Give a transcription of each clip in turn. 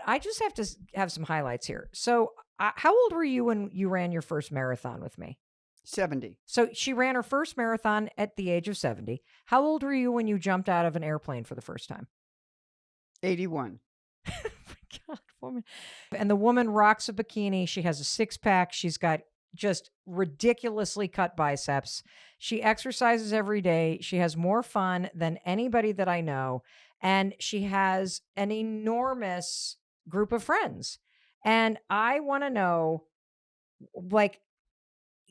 I just have to have some highlights here. So how old were you when you ran your first marathon with me? 70. So she ran her first marathon at the age of 70. How old were you when you jumped out of an airplane for the first time? 81. Oh my God, woman. And the woman rocks a bikini. She has a six pack. She's got just ridiculously cut biceps. She exercises every day. She has more fun than anybody that I know. And she has an enormous group of friends. And I want to know, like,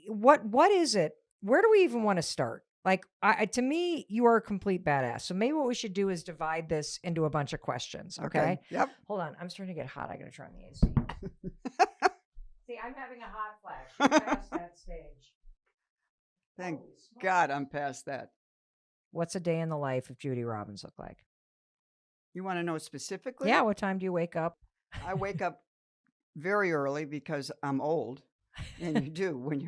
what is it? Where do we even want to start? Like, to me, you are a complete badass. So maybe what we should do is divide this into a bunch of questions. Okay. Yep. Hold on. I'm starting to get hot. I got to turn the AC. See, I'm having a hot flash. You're past that stage. Thank Holy smokes. God I'm past that. What's a day in the life of Judy Robbins look like? You want to know specifically? Yeah. What time do you wake up? I wake up very early because I'm old, and you do when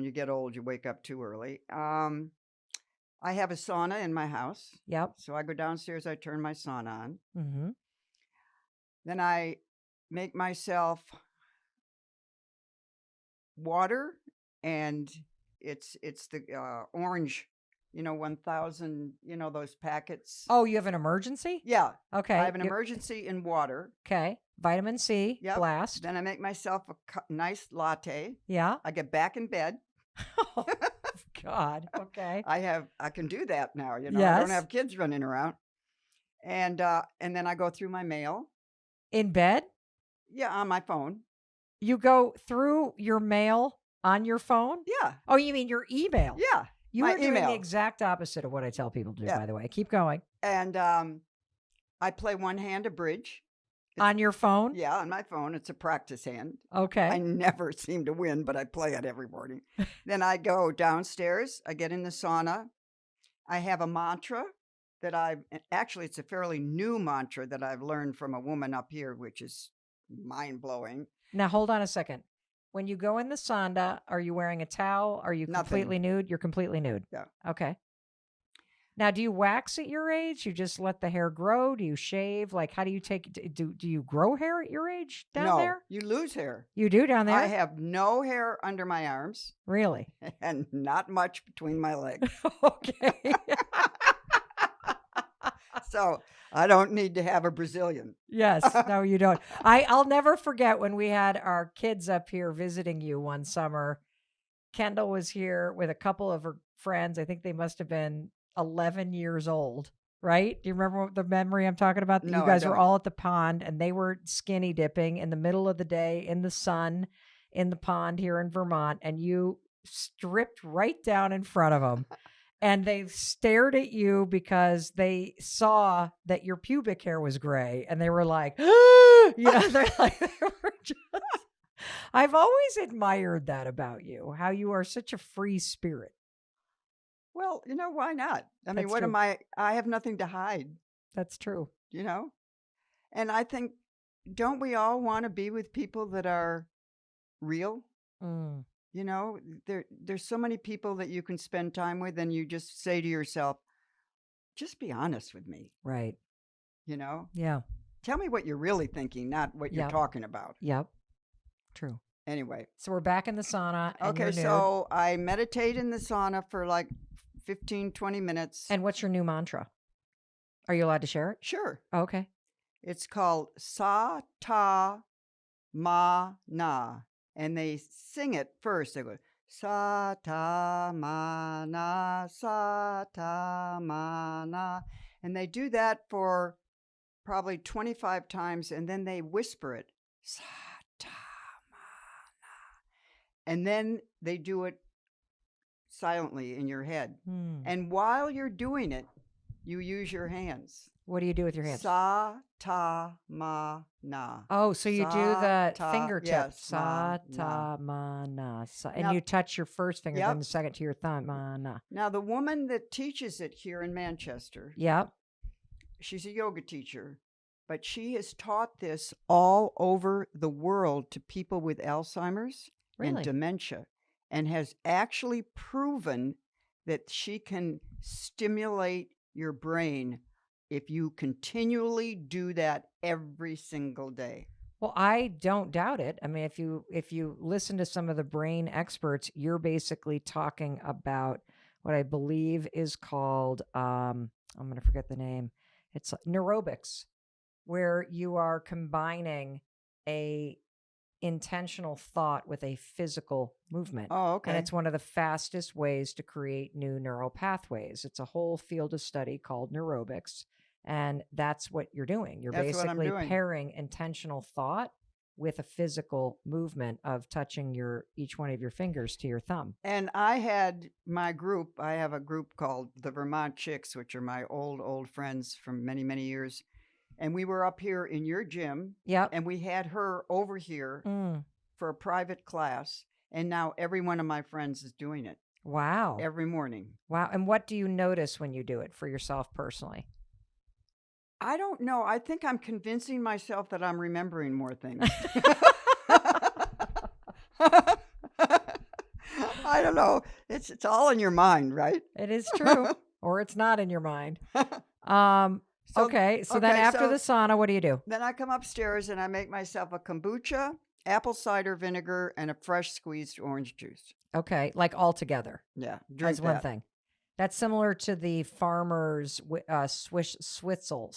you get old, you wake up too early. I have a sauna in my house. Yep. So I go downstairs, I turn my sauna on. Mm-hmm. Then I make myself water, and it's the orange, 1,000, those packets. Oh, you have an emergency? Yeah. Okay. I have an emergency in water. Okay. Vitamin C. Yep. Blast. Then I make myself a nice latte. Yeah. I get back in bed. Oh, God. Okay. I can do that now, I Yes. don't have kids running around. And then I go through my mail. In bed? Yeah, on my phone. You go through your mail on your phone? Yeah. Oh, you mean your email? Yeah. You my are doing email. the exact opposite of what I tell people to do, Yeah. by the way. Keep going. And I play one hand of bridge. On your phone? Yeah, on my phone. It's a practice hand. Okay. I never seem to win, but I play it every morning. Then I go downstairs. I get in the sauna. I have a mantra that actually, it's a fairly new mantra that I've learned from a woman up here, which is mind-blowing. Now, hold on a second. When you go in the sauna, are you wearing a towel? Are you Nothing. completely nude? You're completely nude. Yeah. Okay. Now, do you wax at your age? You just let the hair grow? Do you shave? Like, how do you do you grow hair at your age down there? No, you lose hair. You do down there? I have no hair under my arms Really? and not much between my legs. Okay. So I don't need to have a Brazilian. Yes. No, you don't. I'll never forget when we had our kids up here visiting you one summer. Kendall was here with a couple of her friends. I think they must have been 11 years old, right? Do you remember the memory I'm talking about? No, You guys I were don't. all at the pond and they were skinny dipping in the middle of the day in the sun in the pond here in Vermont. And you stripped right down in front of them. And they stared at you because they saw that your pubic hair was gray. And they were like, they're like, they were just... I've always admired that about you, how you are such a free spirit. Well, why not? I mean, That's what true. am I? I have nothing to hide, That's true. And I think, don't we all want to be with people that are real? Mm. There's so many people that you can spend time with, and you just say to yourself, just be honest with me. Right. Yeah. Tell me what you're really thinking, not what you're Yep. talking about. Yep. True. Anyway. So we're back in the sauna. And Okay, you're nude. so I meditate in the sauna for like 15, 20 minutes. And what's your new mantra? Are you allowed to share it? Sure. Oh, okay. It's called Sa Ta Ma Na. And they sing it first. They go, Sa Ta Ma Na, Sa Ta Ma Na. And they do that for probably 25 times, and then they whisper it. Sa Ta Ma Na. And then they do it silently in your head. And while you're doing it, you use your hands. What do you do with your hands? Sa Ta Ma Na. Oh, so you do the fingertip. Yes, Sa ma, ta ma na. And Now- you touch your first finger, Yep. then the second to your thumb. Ma na. Now, the woman that teaches it here in Manchester, Yep. she's a yoga teacher, but she has taught this all over the world to people with Alzheimer's Really? and dementia, and has actually proven that she can stimulate your brain if you continually do that every single day. Well, I don't doubt it. I mean, if you listen to some of the brain experts, you're basically talking about what I believe is called I'm going to forget the name. It's neurobics, where you are combining a intentional thought with a physical movement. Oh, And okay. it's one of the fastest ways to create new neural pathways. It's a whole field of study called neurobics. And that's what you're doing. You're That's what I'm basically doing. pairing intentional thought with a physical movement of touching each one of your fingers to your thumb. And I had my group. I have a group called the Vermont Chicks, which are my old friends from many, many years. And we were up here in your gym, Yep. and we had her over here Mm. for a private class. And now every one of my friends is doing it Wow. every morning. Wow. And what do you notice when you do it for yourself personally? I don't know. I think I'm convincing myself that I'm remembering more things. I don't know. It's all in your mind, right? It is true. Or it's not in your mind. Okay. So then after the sauna, what do you do? Then I come upstairs and I make myself a kombucha, apple cider vinegar, and a fresh squeezed orange juice. Okay. Like all together. Yeah. Drink That's one that. thing. That's similar to the farmer's switzel,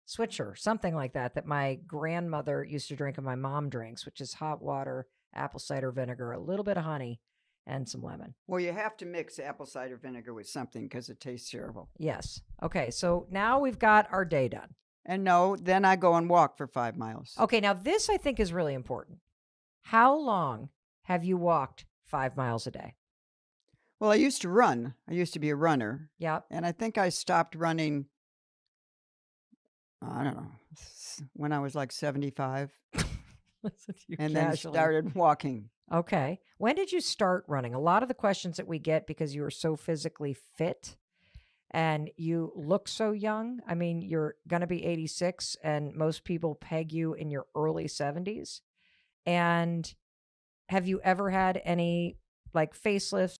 switcher, something like that my grandmother used to drink and my mom drinks, which is hot water, apple cider vinegar, a little bit of honey, and some lemon. Well, you have to mix apple cider vinegar with something because it tastes terrible. Yes. Okay. So now we've got our day done. And no, then I go and walk for 5 miles. Okay. Now this I think is really important. How long have you walked 5 miles a day? Well, I used to run. I used to be a runner. Yep. And I think I stopped running, I don't know, when I was like 75. Listen to you And casually. then started walking. Okay. When did you start running? A lot of the questions that we get because you are so physically fit and you look so young. I mean, you're going to be 86 and most people peg you in your early 70s. And have you ever had any like facelifts?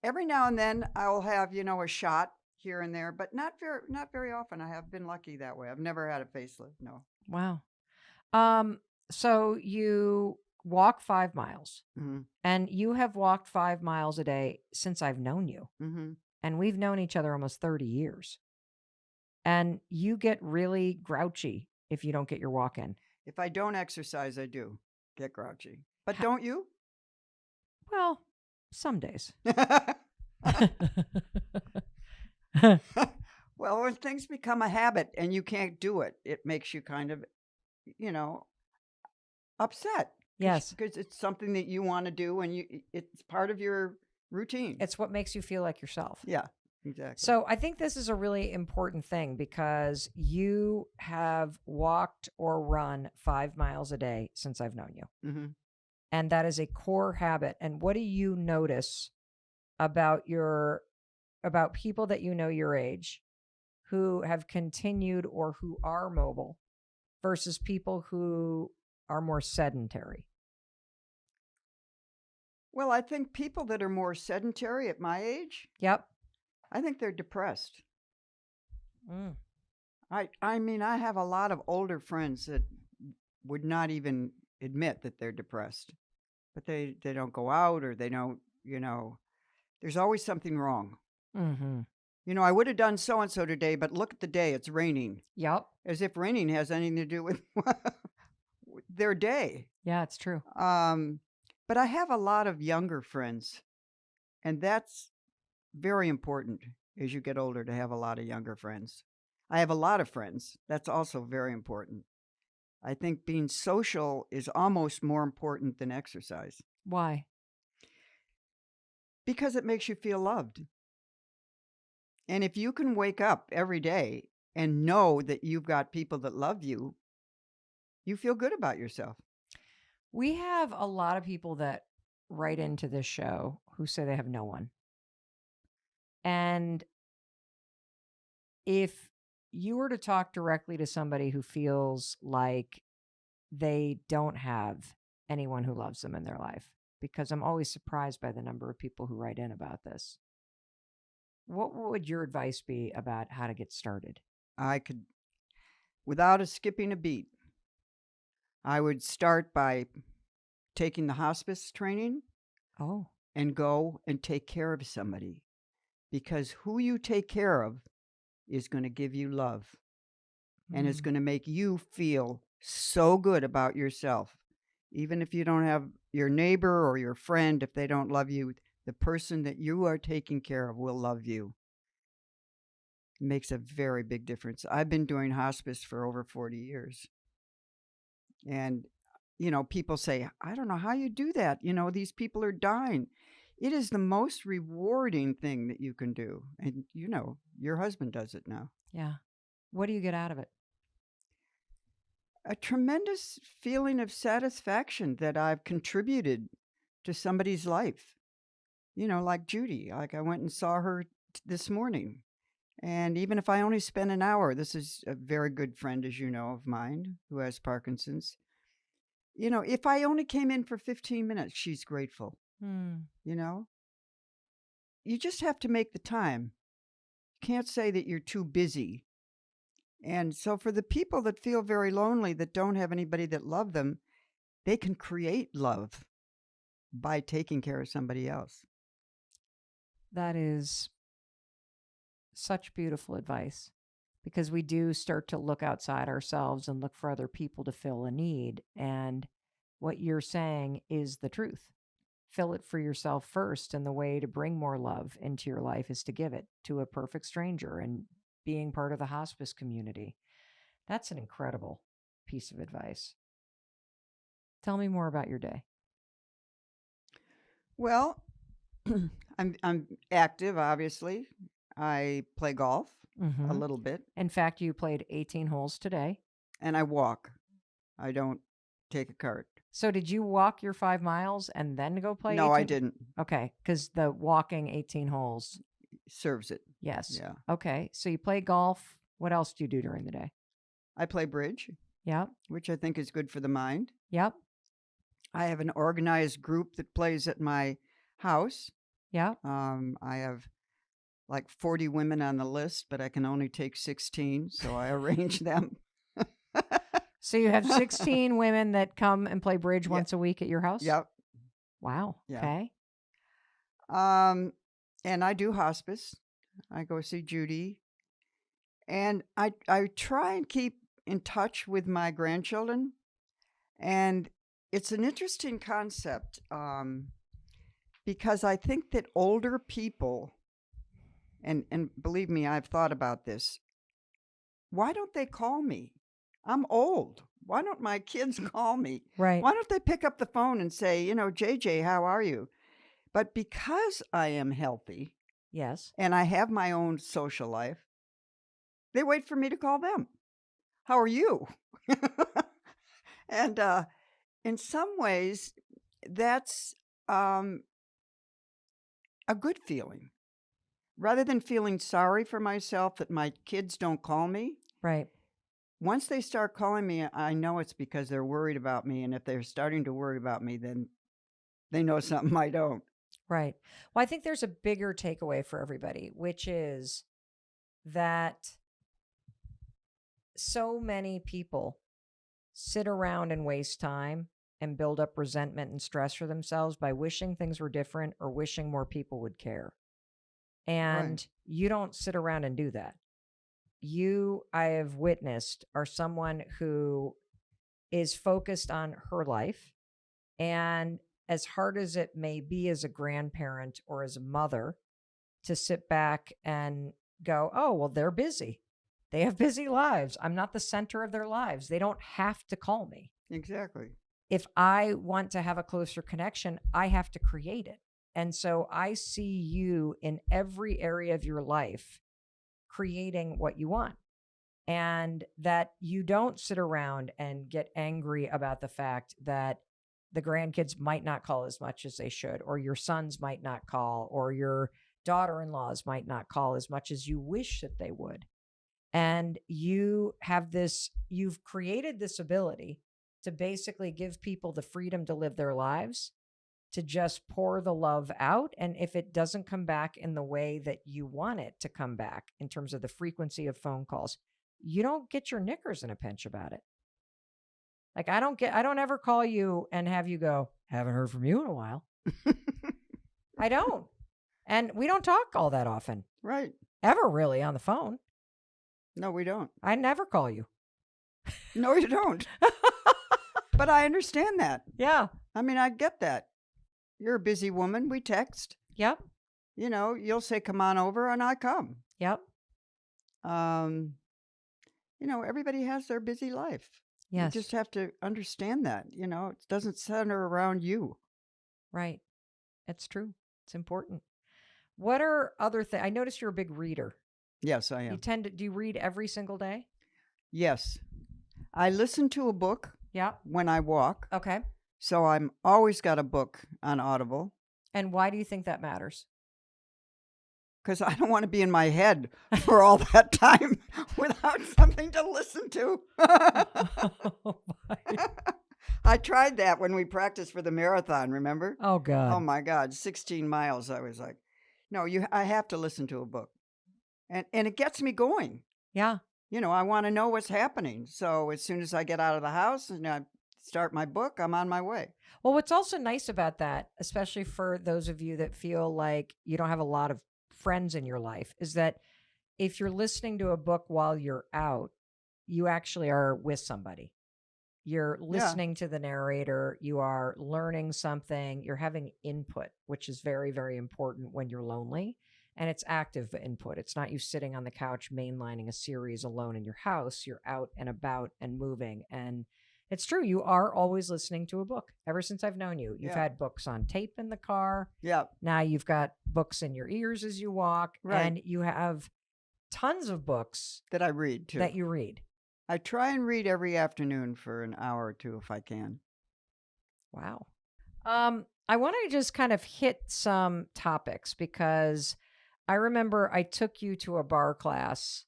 Every now and then I'll have, a shot here and there, but not very often. I have been lucky that way. I've never had a facelift. No. Wow. So you walk 5 miles Mm-hmm. and you have walked 5 miles a day since I've known you. Mm-hmm. And we've known each other almost 30 years. And you get really grouchy if you don't get your walk in. If I don't exercise, I do get grouchy. But don't you? Well, some days. Well, when things become a habit and you can't do it, it makes you kind of, upset. Yes. Because it's something that you want to do and it's part of your routine. It's what makes you feel like yourself. Yeah, exactly. So I think this is a really important thing because you have walked or run 5 miles a day since I've known you. Mm-hmm. And that is a core habit. And what do you notice about people that you know your age who have continued or who are mobile versus people who are more sedentary? Well, I think people that are more sedentary at my age, Yep. I think they're depressed. Mm. I mean, I have a lot of older friends that would not even admit that they're depressed, but they don't go out or they don't, there's always something wrong. Mm-hmm. I would have done so-and-so today, but look at the day, it's raining. Yep. As if raining has anything to do with their day. Yeah, it's true. But I have a lot of younger friends, and that's very important as you get older to have a lot of younger friends. I have a lot of friends. That's also very important. I think being social is almost more important than exercise. Why? Because it makes you feel loved. And if you can wake up every day and know that you've got people that love you, you feel good about yourself. We have a lot of people that write into this show who say they have no one. And if you were to talk directly to somebody who feels like they don't have anyone who loves them in their life, because I'm always surprised by the number of people who write in about this. What would your advice be about how to get started? I could, without a skipping a beat, I would start by taking the hospice training Oh. and go and take care of somebody, because who you take care of is going to give you love and is Mm. going to make you feel so good about yourself. Even if you don't have your neighbor or your friend, if they don't love you, the person that you are taking care of will love you. It makes a very big difference. I've been doing hospice for over 40 years. And, people say, I don't know how you do that. These people are dying. It is the most rewarding thing that you can do. And, your husband does it now. Yeah. What do you get out of it? A tremendous feeling of satisfaction that I've contributed to somebody's life. Like Judy, like I went and saw her this morning. And even if I only spend an hour, this is a very good friend, as you know, of mine who has Parkinson's. If I only came in for 15 minutes, she's grateful. Hmm. You know, you just have to make the time. You can't say that you're too busy. And so, for the people that feel very lonely, that don't have anybody that love them, they can create love by taking care of somebody else. That is such beautiful advice, because we do start to look outside ourselves and look for other people to fill a need. And what you're saying is the truth. Fill it for yourself first. And the way to bring more love into your life is to give it to a perfect stranger and being part of the hospice community. That's an incredible piece of advice. Tell me more about your day. Well, I'm active, obviously. I play golf a Mm-hmm. little bit, In fact, you played 18 holes today. and I walk. I don't take a cart. So did you walk your 5 miles and then go play No, I 18? didn't. Okay, because the walking 18 holes. Serves it. Yes. Yeah. Okay, so you play golf. What else do you do during the day? I play bridge, Yep. which I think is good for the mind. Yep. I have an organized group that plays at my house. Yep. I have like 40 women on the list, but I can only take 16, so I arrange them. So you have 16 women that come and play bridge Yeah. once a week at your house? Yep. Wow. Yeah. Okay. And I do hospice. I go see Judy, and I try and keep in touch with my grandchildren. And it's an interesting concept, because I think that older people, and believe me, I've thought about this. Why don't they call me? I'm old. Why don't my kids call me? Right. Why don't they pick up the phone and say, JJ, how are you? But because I am healthy Yes. and I have my own social life, they wait for me to call them. How are you? And in some ways, that's a good feeling. Rather than feeling sorry for myself that my kids don't call me, Right. once they start calling me, I know it's because they're worried about me. And if they're starting to worry about me, then they know something I don't. Right. Well, I think there's a bigger takeaway for everybody, which is that so many people sit around and waste time and build up resentment and stress for themselves by wishing things were different or wishing more people would care. And Right. you don't sit around and do that. You, I have witnessed, are someone who is focused on her life. And as hard as it may be as a grandparent or as a mother to sit back and go, oh, well, they're busy. They have busy lives. I'm not the center of their lives. They don't have to call me. Exactly. If I want to have a closer connection, I have to create it. And so I see you in every area of your life creating what you want. And that you don't sit around and get angry about the fact that the grandkids might not call as much as they should, or your sons might not call, or your daughter-in-laws might not call as much as you wish that they would. And you have this, you've created this ability to basically give people the freedom to live their lives, to just pour the love out. And if it doesn't come back in the way that you want it to come back in terms of the frequency of phone calls, you don't get your knickers in a pinch about it. Like I don't ever call you and have you go, haven't heard from you in a while. I don't. And we don't talk all that often. Right. Ever really on the phone. No, we don't. I never call you. No, you don't. But I understand that. Yeah. I mean, I get that. You're a busy woman. We text. Yep. You know, you'll say, come on over, and I come. Yep. You know, everybody has their busy life. Yes. You just have to understand that. You know, it doesn't center around you. Right. It's true. It's important. What are other things? I notice you're a big reader. Yes, I am. Do you read every single day? Yes. I listen to a book Yeah. when I walk. Okay. So I'm always got a book on Audible And why do you think that matters? because I don't want to be in my head for all that time without something to listen to. I tried that when we practiced for the marathon, remember? Oh, God. Oh my God, 16 miles. I was like, no, I have to listen to a book. And it gets me going. Yeah. You know, I want to know what's happening. So as soon as I get out of the house and I start my book, I'm on my way. Well, what's also nice about that, especially for those of you that feel like you don't have a lot of friends in your life, is that if you're listening to a book while you're out, you actually are with somebody. You're listening to the narrator, you are learning something, you're having input, which is very, very important when you're lonely. And it's active input. It's not you sitting on the couch mainlining a series alone in your house. You're out and about and moving. And it's true. You are always listening to a book. Ever since I've known you, you've had books on tape in the car. Yeah. Now you've got books in your ears as you walk. Right. And you have tons of books That I read too. that you read. I try and read every afternoon for an hour or two if I can. Wow. I want to just kind of hit some topics because I remember I took you to a bar class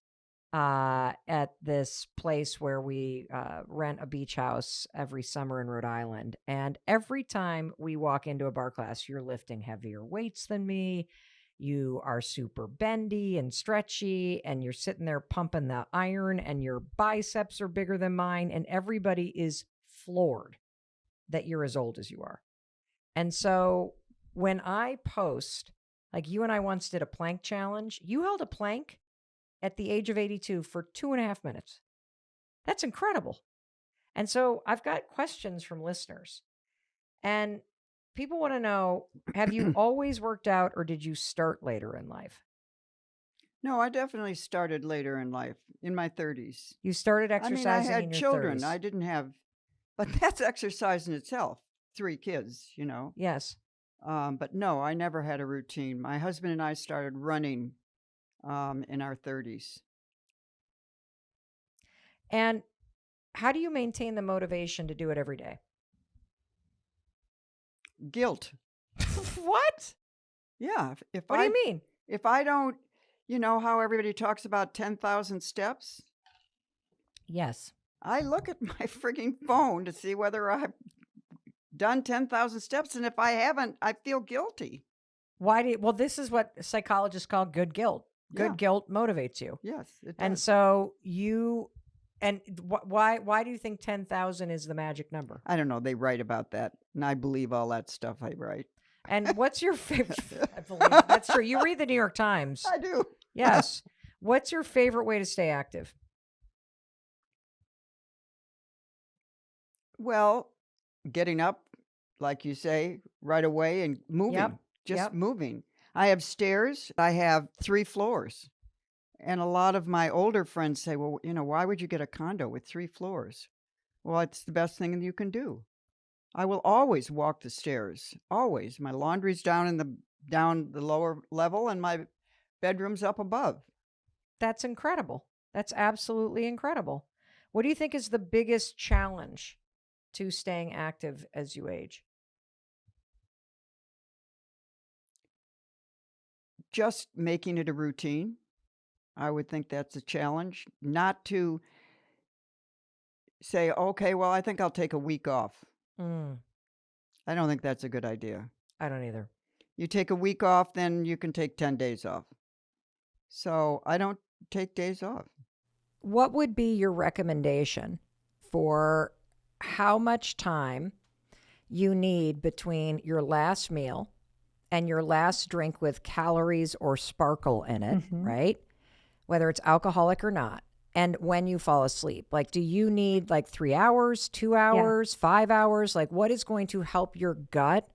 at this place where we rent a beach house every summer in Rhode Island. And every time we walk into a bar class, you're lifting heavier weights than me. You are super bendy and stretchy, and you're sitting there pumping the iron, and your biceps are bigger than mine. And everybody is floored that you're as old as you are. And so when I post, like you and I once did a plank challenge, you held a plank at the age of 82 for 2.5 minutes. That's incredible. And so I've got questions from listeners. And people want to know, have you always worked out or did you start later in life? No, I definitely started later in life, in my 30s. You started I mean, I exercising in had your children. 30s. I didn't have, but that's exercise in itself. 3 kids, you know. Yes. But no, I never had a routine. My husband and I started running in our 30s. And how do you maintain the motivation to do it every day? Guilt. What? Yeah. What do you mean? If I don't, you know how everybody talks about 10,000 steps? Yes. I look at my freaking phone to see whether I've done 10,000 steps. And if I haven't, I feel guilty. Well, this is what psychologists call good guilt. Good guilt motivates you. Yes, it does. And so why do you think 10,000 is the magic number? I don't know. They write about that. And I believe all that stuff I write. And what's your favorite? I believe that's true. You read the New York Times. I do. Yes. What's your favorite way to stay active? Well, getting up, like you say, right away and moving. Yep. Just moving. I have stairs. I have 3 floors. And a lot of my older friends say, well, you know, why would you get a condo with 3 floors? Well, it's the best thing you can do. I will always walk the stairs. Always. My laundry's down the lower level and my bedroom's up above. That's incredible. That's absolutely incredible. What do you think is the biggest challenge to staying active as you age? Just making it a routine. I would think that's a challenge. Not to say, okay, well, I think I'll take a week off. I don't think that's a good idea. I don't either. You take a week off, then you can take 10 days off. So I don't take days off. What would be your recommendation for how much time you need between your last meal and your last drink with calories or sparkle in it, right? Whether it's alcoholic or not, and when you fall asleep. Like, do you need like 3 hours, 2 hours, 5 hours? Like, what is going to help your gut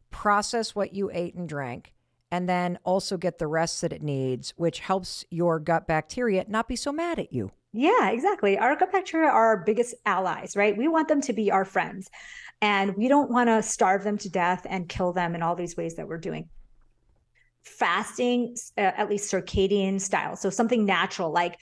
process what you ate and drank, and then also get the rest that it needs, which helps your gut bacteria not be so mad at you? Yeah, exactly. Our gut bacteria are our biggest allies, right? We want them to be our friends, and we don't want to starve them to death and kill them in all these ways that we're doing. Fasting, at least circadian style, so something natural, like,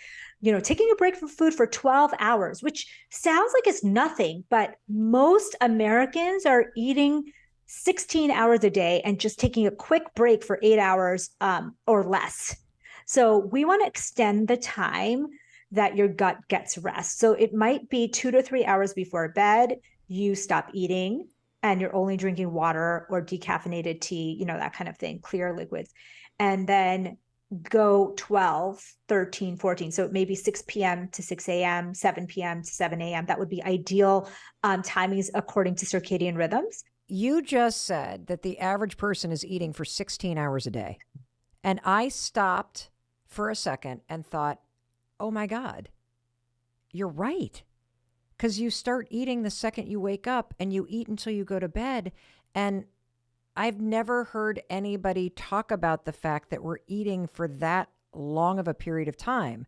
taking a break from food for 12 hours, which sounds like it's nothing, but most Americans are eating 16 hours a day and just taking a quick break for 8 hours or less. So we want to extend the time that your gut gets rest. So it might be 2 to 3 hours before bed, you stop eating and you're only drinking water or decaffeinated tea, that kind of thing, clear liquids. And then go 12, 13, 14. So maybe 6 p.m. to 6 a.m., 7 p.m. to 7 a.m. That would be ideal timings according to circadian rhythms. You just said that the average person is eating for 16 hours a day. And I stopped for a second and thought, oh my God, you're right. Because you start eating the second you wake up and you eat until you go to bed. And I've never heard anybody talk about the fact that we're eating for that long of a period of time.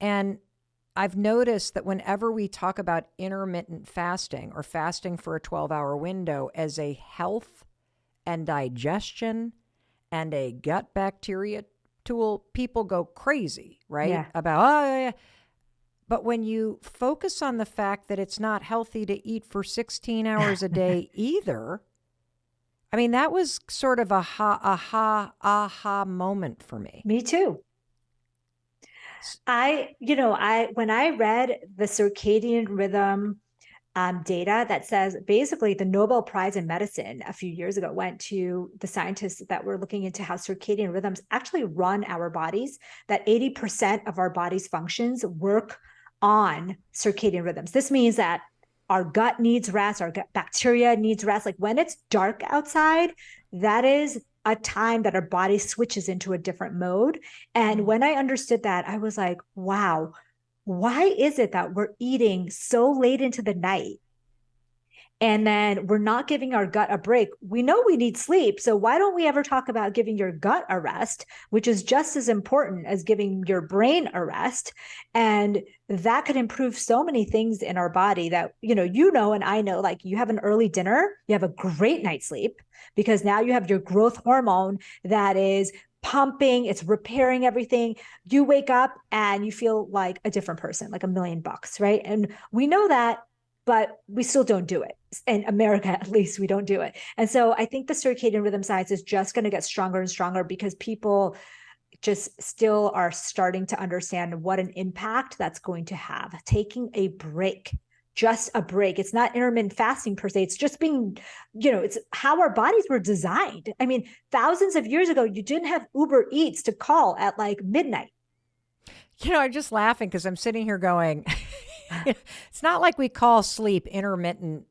And I've noticed that whenever we talk about intermittent fasting or fasting for a 12-hour window as a health and digestion and a gut bacteria tool, people go crazy, right? Yeah. About, but when you focus on the fact that it's not healthy to eat for 16 hours a day either, I mean, that was sort of a aha moment for me. Me too. When I read the circadian rhythm data that says basically the Nobel Prize in Medicine a few years ago went to the scientists that were looking into how circadian rhythms actually run our bodies, that 80% of our body's functions work on circadian rhythms. This means that our gut needs rest, our gut bacteria needs rest. Like when it's dark outside, that is a time that our body switches into a different mode. And when I understood that, I was like, wow, why is it that we're eating so late into the night and then we're not giving our gut a break? We know we need sleep. So why don't we ever talk about giving your gut a rest, which is just as important as giving your brain a rest? And that could improve so many things in our body that, and I know, like you have an early dinner, you have a great night's sleep because now you have your growth hormone that is pumping, it's repairing everything. You wake up and you feel like a different person, like $1,000,000, right? And we know that, but we still don't do it. In America, at least, we don't do it. And so I think the circadian rhythm science is just going to get stronger and stronger because people just still are starting to understand what an impact that's going to have. Taking a break, just a break. It's not intermittent fasting per se. It's just being, it's how our bodies were designed. I mean, thousands of years ago, you didn't have Uber Eats to call at like midnight. I'm just laughing because I'm sitting here going, it's not like we call sleep intermittent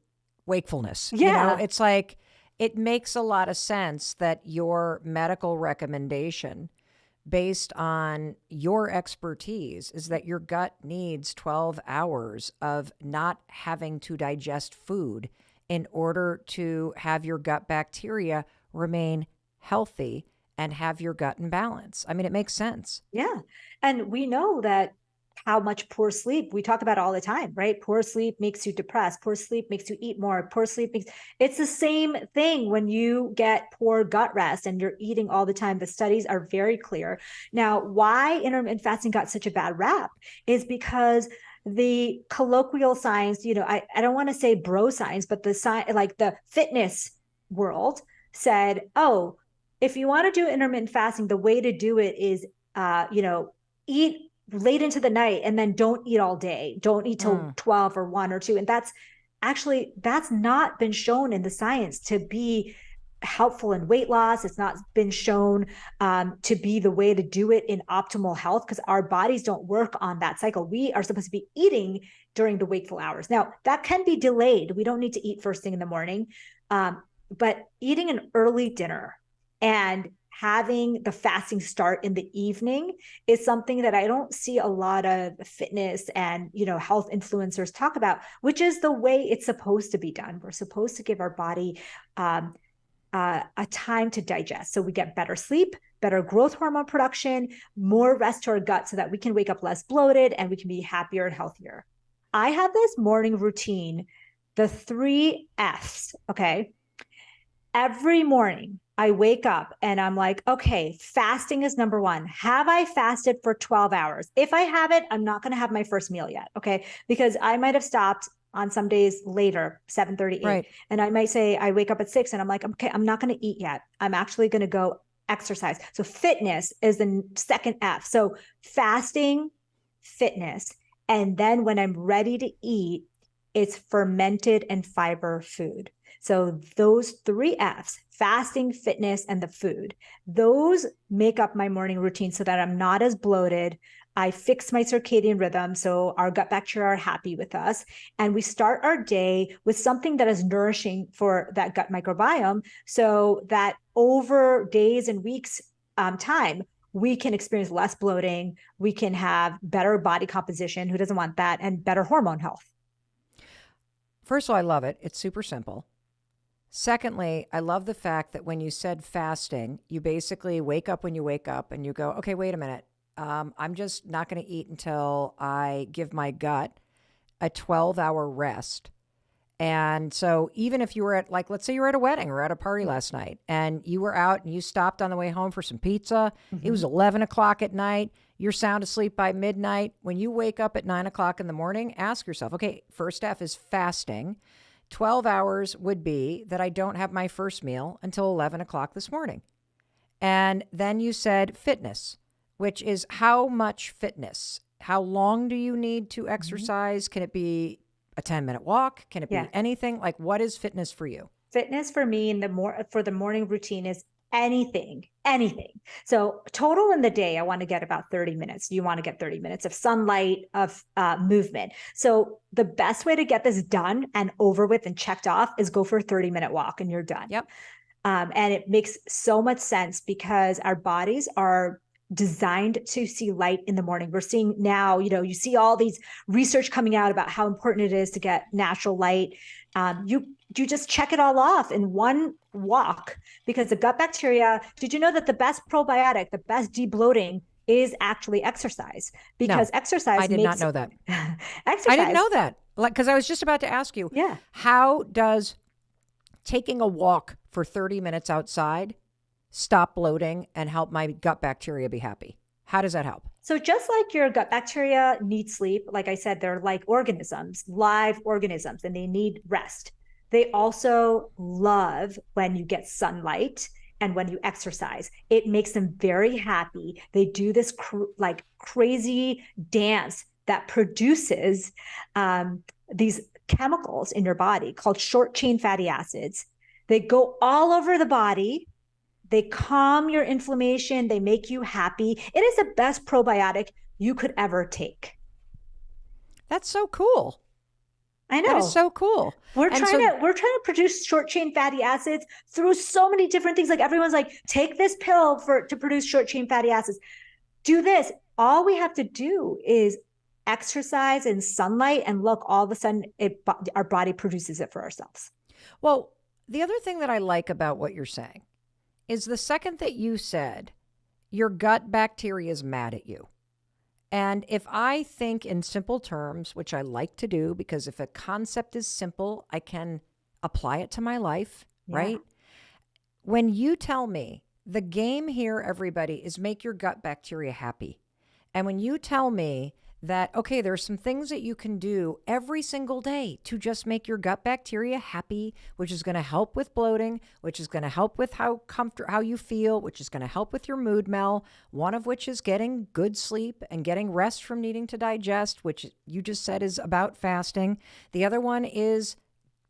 wakefulness. Yeah. It's like, it makes a lot of sense that your medical recommendation based on your expertise is that your gut needs 12 hours of not having to digest food in order to have your gut bacteria remain healthy and have your gut in balance. I mean, it makes sense. Yeah. And we know that how much poor sleep, we talk about it all the time, right? Poor sleep makes you depressed. Poor sleep makes you eat more. Poor sleep it's the same thing when you get poor gut rest and you're eating all the time. The studies are very clear. Now, why intermittent fasting got such a bad rap is because the colloquial science, I don't want to say bro science, but the science, like the fitness world said, oh, if you want to do intermittent fasting, the way to do it is, eat late into the night and then don't eat all day. Don't eat till 12 or 1 or 2. And that's actually, that's not been shown in the science to be helpful in weight loss. It's not been shown to be the way to do it in optimal health, because our bodies don't work on that cycle. We are supposed to be eating during the wakeful hours. Now, that can be delayed. We don't need to eat first thing in the morning, but eating an early dinner and having the fasting start in the evening is something that I don't see a lot of fitness and, health influencers talk about, which is the way it's supposed to be done. We're supposed to give our body a time to digest, so we get better sleep, better growth hormone production, more rest to our gut, so that we can wake up less bloated and we can be happier and healthier. I have this morning routine, the 3 Fs. Okay. Every morning I wake up and I'm like, okay, fasting is number one. Have I fasted for 12 hours? If I haven't, I'm not going to have my first meal yet. Okay. Because I might have stopped on some days later, 7:38. Right. And I might say, I wake up at 6 and I'm like, okay, I'm not going to eat yet. I'm actually going to go exercise. So fitness is the second F. So fasting, fitness. And then when I'm ready to eat, it's fermented and fiber food. So those 3 Fs, fasting, fitness, and the food, those make up my morning routine so that I'm not as bloated. I fix my circadian rhythm, so our gut bacteria are happy with us. And we start our day with something that is nourishing for that gut microbiome, so that over days and weeks time, we can experience less bloating. We can have better body composition. Who doesn't want that? And better hormone health. First of all, I love it. It's super simple. Secondly, I love the fact that when you said fasting, you basically wake up when you wake up and you go, okay, wait a minute. I'm just not going to eat until I give my gut a 12-hour rest. And so even if you were at, like, let's say you were at a wedding or at a party last night and you were out and you stopped on the way home for some pizza, it was 11 o'clock at night, you're sound asleep by midnight. When you wake up at 9 o'clock in the morning, ask yourself, okay, first F is fasting. 12 hours would be that I don't have my first meal until 11 o'clock this morning. And then you said fitness, which is how much fitness? How long do you need to exercise? Can it be a 10-minute walk? Can it be anything? Like, what is fitness for you? Fitness for me for the morning routine is anything. So total in the day, I want to get about 30 minutes. You want to get 30 minutes of sunlight, of movement. So the best way to get this done and over with and checked off is go for a 30-minute walk and you're done. Yep. And it makes so much sense because our bodies are designed to see light in the morning. We're seeing now, you see all these research coming out about how important it is to get natural light. You just check it all off in one walk, because the gut bacteria, did you know that the best probiotic, the best debloating is actually exercise? Because exercise I did not know that. Exercise. I didn't know that. Like, because I was just about to ask you, how does taking a walk for 30 minutes outside stop bloating and help my gut bacteria be happy? How does that help? So just like your gut bacteria need sleep, like I said, they're like organisms, live organisms, and they need rest. They also love when you get sunlight and when you exercise. It makes them very happy. They do this crazy dance that produces these chemicals in your body called short chain fatty acids. They go all over the body. They calm your inflammation. They make you happy. It is the best probiotic you could ever take. That's so cool. I know. That is so cool. We're trying to produce short chain fatty acids through so many different things. Like, everyone's like, take this pill to produce short chain fatty acids. Do this. All we have to do is exercise and sunlight, and look, all of a sudden our body produces it for ourselves. Well, the other thing that I like about what you're saying is the second that you said your gut bacteria is mad at you. And if I think in simple terms, which I like to do, because if a concept is simple, I can apply it to my life, right? When you tell me the game here, everybody, is make your gut bacteria happy. And when you tell me that, okay, there's some things that you can do every single day to just make your gut bacteria happy, which is going to help with bloating, which is going to help with how you feel, which is going to help with your mood, Mel, one of which is getting good sleep and getting rest from needing to digest, which you just said is about fasting. The other one is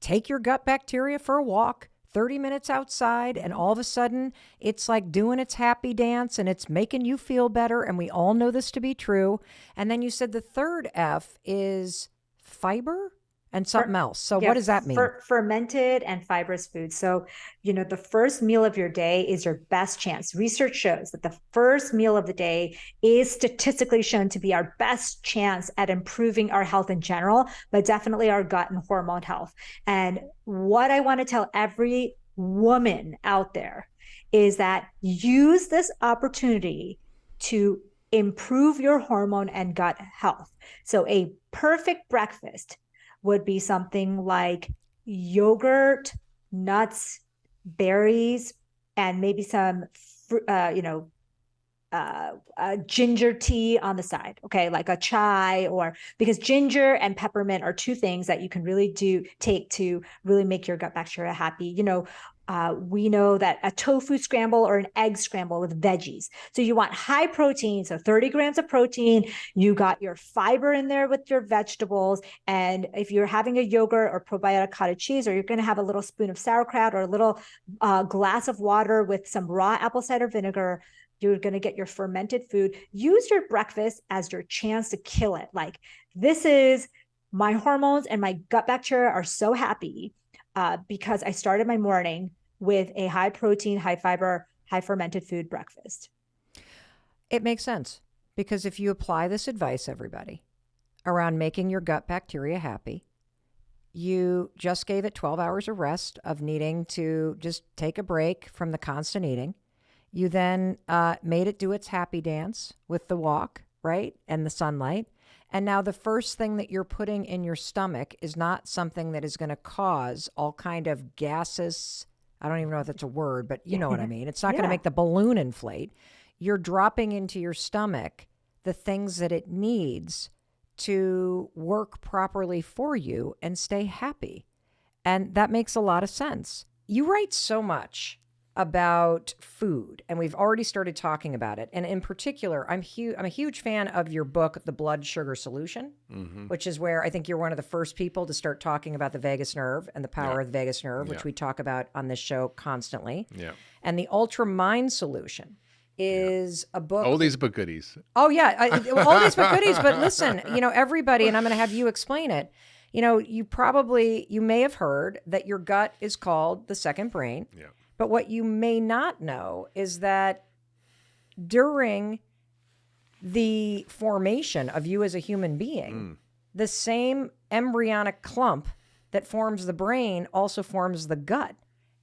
take your gut bacteria for a walk, 30 minutes outside, and all of a sudden it's like doing its happy dance and it's making you feel better. And we all know this to be true. And then you said the third F is fiber and something else. So what does that mean? Fermented and fibrous foods. So, the first meal of your day is your best chance. Research shows that the first meal of the day is statistically shown to be our best chance at improving our health in general, but definitely our gut and hormone health. And what I want to tell every woman out there is that use this opportunity to improve your hormone and gut health. So a perfect breakfast would be something like yogurt, nuts, berries, and maybe some, ginger tea on the side. Okay, like a chai, or because ginger and peppermint are two things that you can really take to really make your gut bacteria happy. We know that a tofu scramble or an egg scramble with veggies. So you want high protein, so 30 grams of protein. You got your fiber in there with your vegetables. And if you're having a yogurt or probiotic cottage cheese, or you're going to have a little spoon of sauerkraut or a little glass of water with some raw apple cider vinegar, you're going to get your fermented food. Use your breakfast as your chance to kill it. Like, this is my hormones and my gut bacteria are so happy because I started my morning with a high protein, high fiber, high fermented food breakfast. It makes sense, because if you apply this advice, everybody, around making your gut bacteria happy, you just gave it 12 hours of rest, of needing to just take a break from the constant eating. You then made it do its happy dance with the walk, right? And the sunlight. And now the first thing that you're putting in your stomach is not something that is going to cause all kind of gases. I don't even know if that's a word, but you know what I mean. It's not going to make the balloon inflate. You're dropping into your stomach the things that it needs to work properly for you and stay happy. And that makes a lot of sense. You write so much about food, and we've already started talking about it. And in particular, I'm a huge fan of your book, The Blood Sugar Solution, which is where I think you're one of the first people to start talking about the vagus nerve and the power of the vagus nerve, which we talk about on this show constantly. Yeah. And the Ultra Mind Solution is a book. Oldies but goodies. Oh, yeah. Oldies but goodies. But listen, everybody, and I'm going to have you explain it. You may have heard that your gut is called the second brain. Yeah. But what you may not know is that during the formation of you as a human being, the same embryonic clump that forms the brain also forms the gut.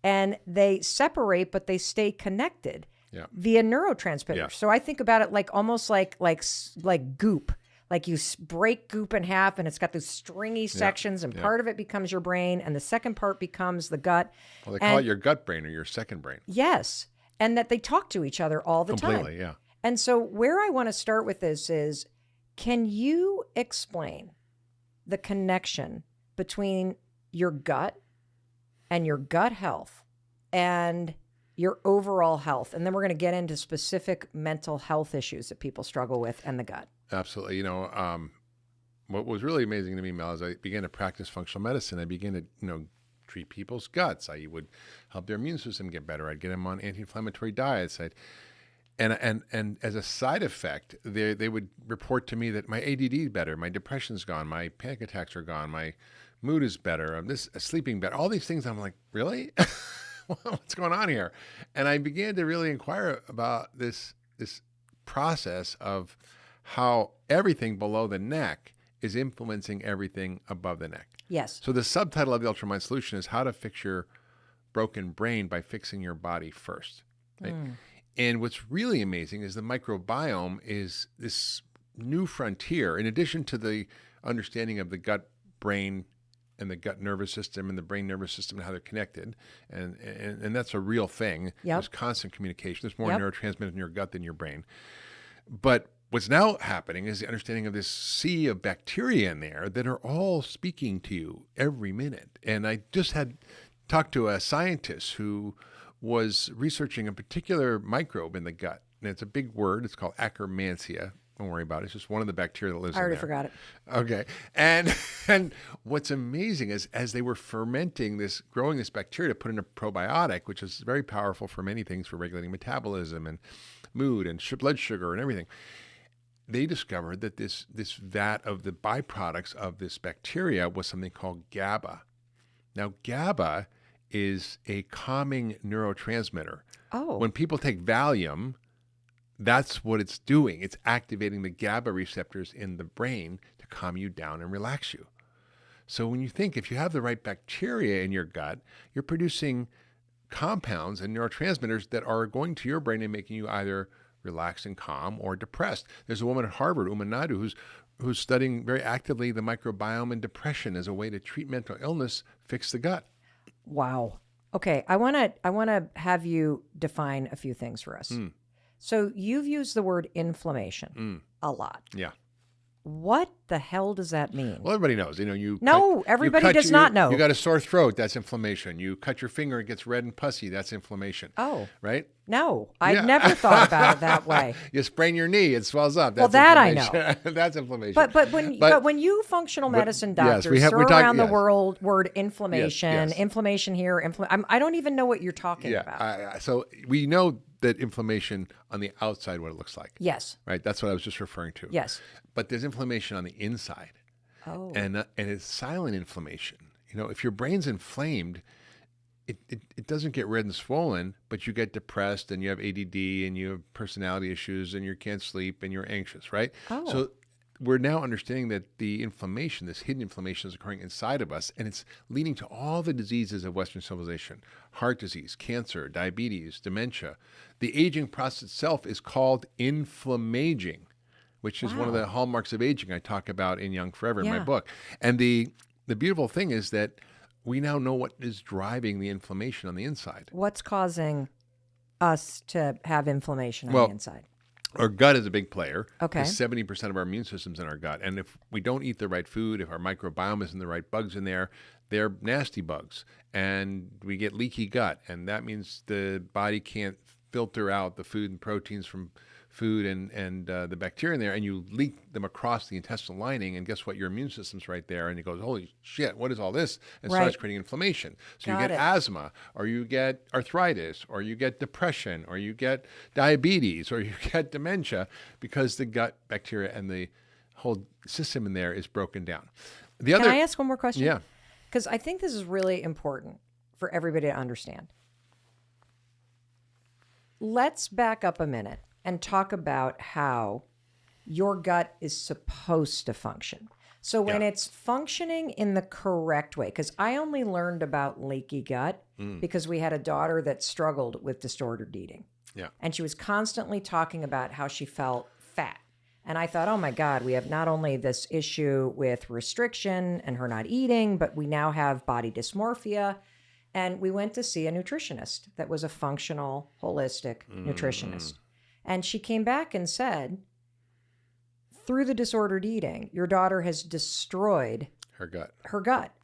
And they separate, but they stay connected via neurotransmitters. Yeah. So I think about it like almost like goop. Like you break goop in half and it's got those stringy sections, and part of it becomes your brain and the second part becomes the gut. Well, they call it your gut brain or your second brain. Yes. And that they talk to each other all the time. Completely, yeah. And so where I want to start with this is, can you explain the connection between your gut and your gut health and your overall health? And then we're going to get into specific mental health issues that people struggle with and the gut. Absolutely. What was really amazing to me, Mel, is I began to practice functional medicine. I began to, treat people's guts. I would help their immune system get better. I'd get them on anti-inflammatory diets. And as a side effect, they would report to me that my ADD is better, my depression's gone, my panic attacks are gone, my mood is better, I'm sleeping better. All these things, I'm like, really? What's going on here? And I began to really inquire about this process of how everything below the neck is influencing everything above the neck. Yes. So the subtitle of the Ultramind Solution is how to fix your broken brain by fixing your body first. Right? And what's really amazing is the microbiome is this new frontier. In addition to the understanding of the gut brain and the gut nervous system and the brain nervous system and how they're connected, and that's a real thing. Yep. There's constant communication. There's more neurotransmitters in your gut than your brain. But what's now happening is the understanding of this sea of bacteria in there that are all speaking to you every minute. And I just had talked to a scientist who was researching a particular microbe in the gut. And it's a big word. It's called Akkermansia. Don't worry about it. It's just one of the bacteria that lives I in already there. forgot it. Okay. And what's amazing is as they were fermenting this, growing this bacteria to put in a probiotic, which is very powerful for many things, for regulating metabolism and mood and blood sugar and everything, they discovered that this vat of the byproducts of this bacteria was something called GABA. Now, GABA is a calming neurotransmitter. Oh. When people take Valium, that's what it's doing. It's activating the GABA receptors in the brain to calm you down and relax you. So when you think, if you have the right bacteria in your gut, you're producing compounds and neurotransmitters that are going to your brain and making you either relaxed and calm or depressed. There's a woman at Harvard, Uma Naidu, who's studying very actively the microbiome and depression as a way to treat mental illness, fix the gut. Wow. Okay, I want to have you define a few things for us. So you've used the word inflammation a lot. Yeah. What the hell does that mean? Well, everybody knows. Everybody does not know. You got a sore throat, that's inflammation. You cut your finger, it gets red and pussy, that's inflammation. Oh. Right? No, I'd never thought about it that way. You sprain your knee, it swells up. Well, That's that I inflammation. That's inflammation. But when you functional medicine yes, doctors throw we're talking- around the yes. word inflammation, Yes. inflammation here, I don't even know what you're talking about. So we know that inflammation on the outside, what it looks like. Yes. Right? That's what I was just referring to. Yes. But there's inflammation on the inside. Oh. And it's silent inflammation. If your brain's inflamed, it doesn't get red and swollen, but you get depressed and you have ADD and you have personality issues and you can't sleep and you're anxious, right? Oh. So we're now understanding that the inflammation, this hidden inflammation, is occurring inside of us, and it's leading to all the diseases of Western civilization: heart disease, cancer, diabetes, dementia. The aging process itself is called inflammaging, which is one of the hallmarks of aging I talk about in Young Forever in my book. And the beautiful thing is that we now know what is driving the inflammation on the inside. What's causing us to have inflammation on the inside? Our gut is a big player. Okay. 70% of our immune system's in our gut. And if we don't eat the right food, if our microbiome isn't the right bugs in there, they're nasty bugs. And we get leaky gut. And that means the body can't filter out the food and proteins from food and the bacteria in there, and you leak them across the intestinal lining, and guess what? Your immune system's right there, and it goes, holy shit, what is all this? And starts creating inflammation. So you get asthma, or you get arthritis, or you get depression, or you get diabetes, or you get dementia, because the gut bacteria and the whole system in there is broken down. Can I ask one more question? Yeah. Because I think this is really important for everybody to understand. Let's back up a minute and talk about how your gut is supposed to function. So when it's functioning in the correct way, because I only learned about leaky gut because we had a daughter that struggled with disordered eating. Yeah. And she was constantly talking about how she felt fat. And I thought, oh my God, we have not only this issue with restriction and her not eating, but we now have body dysmorphia. And we went to see a nutritionist that was a functional, holistic nutritionist. And she came back and said, through the disordered eating, your daughter has destroyed her gut.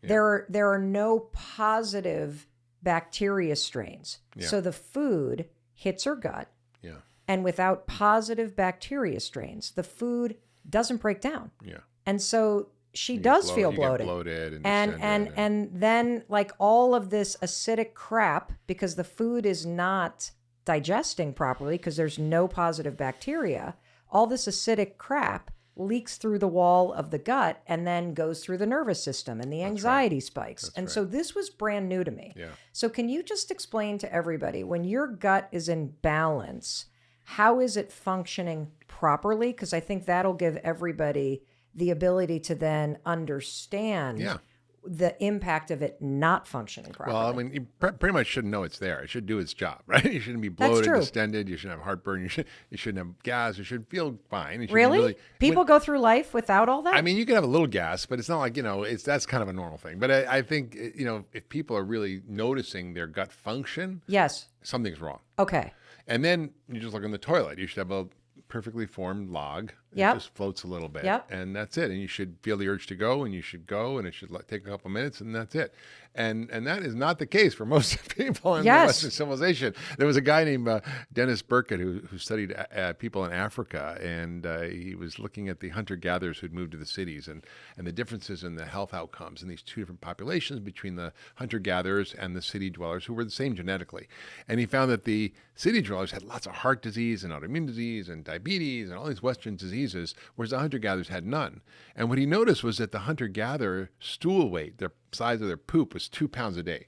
Yeah. There are no positive bacteria strains. Yeah. So the food hits her gut. Yeah. And without positive bacteria strains, the food doesn't break down. Yeah. And so she does feel bloated. You get bloated and then like all of this acidic crap, because the food is not digesting properly because there's no positive bacteria, all this acidic crap leaks through the wall of the gut and then goes through the nervous system, and the anxiety spikes. So this was brand new to me. Yeah. So can you just explain to everybody, when your gut is in balance, how is it functioning properly? Because I think that'll give everybody the ability to then understand the impact of it not functioning properly. Well, I mean, you pretty much shouldn't know it's there. It should do its job, right? You shouldn't be bloated, distended. You shouldn't have heartburn. You shouldn't have gas. You should feel fine. You should really? People go through life without all that? I mean, you can have a little gas, but it's not like, that's kind of a normal thing. But I think, if people are really noticing their gut function, yes, something's wrong. Okay. And then you just look in the toilet. You should have a perfectly formed log It Yep. just floats a little bit. Yep. And that's it. And you should feel the urge to go, and you should go, and it should take a couple minutes, and that's it. And that is not the case for most people in Yes. Western civilization. There was a guy named Dennis Burkitt who studied people in Africa, and he was looking at the hunter-gatherers who'd moved to the cities and the differences in the health outcomes in these two different populations between the hunter-gatherers and the city dwellers who were the same genetically. And he found that the city dwellers had lots of heart disease and autoimmune disease and diabetes and all these Western diseases, whereas the hunter-gatherers had none. And what he noticed was that the hunter-gatherer stool weight, their size of their poop, was 2 pounds a day.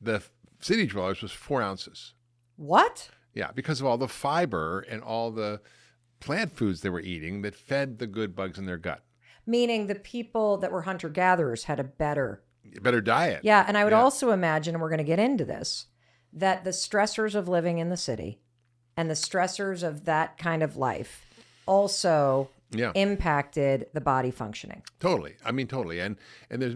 The city dwellers was 4 ounces. What? Yeah, because of all the fiber and all the plant foods they were eating that fed the good bugs in their gut. Meaning the people that were hunter-gatherers had a better Diet. Yeah, and I would Yeah. also imagine, and we're going to get into this, that the stressors of living in the city and the stressors of that kind of life also impacted the body functioning. Totally. I mean, totally. And there's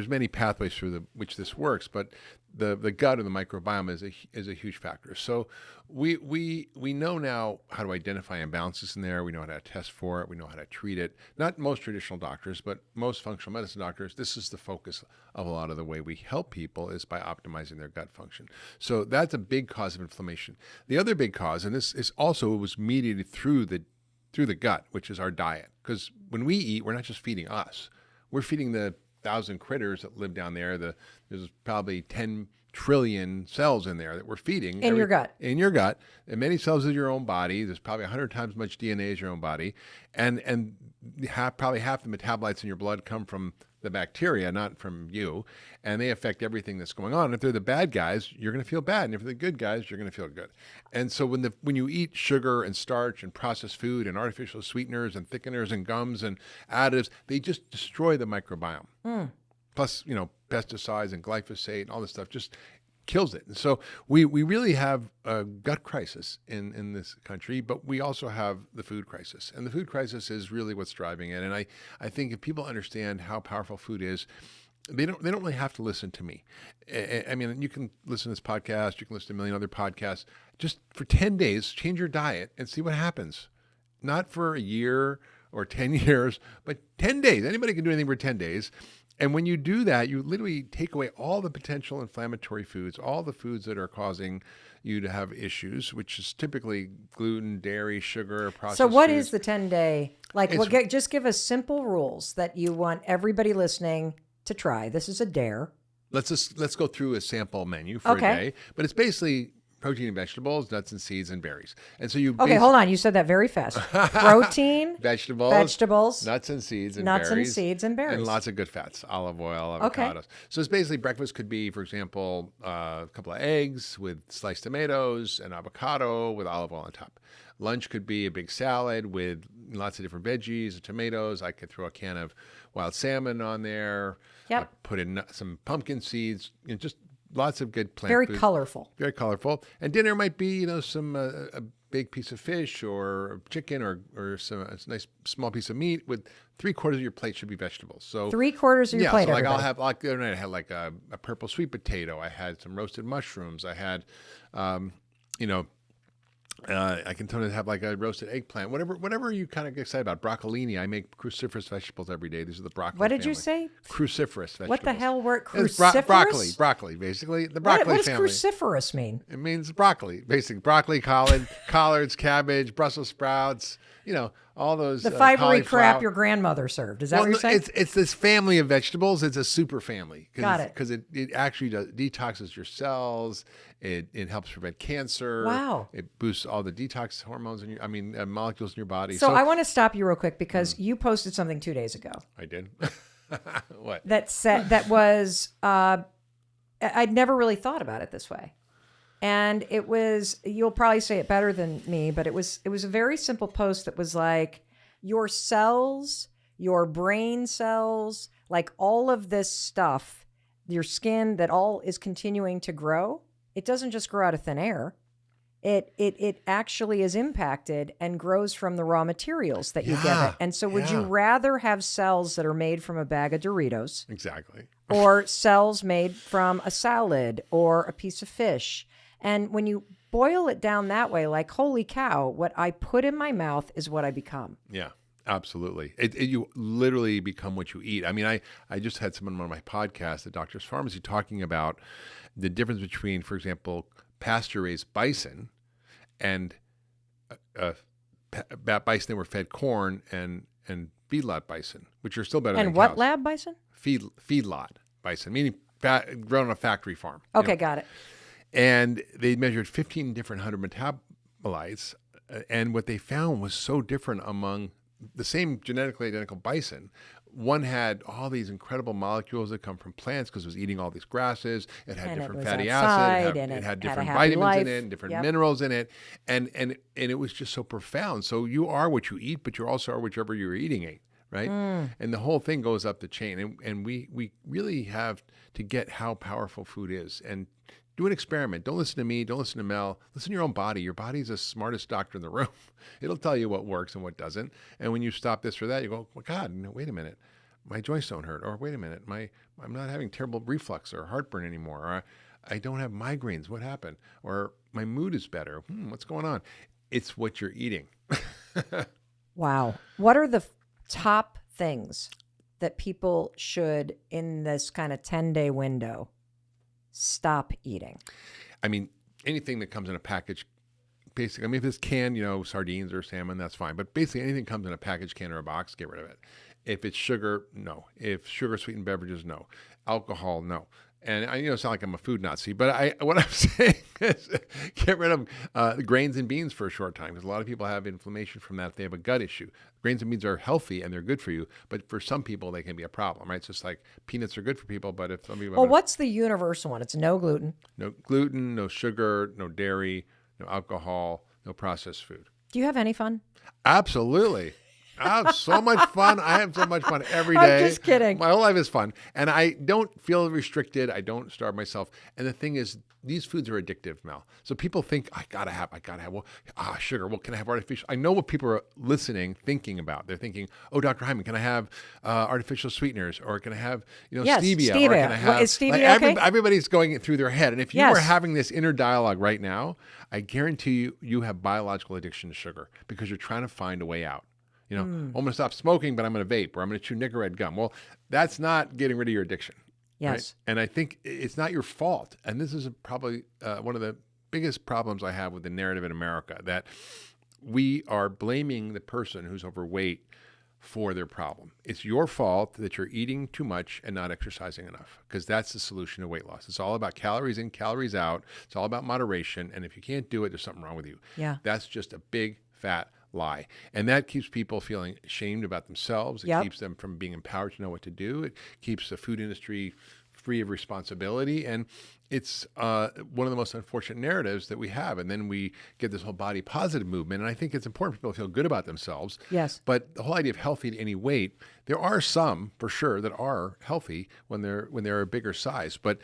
many pathways through which this works, but the gut or the microbiome is a huge factor. So we know now how to identify imbalances in there. We know how to test for it. We know how to treat it. Not most traditional doctors, but most functional medicine doctors, this is the focus of a lot of the way we help people is by optimizing their gut function. So that's a big cause of inflammation. The other big cause, and this is also was mediated through the gut, which is our diet. Because when we eat, we're not just feeding us. We're feeding the 1,000 critters that live down there. There's probably 10 trillion cells in there that we're feeding. In your gut. In your gut. And many cells of your own body. There's probably 100 times as much DNA as your own body. And probably half the metabolites in your blood come from the bacteria, not from you, and they affect everything that's going on. If they're the bad guys, you're going to feel bad, and if they're the good guys, you're going to feel good. And so when you eat sugar and starch and processed food and artificial sweeteners and thickeners and gums and additives, they just destroy the microbiome. Plus, pesticides and glyphosate and all this stuff just kills it. And so we really have a gut crisis in this country, but we also have the food crisis. And the food crisis is really what's driving it. And I think if people understand how powerful food is, they don't really have to listen to me. I mean, you can listen to this podcast, you can listen to a million other podcasts. Just for 10 days, change your diet and see what happens. Not for a year or 10 years, but 10 days. Anybody can do anything for 10 days. And when you do that, you literally take away all the potential inflammatory foods, all the foods that are causing you to have issues, which is typically gluten, dairy, sugar, processed So what foods. is the 10-day? Just give us simple rules that you want everybody listening to try. This is a dare. Let's go through a sample menu for a day. But it's basically protein and vegetables, nuts and seeds, and berries. And so hold on. You said that very fast. Protein, vegetables, nuts and seeds, and berries. And lots of good fats, olive oil, avocados. Okay. So it's basically breakfast could be, for example, a couple of eggs with sliced tomatoes and avocado with olive oil on top. Lunch could be a big salad with lots of different veggies and tomatoes. I could throw a can of wild salmon on there. Yep. Put in some pumpkin seeds, just lots of good plant Very food. colorful. Very colorful. And dinner might be, some a big piece of fish or chicken or a nice small piece of meat with 3/4 of your plate should be vegetables. So 3/4 of your plate. So like everybody. I'll have like the other night I had like a purple sweet potato. I had some roasted mushrooms. I had, I can sometimes have like a roasted eggplant, whatever you kind of get excited about. Broccolini, I make cruciferous vegetables every day. These are the broccoli What did you family. say? Cruciferous vegetables. What the hell were It's cruciferous? broccoli, basically. The broccoli what does family. cruciferous mean? It means broccoli, basically. Broccoli, collards, cabbage, Brussels sprouts, all those. The fibery crap cauliflower. your grandmother served. Is that what you're saying? It's this family of vegetables. It's a super family. Got it. Because it actually detoxes your cells. It helps prevent cancer. Wow. It boosts all the detox hormones molecules in your body. So I want to stop you real quick because you posted something 2 days ago. I did. What? That was I'd never really thought about it this way. And it was, you'll probably say it better than me, but it was a very simple post that was like, your cells, your brain cells, like all of this stuff, your skin, that all is continuing to grow. It doesn't just grow out of thin air. It actually is impacted and grows from the raw materials that you give it. And so would you rather have cells that are made from a bag of Doritos? Exactly. Or cells made from a salad or a piece of fish? And when you boil it down that way, like, holy cow, what I put in my mouth is what I become. Yeah. Absolutely. You literally become what you eat. I mean, I just had someone on my podcast, the Doctor's Pharmacy, talking about the difference between, for example, pasture-raised bison and bison that were fed corn and feedlot bison, which are still better than And what cows. lab bison? Feedlot bison, meaning grown on a factory farm. Okay, got it. And they measured 15 different 100 metabolites, and what they found was so different among the same genetically identical bison. One had all these incredible molecules that come from plants because it was eating all these grasses. It had And it different was fatty outside, acids. and It it had had a different happy vitamins life. in it, and different Yep. minerals in it, and it was just so profound. So you are what you eat, but you also are whichever you're eating it, right? And the whole thing goes up the chain, and we really have to get how powerful food is and do an experiment. Don't listen to me. Don't listen to Mel. Listen to your own body. Your body's the smartest doctor in the room. It'll tell you what works and what doesn't. And when you stop this or that, you go, well, God, no, wait a minute. My joints don't hurt. Or wait a minute. I'm not having terrible reflux or heartburn anymore. Or I don't have migraines. What happened? Or my mood is better. What's going on? It's what you're eating. Wow. What are the top things that people should, in this kind of 10-day window, stop eating? I mean, anything that comes in a package, basically, I mean, if it's canned, sardines or salmon, that's fine. But basically, anything comes in a package, can, or a box, get rid of it. If it's sugar, no. If sugar-sweetened beverages, no. Alcohol, no. And I sound like I'm a food Nazi, but what I'm saying is get rid of grains and beans for a short time, because a lot of people have inflammation from that if they have a gut issue. Grains and beans are healthy and they're good for you, but for some people they can be a problem, right? It's just like peanuts are good for people, but if some people Well, what's the universal one? It's no gluten. no gluten, no sugar, no dairy, no alcohol, no processed food. Do you have any fun? Absolutely. I have so much fun. I have so much fun every day. I'm just kidding. My whole life is fun. And I don't feel restricted. I don't starve myself. And the thing is, these foods are addictive, Mel. So people think, I gotta have, well, sugar. Well, can I have artificial? I know what people are listening, thinking about. They're thinking, oh, Dr. Hyman, can I have artificial sweeteners? Or can I have, Yes, stevia? Or stevia. can I have, Is stevia okay? Everybody's going through their head. And if you Yes. were having this inner dialogue right now, I guarantee you have biological addiction to sugar because you're trying to find a way out. I'm going to stop smoking, but I'm going to vape, or I'm going to chew Nicorette gum. Well, that's not getting rid of your addiction. Yes. Right? And I think it's not your fault. And this is probably one of the biggest problems I have with the narrative in America, that we are blaming the person who's overweight for their problem. It's your fault that you're eating too much and not exercising enough, because that's the solution to weight loss. It's all about calories in, calories out. It's all about moderation. And if you can't do it, there's something wrong with you. Yeah. That's just a big, fat lie. And that keeps people feeling ashamed about themselves. It keeps them from being empowered to know what to do. It keeps the food industry free of responsibility. And it's one of the most unfortunate narratives that we have. And then we get this whole body positive movement. And I think it's important for people to feel good about themselves. Yes. But the whole idea of healthy at any weight, there are some for sure that are healthy when they're a bigger size. But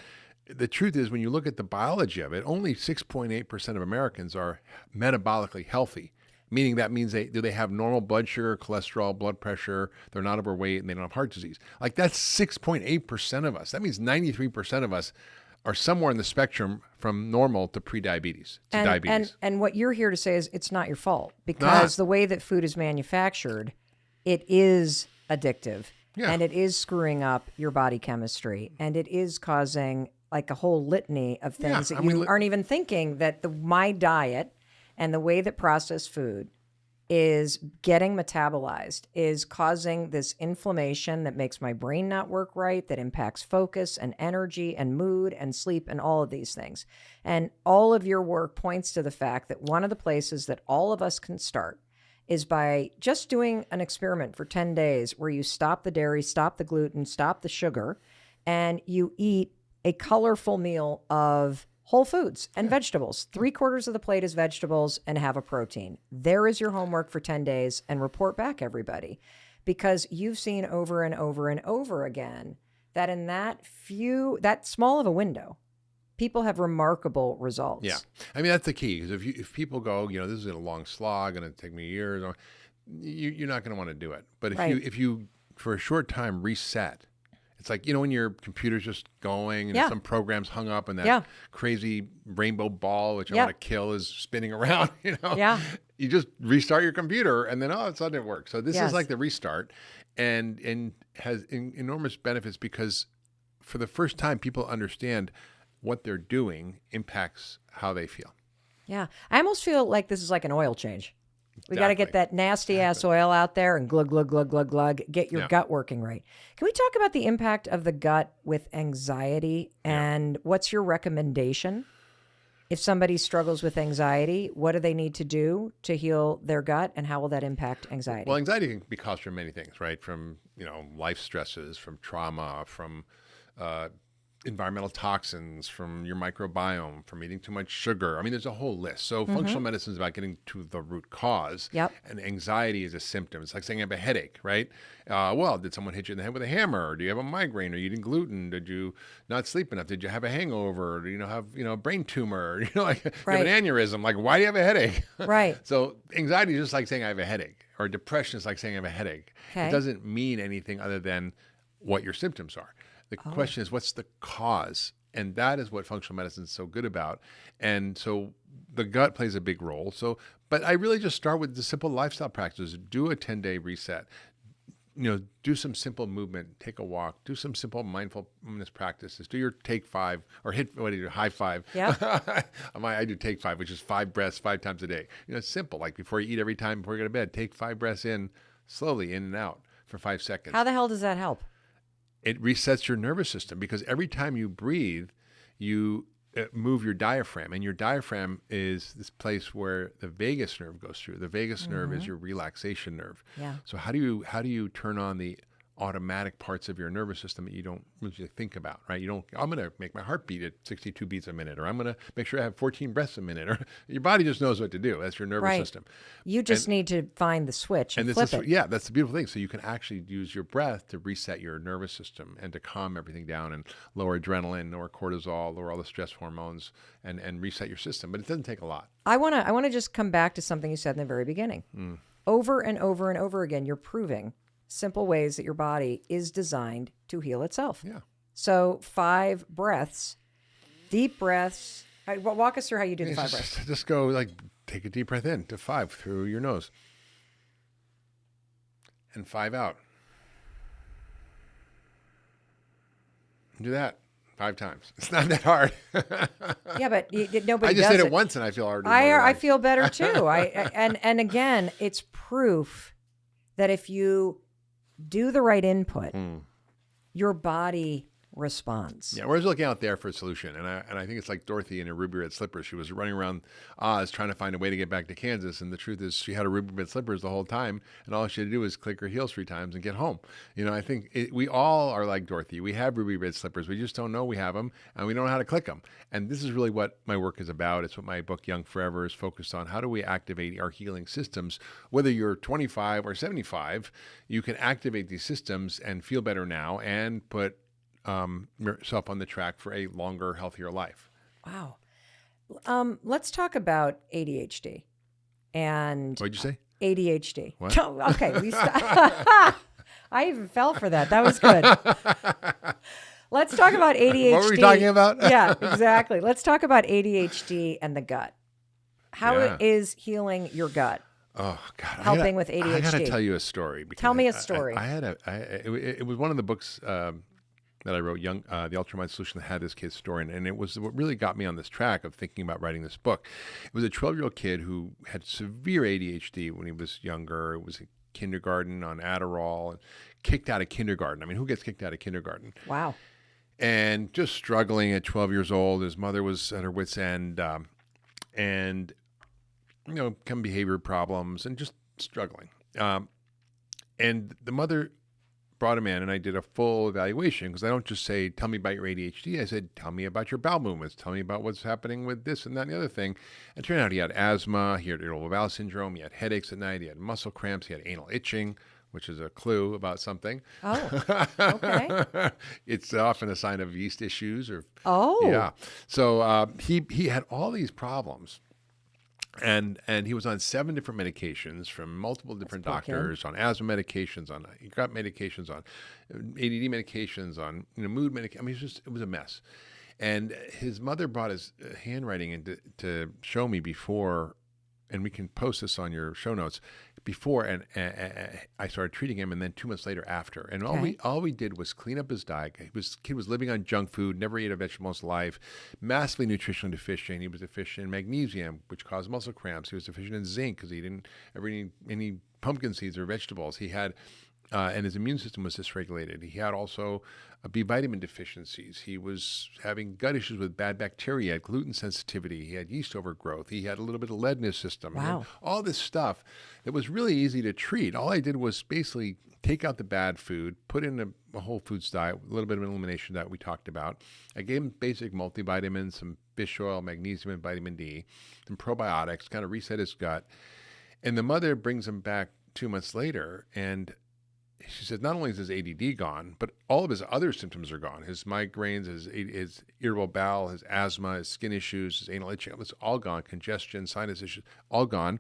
the truth is, when you look at the biology of it, only 6.8% of Americans are metabolically healthy. Meaning that means do they have normal blood sugar, cholesterol, blood pressure, they're not overweight, and they don't have heart disease. Like, that's 6.8% of us. That means 93% of us are somewhere in the spectrum from normal to prediabetes, to diabetes. And what you're here to say is it's not your fault, because the way that food is manufactured, it is addictive. Yeah. And it is screwing up your body chemistry, and it is causing like a whole litany of things that you aren't even thinking, that my diet and the way that processed food is getting metabolized is causing this inflammation that makes my brain not work right, that impacts focus and energy and mood and sleep and all of these things. And all of your work points to the fact that one of the places that all of us can start is by just doing an experiment for 10 days where you stop the dairy, stop the gluten, stop the sugar, and you eat a colorful meal of whole foods and vegetables. 3/4 of the plate is vegetables, and have a protein. There is your homework for 10 days, and report back, everybody, because you've seen over and over and over again that in that small of a window, people have remarkable results. Yeah. I mean, that's the key. Because if people go, this is a long slog, going to take me years, you're not going to want to do it. But if you for a short time reset, It's like, when your computer's just going and Yeah. some program's hung up and that Yeah. crazy rainbow ball, which I Yep. want to kill, is spinning around, Yeah. You just restart your computer and then all of a sudden it works. So this Yes. is like the restart and has enormous benefits because for the first time, people understand what they're doing impacts how they feel. Yeah. I almost feel like this is like an oil change. We got to get Exactly. that nasty ass oil out there and glug, glug, glug, glug, glug, get your Yeah. gut working right. Can we talk about the impact of the gut with anxiety and what's your recommendation? If somebody struggles with anxiety, what do they need to do to heal their gut and how will that impact anxiety? Well, anxiety can be caused from many things, right? From, life stresses, from trauma, from environmental toxins, from your microbiome, from eating too much sugar. I mean, there's a whole list. So functional medicine is about getting to the root cause. Yep. And anxiety is a symptom. It's like saying I have a headache, right? Well, did someone hit you in the head with a hammer? Or do you have a migraine? Are you eating gluten? Did you not sleep enough? Did you have a hangover? Or do you have, a brain tumor? Like you have an aneurysm. Like, why do you have a headache? Right. So anxiety is just like saying I have a headache, or depression is like saying I have a headache. Okay. It doesn't mean anything other than what your symptoms are. The question is, what's the cause? And that is what functional medicine is so good about. And so the gut plays a big role. But I really just start with the simple lifestyle practices. Do a 10-day reset. Do some simple movement, take a walk, do some simple mindfulness practices, do your take 5 or high 5. Yeah. I do take 5, which is 5 breaths 5 times a day. It's simple. Like before you eat every time before you go to bed, take 5 breaths in, slowly in and out for 5 seconds. How the hell does that help? It resets your nervous system because every time you breathe, you move your diaphragm, and your diaphragm is this place where the vagus nerve goes through. The vagus nerve is your relaxation nerve. Yeah. So how do you turn on the automatic parts of your nervous system that you don't usually think about, right? I'm going to make my heart beat at 62 beats a minute, or I'm going to make sure I have 14 breaths a minute, or your body just knows what to do. That's your nervous system. You just need to find the switch and flip it. Yeah, that's the beautiful thing. So you can actually use your breath to reset your nervous system and to calm everything down and lower adrenaline, lower cortisol, lower all the stress hormones, and reset your system. But it doesn't take a lot. I want to just come back to something you said in the very beginning. Over and over and over again, you're proving simple ways that your body is designed to heal itself. Yeah. So 5 breaths, deep breaths. Walk us through how you do the 5 breaths. Just go take a deep breath in to 5 through your nose and 5 out. Do that 5 times. It's not that hard. Yeah, but nobody I just does did it once and I feel already. I feel better too. And again, it's proof that if you do the right input, your body responds. Yeah, we're just looking out there for a solution, and I think it's like Dorothy in her ruby red slippers. She was running around Oz trying to find a way to get back to Kansas, and the truth is she had her ruby red slippers the whole time, and all she had to do was click her heels 3 times and get home. I think we all are like Dorothy. We have ruby red slippers. We just don't know we have them, and we don't know how to click them. And this is really what my work is about. It's what my book Young Forever is focused on. How do we activate our healing systems? Whether you're 25 or 75, you can activate these systems and feel better now and put yourself on the track for a longer, healthier life. Wow. Let's talk about ADHD. And What'd you say? ADHD. What? Okay. I even fell for that. That was good. Let's talk about ADHD. What were we talking about? Yeah, exactly. Let's talk about ADHD and the gut. How is healing your gut Oh God! helping with ADHD? I gotta tell you a story. Because Tell me a story. It was one of the books that I wrote, The Ultramind Solution, that had this kid's story, and it was what really got me on this track of thinking about writing this book. It was a 12-year-old kid who had severe ADHD when he was younger. It was in kindergarten on Adderall, and kicked out of kindergarten. I mean, who gets kicked out of kindergarten? Wow. And just struggling at 12 years old. His mother was at her wit's end, and some behavior problems, and just struggling. And the mother brought him in, and I did a full evaluation, because I don't just say, tell me about your ADHD. I said, tell me about your bowel movements. Tell me about what's happening with this and that and the other thing. And it turned out he had asthma, he had irritable bowel syndrome, he had headaches at night, he had muscle cramps, he had anal itching, which is a clue about something. Oh, okay. It's often a sign of yeast issues. Oh. Yeah. So he had all these problems. And he was on 7 different medications from multiple different poor kid. doctors, on asthma medications, on gut medications, on ADD medications, on mood medication. I mean, it was a mess. And his mother brought his handwriting in to show me before, and we can post this on your show notes, before and I started treating him, and then 2 months later after. And all we did was clean up his diet. Kid was living on junk food, never ate a vegetable in his life, massively nutritionally deficient. He was deficient in magnesium, which caused muscle cramps. He was deficient in zinc because he didn't ever eat any pumpkin seeds or vegetables. He had and his immune system was dysregulated. He had also B vitamin deficiencies. He was having gut issues with bad bacteria. He had gluten sensitivity. He had yeast overgrowth. He had a little bit of lead in his system. Wow. All this stuff that was really easy to treat. All I did was basically take out the bad food, put in a whole foods diet, a little bit of an elimination diet we talked about. I gave him basic multivitamins, some fish oil, magnesium, and vitamin D, some probiotics, kind of reset his gut. And the mother brings him back 2 months later, and she said, not only is his ADD gone, but all of his other symptoms are gone. His migraines, his irritable bowel, his asthma, his skin issues, his anal itching, it's all gone. Congestion, sinus issues, all gone.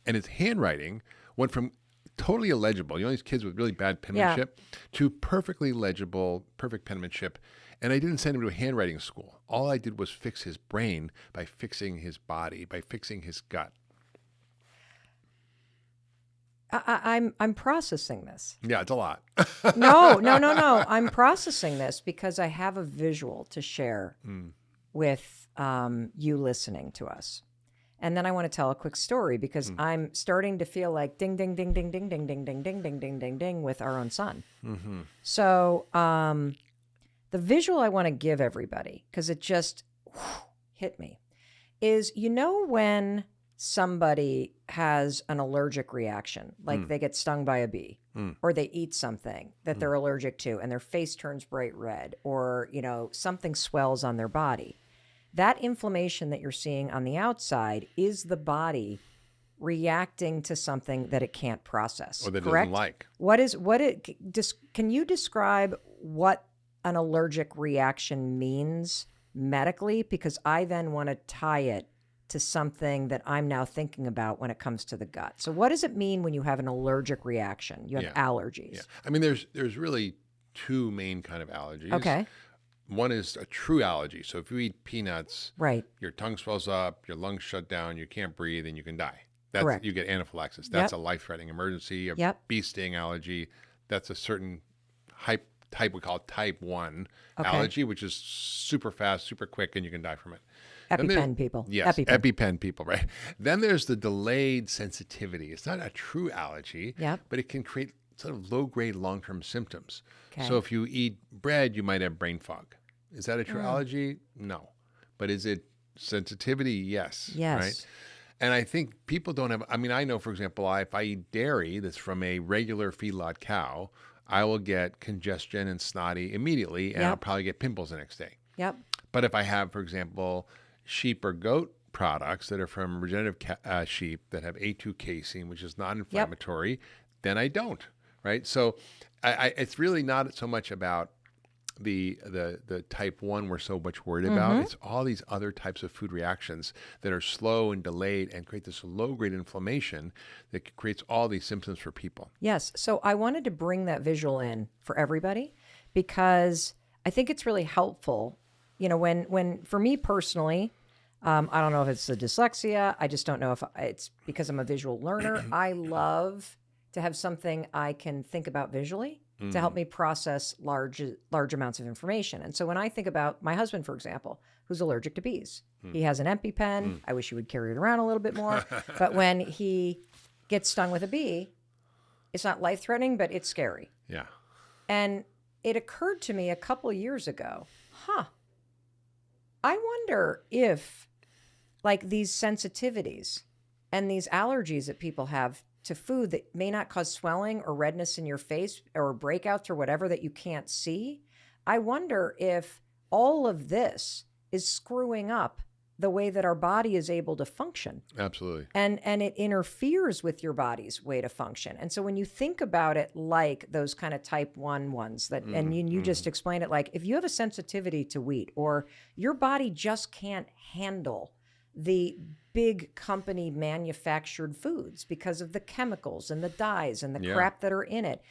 And his handwriting went from totally illegible, these kids with really bad penmanship, to perfectly legible, perfect penmanship. And I didn't send him to a handwriting school. All I did was fix his brain by fixing his body, by fixing his gut. I'm processing this. Yeah, it's a lot. No. I'm processing this because I have a visual to share with you listening to us. And then I want to tell a quick story because I'm starting to feel like ding, ding, ding, ding, ding, ding, ding, ding, ding, ding, ding, ding, ding with our own son. Mm-hmm. So the visual I want to give everybody, because it just hit me, is when somebody has an allergic reaction, like they get stung by a bee or they eat something that they're allergic to and their face turns bright red, or, something swells on their body. That inflammation that you're seeing on the outside is the body reacting to something that it can't process. Or that it correct? doesn't like. Can you describe what an allergic reaction means medically? Because I then want to tie it to something that I'm now thinking about when it comes to the gut. So what does it mean when you have an allergic reaction? You have allergies. Yeah. I mean, there's really 2 main kind of allergies. Okay. One is a true allergy. So if you eat peanuts, right, your tongue swells up, your lungs shut down, you can't breathe, and you can die. Correct. You get anaphylaxis. That's a life-threatening emergency. A bee sting allergy, that's a certain type we call type 1 allergy, which is super fast, super quick, and you can die from it. EpiPen people. Yes, EpiPen people, right? Then there's the delayed sensitivity. It's not a true allergy, but it can create sort of low-grade long-term symptoms. Okay. So if you eat bread, you might have brain fog. Is that a true allergy? No. But is it sensitivity? Yes. Yes. Right? And I think people don't have, I know, for example, if I eat dairy that's from a regular feedlot cow, I will get congestion and snotty immediately, and I'll probably get pimples the next day. Yep. But if I have, for example, sheep or goat products that are from regenerative sheep that have A2 casein, which is non-inflammatory, then I don't, right? So it's really not so much about the type 1 we're so much worried about. It's all these other types of food reactions that are slow and delayed and create this low-grade inflammation that creates all these symptoms for people. Yes. So I wanted to bring that visual in for everybody because I think it's really helpful. When for me personally, I don't know if it's the dyslexia. I just don't know if it's because I'm a visual learner. I love to have something I can think about visually to help me process large amounts of information. And so when I think about my husband, for example, who's allergic to bees, he has an EpiPen. I wish he would carry it around a little bit more. But when he gets stung with a bee, it's not life-threatening, but it's scary. Yeah. And it occurred to me a couple years ago, I wonder if, like, these sensitivities and these allergies that people have to food that may not cause swelling or redness in your face or breakouts or whatever that you can't see, I wonder if all of this is screwing up the way that our body is able to function. Absolutely. And it interferes with your body's way to function. And so when you think about it like those kind of type 1 ones that, and you just explained it, like if you have a sensitivity to wheat or your body just can't handle the big company manufactured foods because of the chemicals and the dyes and the Yeah. crap that are in it.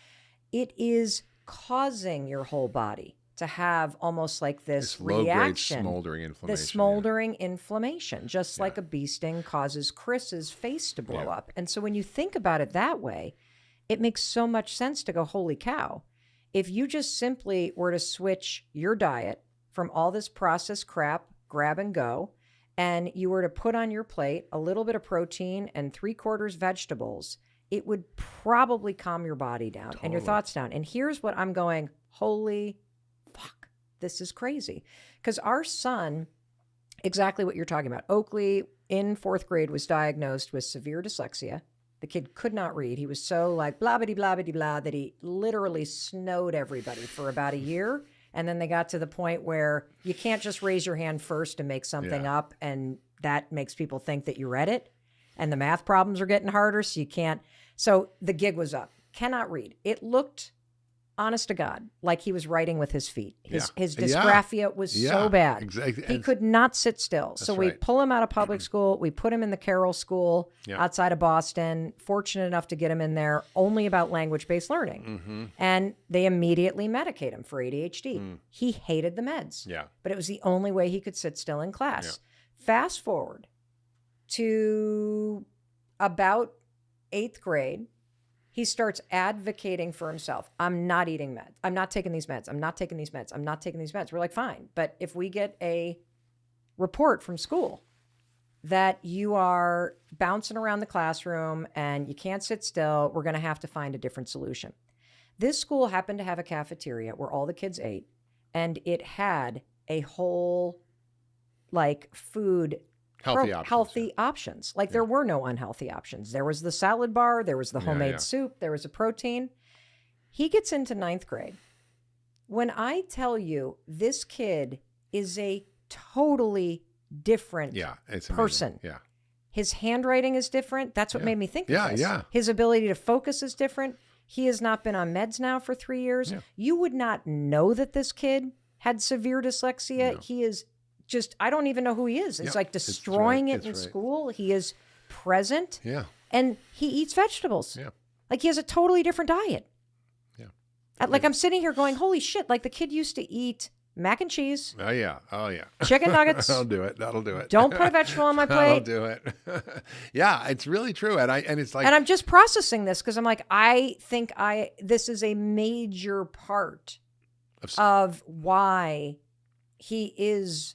It is causing your whole body to have almost like this low-grade reaction. smoldering inflammation. The smoldering inflammation, just like a bee sting causes Chris's face to blow up. And so when you think about it that way, it makes so much sense to go, holy cow. If you just simply were to switch your diet from all this processed crap, grab and go, and you were to put on your plate a little bit of protein and 3/4 vegetables, it would probably calm your body down and your thoughts down. And here's what I'm going, holy fuck, this is crazy. Because our son, exactly what you're talking about, Oakley in 4th grade was diagnosed with severe dyslexia. The kid could not read. He was so like blah, blah, blah, blah, blah, that he literally snowed everybody for about a year. And then they got to the point where you can't just raise your hand first and make something up. And that makes people think that you read it. And the math problems are getting harder. So you can't. So the gig was up. Cannot read. It looked, honest to God, like he was writing with his feet. His dysgraphia was so bad. Exactly. He could not sit still. So we pull him out of public school. We put him in the Carroll School outside of Boston. Fortunate enough to get him in there only about language-based learning. And they immediately medicate him for ADHD. He hated the meds. But it was the only way he could sit still in class. Fast forward to about 8th grade. He starts advocating for himself. I'm not eating meds. I'm not taking these meds. I'm not taking these meds. I'm not taking these meds. We're like, fine. But if we get a report from school that you are bouncing around the classroom and you can't sit still, we're going to have to find a different solution. This school happened to have a cafeteria where all the kids ate, and it had a whole like food healthy options. Like there were no unhealthy options. There was the salad bar, there was the homemade soup, there was a protein. He gets into 9th grade. When I tell you this kid is a totally different person. Yeah. His handwriting is different. That's what made me think of this. His ability to focus is different. He has not been on meds now for 3 years. You would not know that this kid had severe dyslexia. No. He is just, I don't even know who he is. It's like destroying it in school. He is present. And he eats vegetables. Like he has a totally different diet. Like I'm sitting here going, holy shit, like the kid used to eat mac and cheese. Oh yeah. Chicken nuggets. That'll do it. Don't put a vegetable on my plate. That'll do it. Yeah, it's really true. And it's like, and I'm just processing this because I'm like, I think this is a major part of why he is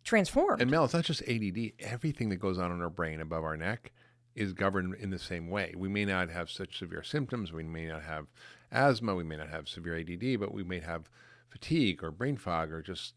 transformed. And Mel, it's not just ADD. Everything that goes on in our brain above our neck is governed in the same way. We may not have such severe symptoms. We may not have asthma. We may not have severe ADD, but we may have fatigue or brain fog or just,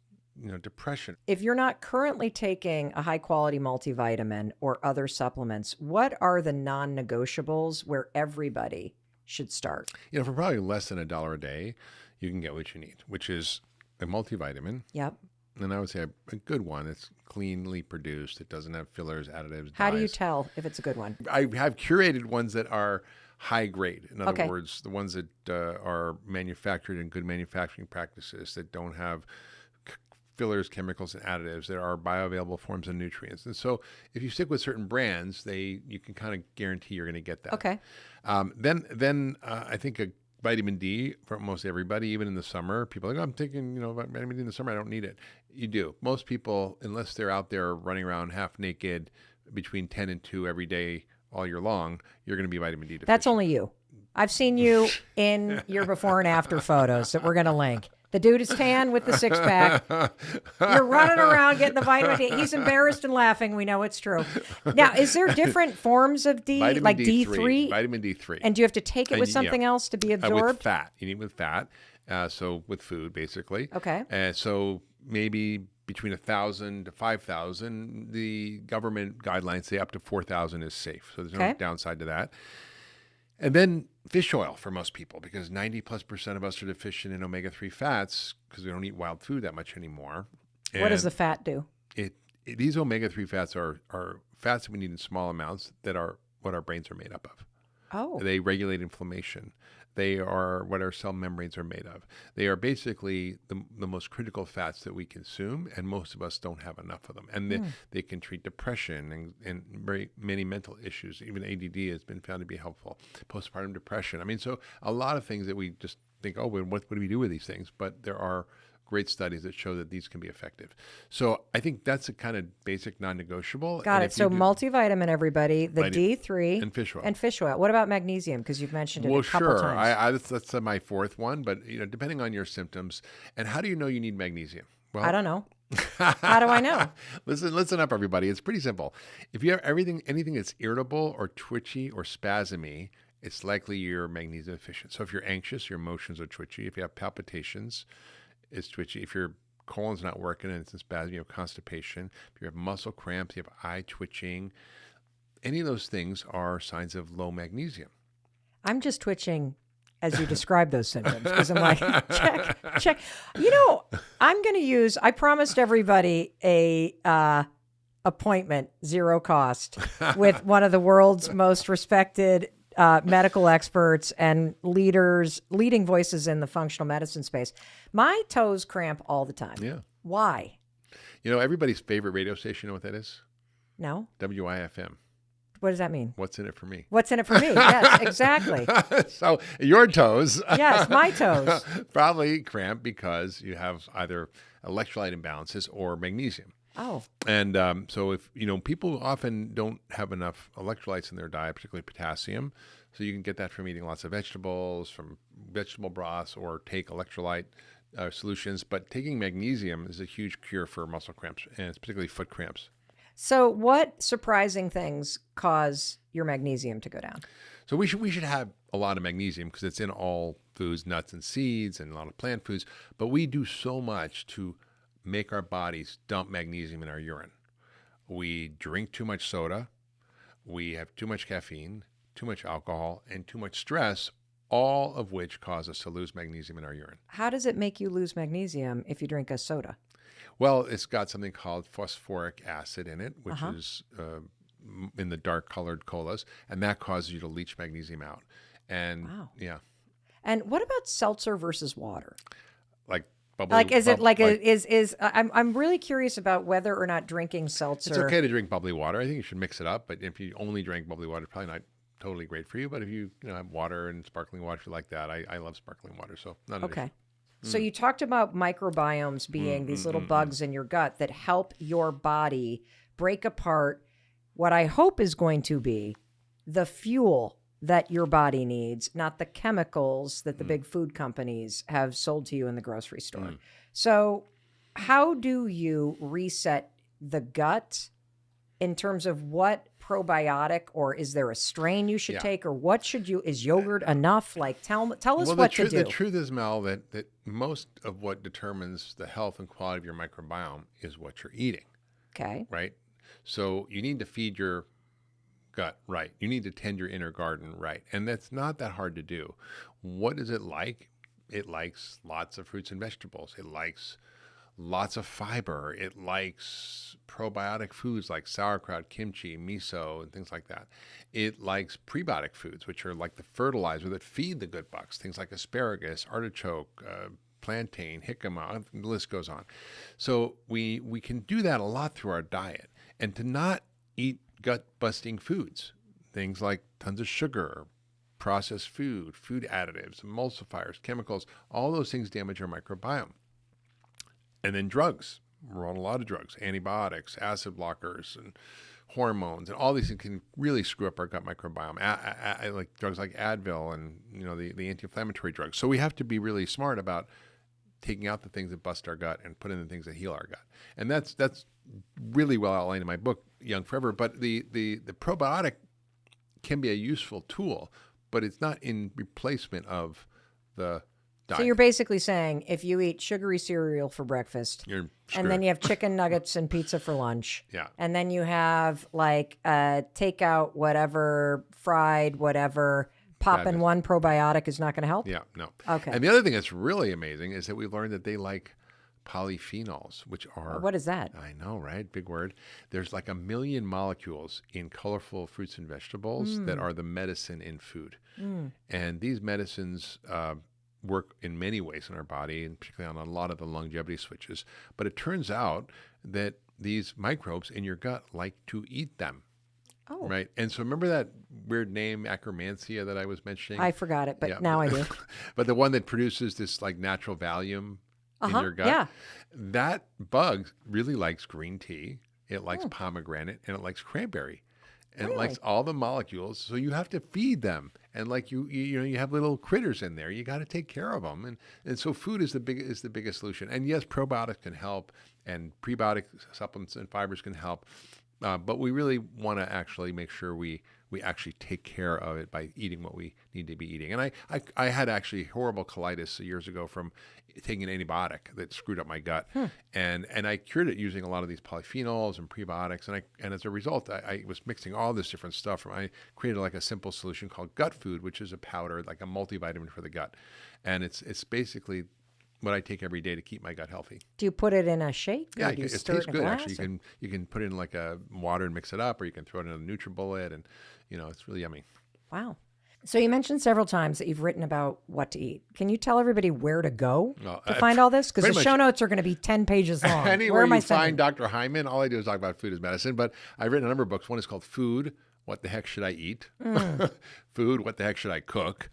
depression. If you're not currently taking a high quality multivitamin or other supplements, what are the non-negotiables where everybody should start? For probably less than $1 a day, you can get what you need, which is a multivitamin. Yep. And I would say a good one. It's cleanly produced. It doesn't have fillers, additives, How dyes. do you tell if it's a good one? I have curated ones that are high grade. In other words, the ones that are manufactured in good manufacturing practices, that don't have fillers, chemicals, and additives, that are bioavailable forms of nutrients. And so if you stick with certain brands, you can kind of guarantee you're going to get that. Okay. Then I think a vitamin D for almost everybody, even in the summer. People are like, I'm taking, vitamin D in the summer. I don't need it. You do. Most people, unless they're out there running around half naked between 10 and 2 every day all year long, you're going to be vitamin D deficient. That's only you. I've seen you in your before and after photos that we're going to link. The dude is tan with the 6-pack. You're running around getting the vitamin D. He's embarrassed and laughing. We know it's true. Now, is there different forms of D, vitamin like D3? D3? Vitamin D3. And do you have to take it with something else to be absorbed? With fat. You need with fat. So with food, basically. Okay. So maybe between 1,000 to 5,000. The government guidelines say up to 4,000 is safe. So there's no downside to that. And then fish oil for most people, because 90+% of us are deficient in omega-3 fats because we don't eat wild food that much anymore. And what does the fat do? These omega-3 fats are fats that we need in small amounts that are what our brains are made up of. Oh. They regulate inflammation. They are what our cell membranes are made of. They are basically the most critical fats that we consume, and most of us don't have enough of them. And they can treat depression and very many mental issues. Even ADD has been found to be helpful. Postpartum depression. I mean, so a lot of things that we just think, oh, well, what do we do with these things? But there are great studies that show that these can be effective. So I think that's a kind of basic non-negotiable. Got it. So multivitamin, everybody, the D3 and fish oil. And fish oil. What about magnesium? Because you've mentioned it a couple times. That's my fourth one. But depending on your symptoms, and how do you know you need magnesium? Well, I don't know. How do I know? Listen up, everybody. It's pretty simple. If you have anything that's irritable or twitchy or spasmy, it's likely you're magnesium deficient. So if you're anxious, your emotions are twitchy. If you have palpitations, it's twitchy. If your colon's not working and it's in spasm, you have constipation. If you have muscle cramps, you have eye twitching. Any of those things are signs of low magnesium. I'm just twitching as you describe those symptoms because I'm like, check. I'm going to use, I promised everybody a appointment, zero cost, with one of the world's most respected medical experts and leading voices in the functional medicine space. My toes cramp all the time. Yeah. Why? Everybody's favorite radio station, you know what that is? No. WIFM. What does that mean? What's in it for me? What's in it for me? Yes, exactly. So your toes. Yes, my toes. Probably cramp because you have either electrolyte imbalances or magnesium. Oh. And so if, people often don't have enough electrolytes in their diet, particularly potassium. So you can get that from eating lots of vegetables, from vegetable broths, or take electrolyte solutions. But taking magnesium is a huge cure for muscle cramps, and it's particularly foot cramps. So what surprising things cause your magnesium to go down? So we should have a lot of magnesium because it's in all foods, nuts and seeds, and a lot of plant foods. But we do so much to make our bodies dump magnesium in our urine. We drink too much soda. We have too much caffeine, too much alcohol, and too much stress, all of which cause us to lose magnesium in our urine. How does it make you lose magnesium if you drink a soda? Well, it's got something called phosphoric acid in it, which is in the dark colored colas, and that causes you to leach magnesium out. And wow. Yeah. And what about seltzer versus water? Like I'm really curious about whether or not drinking seltzer. It's okay to drink bubbly water. I think you should mix it up. But if you only drink bubbly water, it's probably not totally great for you. But if you have water and sparkling water, if you like that, I love sparkling water. So not an issue. So you talked about microbiomes being these little bugs in your gut that help your body break apart what I hope is going to be the fuel that your body needs, not the chemicals that the big food companies have sold to you in the grocery store. So how do you reset the gut in terms of what probiotic, or is there a strain you should take, or what should you, is yogurt enough? Like tell us what to do. The truth is, Mel, that most of what determines the health and quality of your microbiome is what you're eating. Okay. Right? So you need to feed your gut right. You need to tend your inner garden right. And that's not that hard to do. What is it like? It likes lots of fruits and vegetables. It likes lots of fiber. It likes probiotic foods like sauerkraut, kimchi, miso, and things like that. It likes prebiotic foods, which are like the fertilizer that feed the good bugs, things like asparagus, artichoke, plantain, jicama, the list goes on. So we can do that a lot through our diet. And to not eat gut-busting foods, things like tons of sugar, processed food, food additives, emulsifiers, chemicals, all those things damage our microbiome. And then drugs. We're on a lot of drugs, antibiotics, acid blockers, and hormones, and all these things can really screw up our gut microbiome. Like drugs like Advil and the anti-inflammatory drugs. So we have to be really smart about taking out the things that bust our gut and put in the things that heal our gut. And that's really well outlined in my book, Young Forever. But the probiotic can be a useful tool, but it's not in replacement of the diet. So you're basically saying if you eat sugary cereal for breakfast, You're and then you have chicken nuggets and pizza for lunch, and then you have like takeout whatever, fried whatever, popping one probiotic is not going to help? Yeah, no. Okay. And the other thing that's really amazing is that we've learned that they like polyphenols, which are, What is that? I know, right? Big word. There's like 1 million molecules in colorful fruits and vegetables that are the medicine in food. And these medicines work in many ways in our body, and particularly on a lot of the longevity switches. But it turns out that these microbes in your gut like to eat them. Oh. Right. And so remember that weird name, Akkermansia, that I was mentioning? I forgot it, but Yeah, now I do. But the one that produces this like natural Valium in your gut, Yeah. that bug really likes green tea. It likes pomegranate, and it likes cranberry, and it likes all the molecules. So you have to feed them, and like you have little critters in there. You got to take care of them, and so food is the biggest solution. And yes, probiotics can help, and prebiotic supplements and fibers can help. But we really want to actually make sure we actually take care of it by eating what we need to be eating. And I had actually horrible colitis years ago from taking an antibiotic that screwed up my gut. And I cured it using a lot of these polyphenols and prebiotics. And as a result, I was mixing all this different stuff. I created like a simple solution called gut food, which is a powder, like a multivitamin for the gut. And it's basically what I take every day to keep my gut healthy. Do you put it in a shake? Yeah, Or do you it stir tastes it in a good. glass, Actually, you can put it in like a water and mix it up, or you can throw it in a NutriBullet, and it's really yummy. Wow. So you mentioned several times that you've written about what to eat. Can you tell everybody where to go to find all this? Because the pretty show much notes are going to be 10 pages long. Anywhere Where am I you sending? find Dr. Hyman, all I do is talk about food as medicine. But I've written a number of books. One is called Food, What the Heck Should I Eat? Food, What the Heck Should I Cook?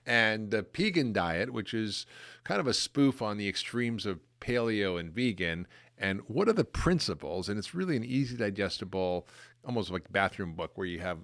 And the Pegan Diet, which is kind of a spoof on the extremes of paleo and vegan. And what are the principles? And it's really an easy, digestible, almost like bathroom book where you have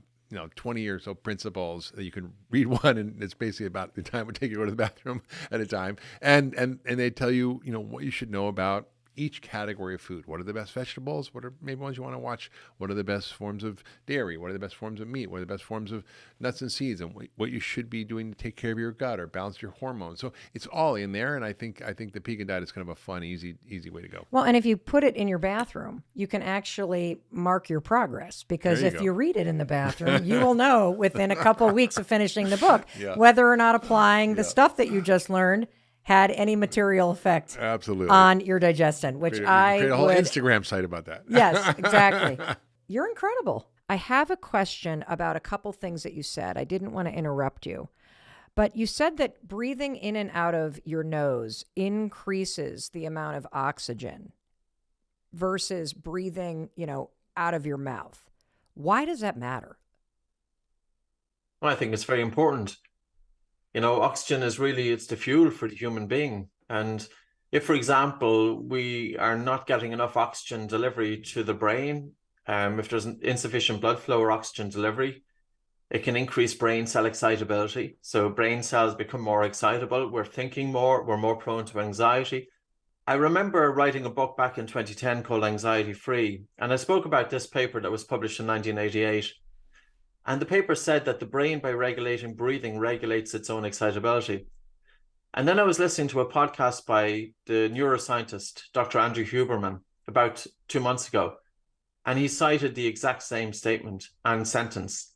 20 or so principles that you can read one, and it's basically about the time it would take you to go to the bathroom at a time. And they tell you, what you should know about each category of food. What are the best vegetables? What are maybe ones you want to watch? What are the best forms of dairy? What are the best forms of meat? What are the best forms of nuts and seeds? And what you should be doing to take care of your gut or balance your hormones. So it's all in there. And I think the Pegan Diet is kind of a fun, easy way to go. Well, and if you put it in your bathroom, you can actually mark your progress, because if you read it in the bathroom, you will know within a couple of weeks of finishing the book whether or not applying the stuff that you just learned had any material effect on your digestion, which create I a whole would... Instagram site about that. Yes, exactly. You're incredible. I have a question about a couple things that you said. I didn't want to interrupt you, but you said that breathing in and out of your nose increases the amount of oxygen versus breathing, out of your mouth. Why does that matter? Well, I think it's very important. Oxygen is it's the fuel for the human being. And if, for example, we are not getting enough oxygen delivery to the brain, if there's insufficient blood flow or oxygen delivery, it can increase brain cell excitability. So brain cells become more excitable. We're thinking more. We're more prone to anxiety. I remember writing a book back in 2010 called Anxiety Free. And I spoke about this paper that was published in 1988. And the paper said that the brain, by regulating breathing, regulates its own excitability. And then I was listening to a podcast by the neuroscientist, Dr. Andrew Huberman, about 2 months ago. And he cited the exact same statement and sentence.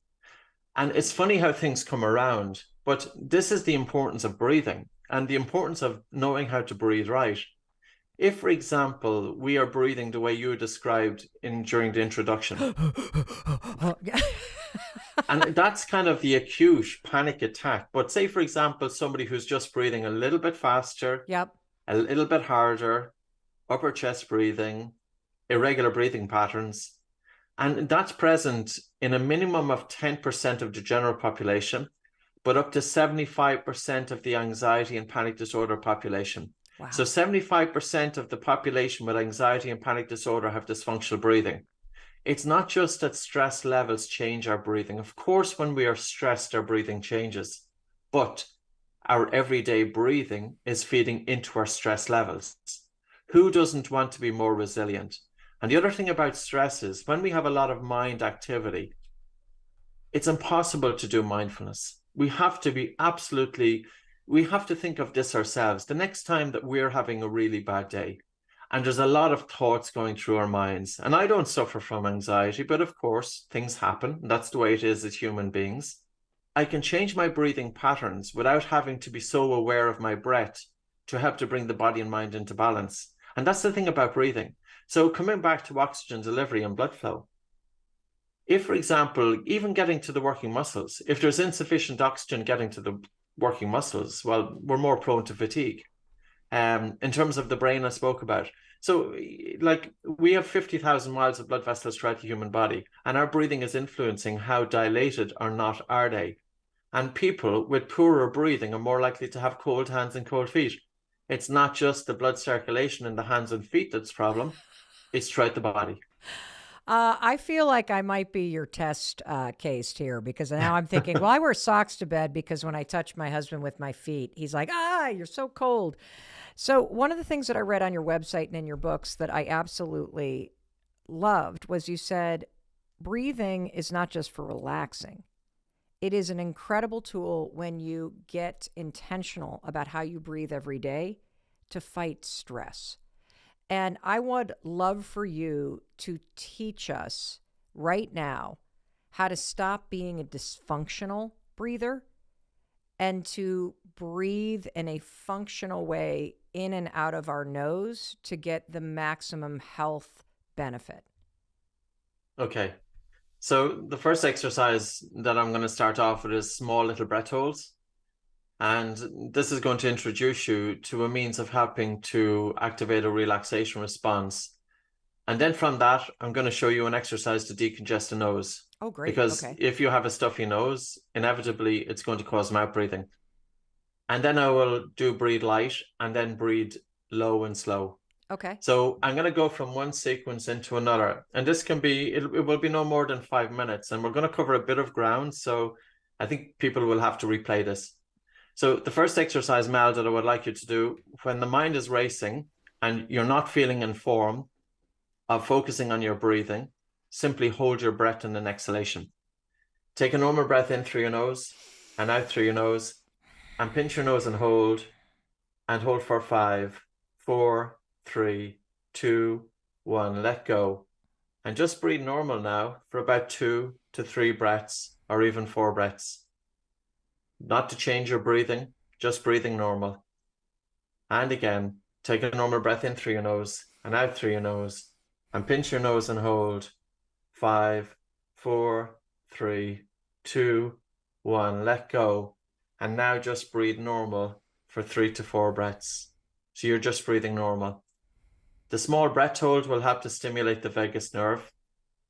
And it's funny how things come around, but this is the importance of breathing and the importance of knowing how to breathe right. If, for example, we are breathing the way you described during the introduction, and that's kind of the acute panic attack. But say, for example, somebody who's just breathing a little bit faster, a little bit harder, upper chest breathing, irregular breathing patterns, and that's present in a minimum of 10% of the general population, but up to 75% of the anxiety and panic disorder population. Wow. So 75% of the population with anxiety and panic disorder have dysfunctional breathing. It's not just that stress levels change our breathing. Of course, when we are stressed, our breathing changes, but our everyday breathing is feeding into our stress levels. Who doesn't want to be more resilient? And the other thing about stress is when we have a lot of mind activity, it's impossible to do mindfulness. We have to think of this ourselves. The next time that we're having a really bad day, and there's a lot of thoughts going through our minds, and I don't suffer from anxiety, but of course, things happen. That's the way it is as human beings. I can change my breathing patterns without having to be so aware of my breath to help to bring the body and mind into balance. And that's the thing about breathing. So coming back to oxygen delivery and blood flow, if, for example, even getting to the working muscles, if there's insufficient oxygen getting to the working muscles, well, we're more prone to fatigue. In terms of the brain I spoke about. So, like, we have 50,000 miles of blood vessels throughout the human body, and our breathing is influencing how dilated or not are they. And people with poorer breathing are more likely to have cold hands and cold feet. It's not just the blood circulation in the hands and feet that's the problem, it's throughout the body. I feel like I might be your test case here, because now I'm thinking, well, I wear socks to bed because when I touch my husband with my feet, he's like, you're so cold. So one of the things that I read on your website and in your books that I absolutely loved was you said breathing is not just for relaxing. It is an incredible tool when you get intentional about how you breathe every day to fight stress. And I would love for you to teach us right now how to stop being a dysfunctional breather and to breathe in a functional way in and out of our nose to get the maximum health benefit. Okay. So the first exercise that I'm going to start off with is small little breath holds. And this is going to introduce you to a means of helping to activate a relaxation response. And then from that, I'm going to show you an exercise to decongest the nose. Oh, great. Because okay. if you have a stuffy nose, inevitably it's going to cause mouth breathing. And then I will do breathe light and then breathe low and slow. Okay. So I'm going to go from one sequence into another. And this can be, it will be no more than 5 minutes. And we're going to cover a bit of ground. So I think people will have to replay this. So the first exercise, Mel, that I would like you to do when the mind is racing and you're not feeling in form of focusing on your breathing, simply hold your breath in an exhalation. Take a normal breath in through your nose and out through your nose, and pinch your nose and hold for 5, 4, 3, 2, 1. Let go. And just breathe normal now for about 2 to 3 breaths or even 4 breaths. Not to change your breathing, just breathing normal. And again, take a normal breath in through your nose and out through your nose, and pinch your nose and hold. 5, 4, 3, 2, 1. Let go. And now just breathe normal for 3 to 4 breaths. So you're just breathing normal. The small breath hold will help to stimulate the vagus nerve,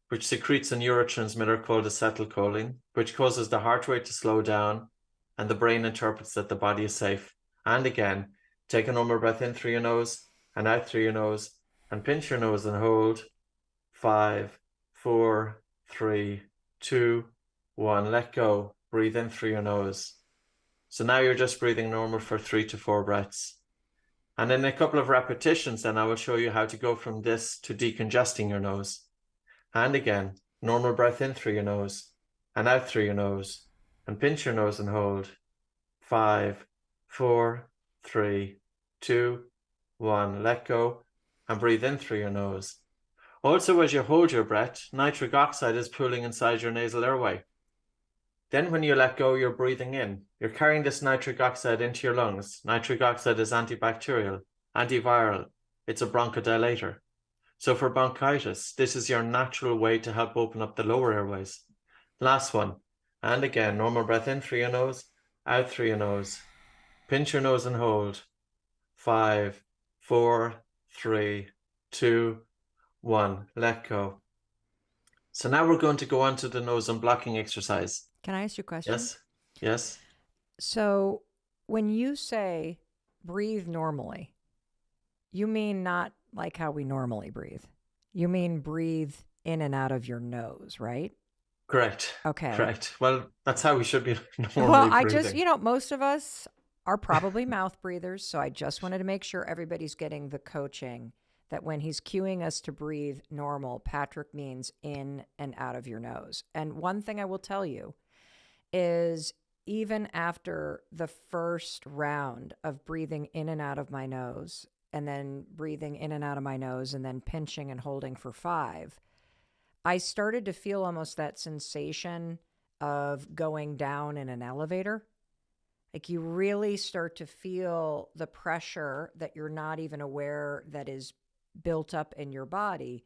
which secretes a neurotransmitter called acetylcholine, which causes the heart rate to slow down, and the brain interprets that the body is safe. And again, take a normal breath in through your nose and out through your nose, and pinch your nose and hold. 5, 4, 3, 2, 1. Let go. Breathe in through your nose. So now you're just breathing normal for 3 to 4 breaths. And in a couple of repetitions, then I will show you how to go from this to decongesting your nose. And again, normal breath in through your nose and out through your nose, and pinch your nose and hold. 5, 4, 3, 2, 1. Let go and breathe in through your nose. Also, as you hold your breath, nitric oxide is pooling inside your nasal airway. Then when you let go, you're breathing in. You're carrying this nitric oxide into your lungs. Nitric oxide is antibacterial, antiviral. It's a bronchodilator. So for bronchitis, this is your natural way to help open up the lower airways. Last one. And again, normal breath in through your nose, out through your nose. Pinch your nose and hold. 5, 4, 3, 2, 1. Let go. So now we're going to go on to the nose unblocking exercise. Can I ask you a question? Yes. Yes. So when you say breathe normally, you mean not like how we normally breathe. You mean breathe in and out of your nose, right? Correct. Okay. Correct. Well, that's how we should be normally Well, I breathing. just, most of us are probably mouth breathers. So I just wanted to make sure everybody's getting the coaching that when he's cueing us to breathe normal, Patrick means in and out of your nose. And one thing I will tell you is even after the first round of breathing in and out of my nose, and then breathing in and out of my nose, and then pinching and holding for 5, I started to feel almost that sensation of going down in an elevator. Like you really start to feel the pressure that you're not even aware that is built up in your body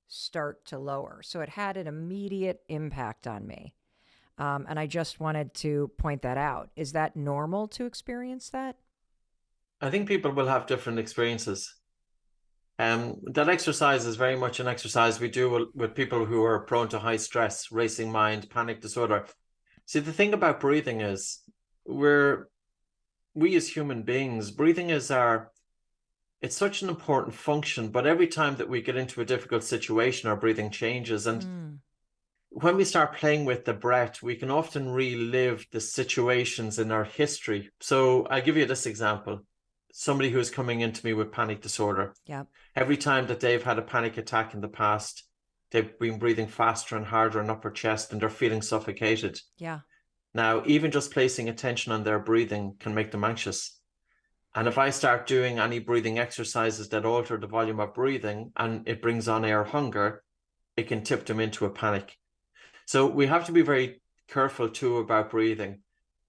start to lower. So it had an immediate impact on me. And I just wanted to point that out. Is that normal to experience that? I think people will have different experiences. That exercise is very much an exercise we do with people who are prone to high stress, racing mind, panic disorder. See, the thing about breathing is we as human beings, breathing is it's such an important function, but every time that we get into a difficult situation, our breathing changes. And when we start playing with the breath, we can often relive the situations in our history. So I'll give you this example. Somebody who is coming into me with panic disorder. Yeah. Every time that they've had a panic attack in the past, they've been breathing faster and harder in upper chest and they're feeling suffocated. Yeah. Now, even just placing attention on their breathing can make them anxious. And if I start doing any breathing exercises that alter the volume of breathing and it brings on air hunger, it can tip them into a panic. So we have to be very careful too about breathing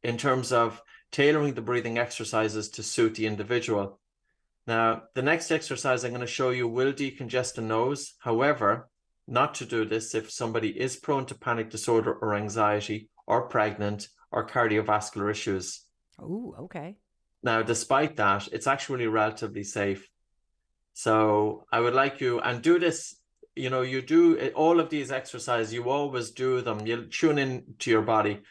in terms of tailoring the breathing exercises to suit the individual. Now, the next exercise I'm going to show you will decongest the nose. However, not to do this if somebody is prone to panic disorder or anxiety or pregnant or cardiovascular issues. Oh, okay. Now, despite that, it's actually relatively safe. So I would like you, and do this, you do all of these exercises, you always do them. You tune in to your body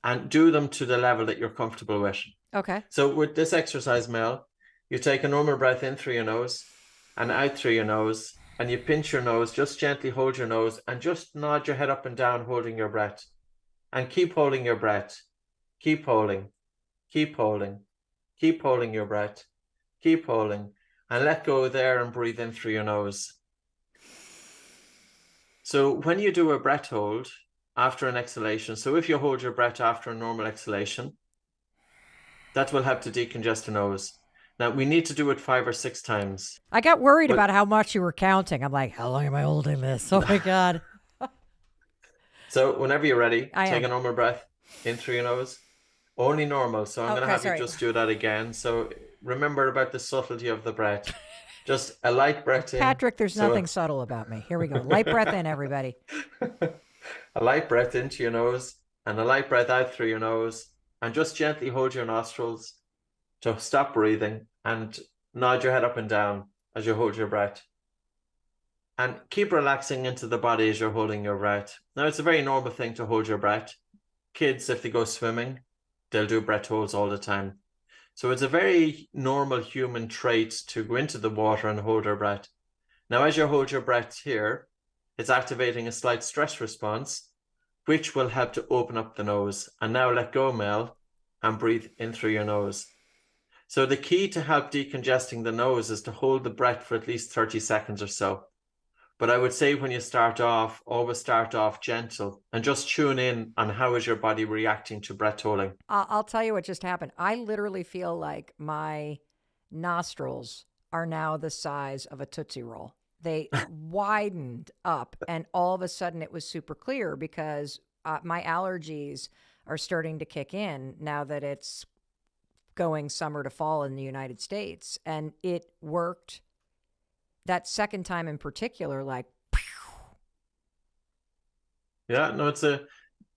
and do them to the level that you're comfortable with. Okay. So with this exercise, Mel, you take a normal breath in through your nose and out through your nose, and you pinch your nose, just gently hold your nose and just nod your head up and down, holding your breath. And keep holding your breath. Keep holding. Keep holding. Keep holding your breath. Keep holding. And let go there and breathe in through your nose. So when you do a breath hold after an exhalation, so if you hold your breath after a normal exhalation, that will help to decongest the nose. Now, we need to do it 5 or 6 times. I got worried about how much you were counting. I'm like, how long am I holding this? Oh my God. So whenever you're ready, take am. a normal breath in through your nose. Only normal. So I'm going to have sorry. you just do that again. So remember about the subtlety of the breath. Just a light breath in. Patrick, there's nothing subtle about me. Here we go. Light breath in, everybody. A light breath into your nose and a light breath out through your nose. And just gently hold your nostrils to stop breathing and nod your head up and down as you hold your breath. And keep relaxing into the body as you're holding your breath. Now, it's a very normal thing to hold your breath. Kids, if they go swimming, they'll do breath holds all the time. So it's a very normal human trait to go into the water and hold your breath. Now, as you hold your breath here, it's activating a slight stress response, which will help to open up the nose. And now let go, Mel, and breathe in through your nose. So the key to help decongesting the nose is to hold the breath for at least 30 seconds or so. But I would say when you start off, always start off gentle and just tune in on how is your body reacting to breath holding. I'll tell you what just happened. I literally feel like my nostrils are now the size of a Tootsie Roll. They widened up, and all of a sudden it was super clear because my allergies are starting to kick in now that it's going summer to fall in the United States. And it worked that second time in particular, like, yeah, no, it's a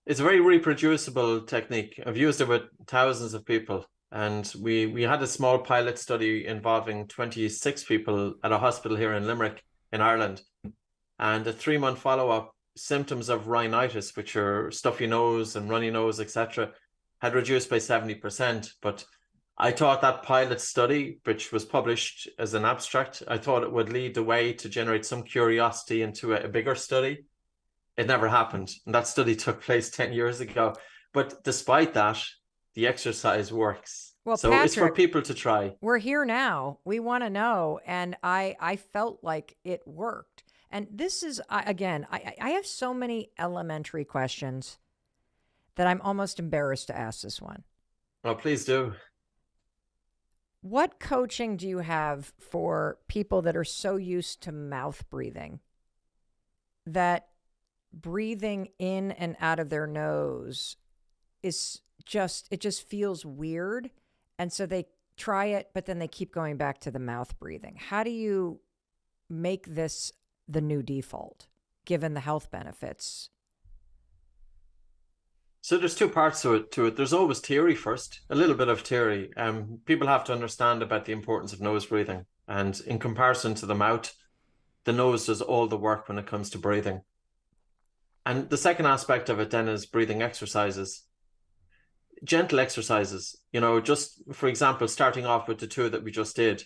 very reproducible technique. I've used it with thousands of people, and we had a small pilot study involving 26 people at a hospital here in Limerick in Ireland, and a 3-month follow-up. Symptoms of rhinitis, which are stuffy nose and runny nose, etc., had reduced by 70%. But I thought that pilot study, which was published as an abstract, I thought it would lead the way to generate some curiosity into a bigger study. It never happened. And that study took place 10 years ago. But despite that, the exercise works. Well, so Patrick, it's for people to try. We're here now. We want to know. And I felt like it worked. And this is, again, I have so many elementary questions that I'm almost embarrassed to ask this one. Oh, please do. What coaching do you have for people that are so used to mouth breathing that breathing in and out of their nose is just, it just feels weird. And so they try it, but then they keep going back to the mouth breathing. How do you make this the new default, given the health benefits? So there's two parts to it. There's always theory first, a little bit of theory. People have to understand about the importance of nose breathing. And in comparison to the mouth, the nose does all the work when it comes to breathing. And the second aspect of it then is breathing exercises. Gentle exercises, just for example, starting off with the two that we just did.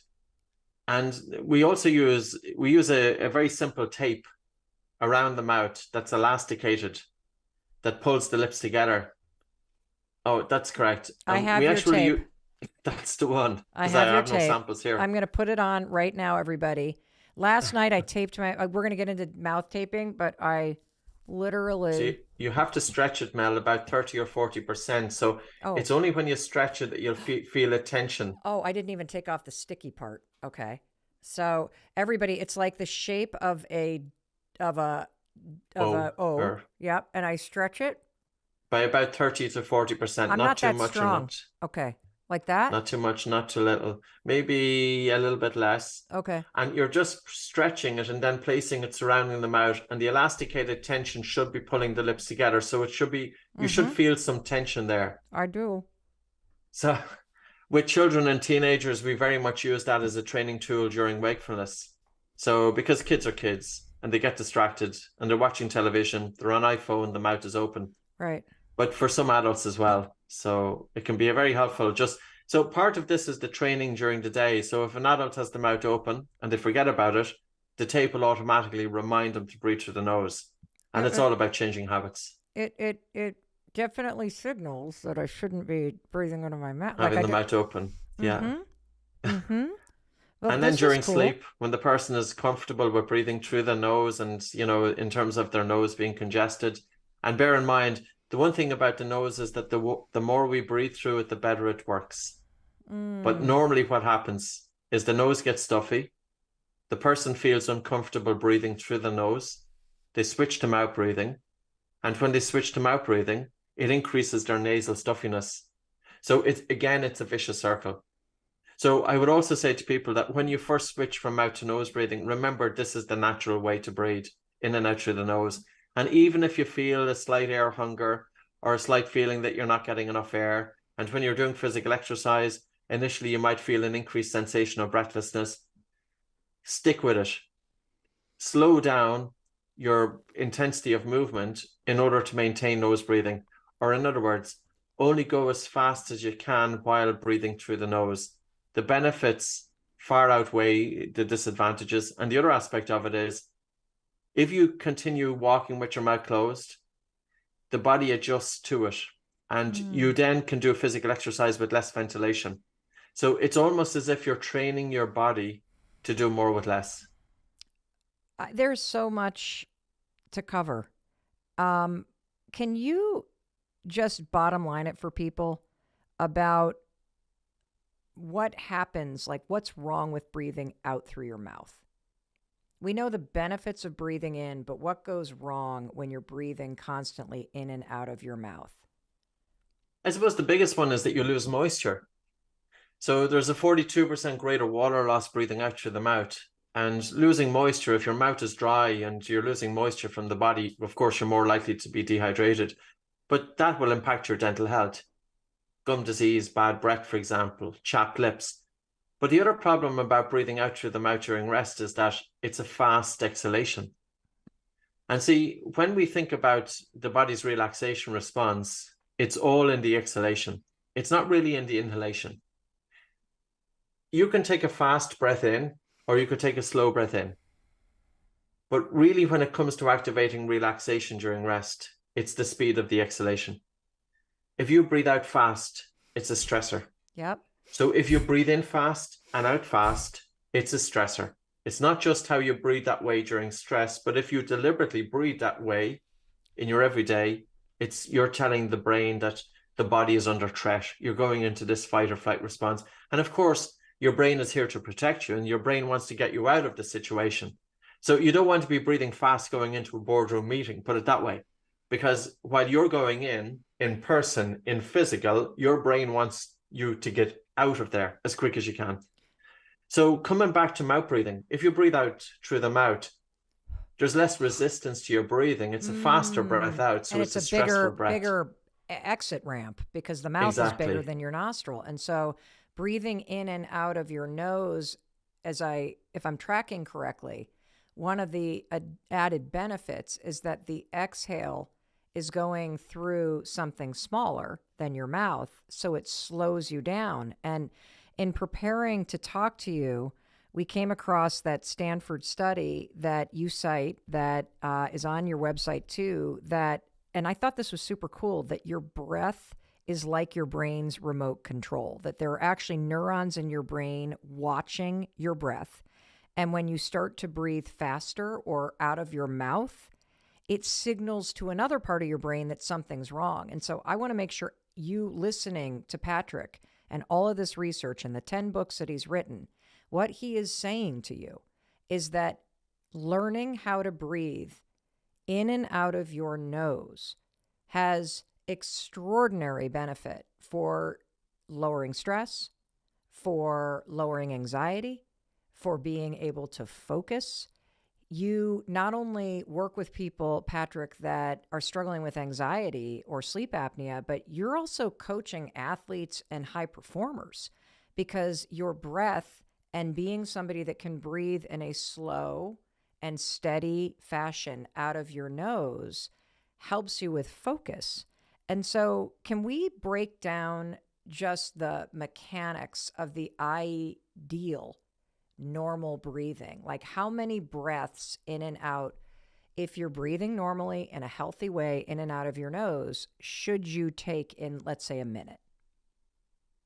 And we also use a very simple tape around the mouth that's elasticated, that pulls the lips together. Oh, that's correct. I have your tape. That's the one. I have no samples here. I'm going to put it on right now, everybody. Last night I taped we're going to get into mouth taping, but I literally... So you have to stretch it, Mel, about 30 or 40%. So it's only when you stretch it that you'll feel a tension. Oh, I didn't even take off the sticky part. Okay. So everybody, it's like the shape of a O. Yep. And I stretch it by about 30 to 40%. I'm not too that much strong. or not. Okay. Like that? Not too much, not too little. Maybe a little bit less. Okay. And you're just stretching it and then placing it surrounding the mouth. And the elasticated tension should be pulling the lips together. So it should be, you should feel some tension there. I do. So with children and teenagers, we very much use that as a training tool during wakefulness. So because kids are kids and they get distracted and they're watching television, they're on iPhone, the mouth is open. Right. But for some adults as well. So it can be a very helpful. So part of this is the training during the day. So if an adult has the mouth open and they forget about it, the tape will automatically remind them to breathe through the nose. And it's all about changing habits. It definitely signals that I shouldn't be breathing out of my mouth. Having the mouth open. Yeah. Well, and then during sleep, when the person is comfortable with breathing through the nose and, in terms of their nose being congested. And bear in mind, the one thing about the nose is that the more we breathe through it, the better it works. But normally what happens is the nose gets stuffy. The person feels uncomfortable breathing through the nose. They switch to mouth breathing. And when they switch to mouth breathing, it increases their nasal stuffiness. So it's a vicious circle. So I would also say to people that when you first switch from mouth to nose breathing, remember this is the natural way to breathe, in and out through the nose. And even if you feel a slight air hunger or a slight feeling that you're not getting enough air, and when you're doing physical exercise, initially you might feel an increased sensation of breathlessness, stick with it. Slow down your intensity of movement in order to maintain nose breathing. Or in other words, only go as fast as you can while breathing through the nose. The benefits far outweigh the disadvantages. And the other aspect of it is, if you continue walking with your mouth closed, the body adjusts to it. And you then can do physical exercise with less ventilation. So it's almost as if you're training your body to do more with less. There's so much to cover. Can you just bottom line it for people about what happens, like what's wrong with breathing out through your mouth? We know the benefits of breathing in, but what goes wrong when you're breathing constantly in and out of your mouth? I suppose the biggest one is that you lose moisture. So there's a 42% greater water loss breathing out through the mouth. And losing moisture, if your mouth is dry and you're losing moisture from the body, of course, you're more likely to be dehydrated. But that will impact your dental health. Gum disease, bad breath, for example, chapped lips. But the other problem about breathing out through the mouth during rest is that it's a fast exhalation. And see, when we think about the body's relaxation response, it's all in the exhalation. It's not really in the inhalation. You can take a fast breath in, or you could take a slow breath in. But really, when it comes to activating relaxation during rest, it's the speed of the exhalation. If you breathe out fast, it's a stressor. Yep. So if you breathe in fast and out fast, it's a stressor. It's not just how you breathe that way during stress, but if you deliberately breathe that way in your everyday, you're telling the brain that the body is under threat. You're going into this fight or flight response. And of course, your brain is here to protect you and your brain wants to get you out of the situation. So you don't want to be breathing fast going into a boardroom meeting, put it that way. because while you're going in person, in physical, your brain wants you to get out of there as quick as you can. So coming back to mouth breathing, if you breathe out through the mouth, there's less resistance to your breathing. It's a faster breath out, so And it's it's a a bigger, stressful breath. bigger exit ramp because the mouth is bigger Exactly. than your nostril. And so breathing in and out of your nose, if I'm tracking correctly, one of the added benefits is that the exhale is going through something smaller than your mouth, so it slows you down. And in preparing to talk to you, we came across that Stanford study that you cite that is on your website too, and I thought this was super cool, that your breath is like your brain's remote control, that there are actually neurons in your brain watching your breath. And when you start to breathe faster or out of your mouth, it signals to another part of your brain that something's wrong. And so I want to make sure you listening to Patrick and all of this research and the 10 books that he's written, what he is saying to you is that learning how to breathe in and out of your nose has extraordinary benefit for lowering stress, for lowering anxiety, for being able to focus. You not only work with people, Patrick, that are struggling with anxiety or sleep apnea, but you're also coaching athletes and high performers, because your breath and being somebody that can breathe in a slow and steady fashion out of your nose helps you with focus. And so can we break down just the mechanics of the ideal normal breathing? Like how many breaths in and out, if you're breathing normally in a healthy way in and out of your nose, should you take in, let's say, a minute?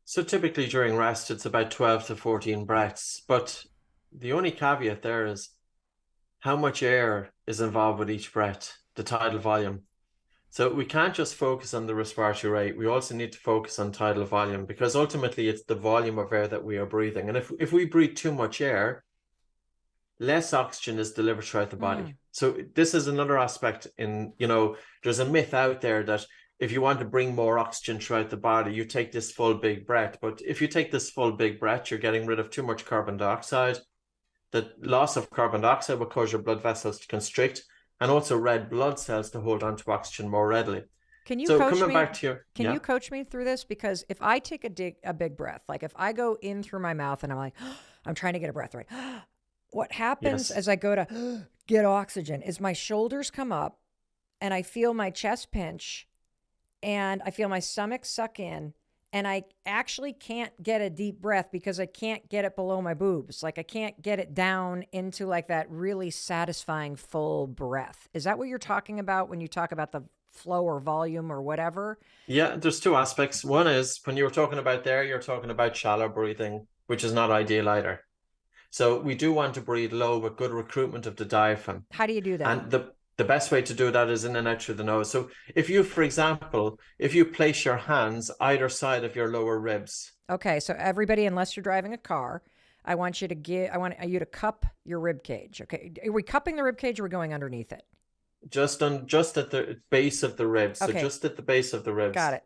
So typically during rest, it's about 12 to 14 breaths. But the only caveat there is how much air is involved with each breath, the tidal volume. So we can't just focus on the respiratory rate. We also need to focus on tidal volume, because ultimately it's the volume of air that we are breathing. And if we breathe too much air, less oxygen is delivered throughout the body. So this is another aspect there's a myth out there that if you want to bring more oxygen throughout the body, you take this full big breath. But if you take this full big breath, you're getting rid of too much carbon dioxide. The loss of carbon dioxide will cause your blood vessels to constrict, and also red blood cells to hold on to oxygen more readily. Can you so coach coming me? Back to your, Can you coach me through this? Because if I take a big breath, like if I go in through my mouth and I'm like, I'm trying to get a breath right, what happens as I go to get oxygen is my shoulders come up and I feel my chest pinch and I feel my stomach suck in, and I actually can't get a deep breath because I can't get it below my boobs. Like I can't get it down into like that really satisfying full breath. Is that what you're talking about when you talk about the flow or volume or whatever? Yeah, there's two aspects. One is when you were talking about there, you're talking about shallow breathing, which is not ideal either. So we do want to breathe low with good recruitment of the diaphragm. How do you do that? And the best way to do that is in and out through the nose. So if you, for example, if you place your hands either side of your lower ribs. Okay, so everybody, unless you're driving a car, I want you to cup your rib cage. Okay, are we cupping the rib cage or are we going underneath it? Just at the base of the ribs. Okay. So just at the base of the ribs. Got it.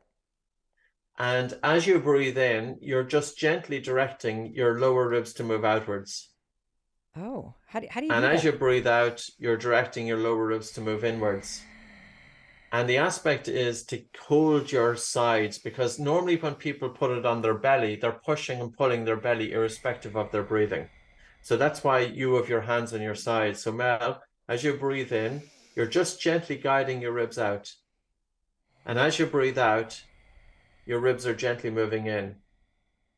And as you breathe in, you're just gently directing your lower ribs to move outwards. Oh, how do you and do as that? you breathe out, you're directing your lower ribs to move inwards. And the aspect is to hold your sides, because normally when people put it on their belly, they're pushing and pulling their belly irrespective of their breathing. So that's why you have your hands on your sides. So Mel, as you breathe in, you're just gently guiding your ribs out. And as you breathe out, your ribs are gently moving in.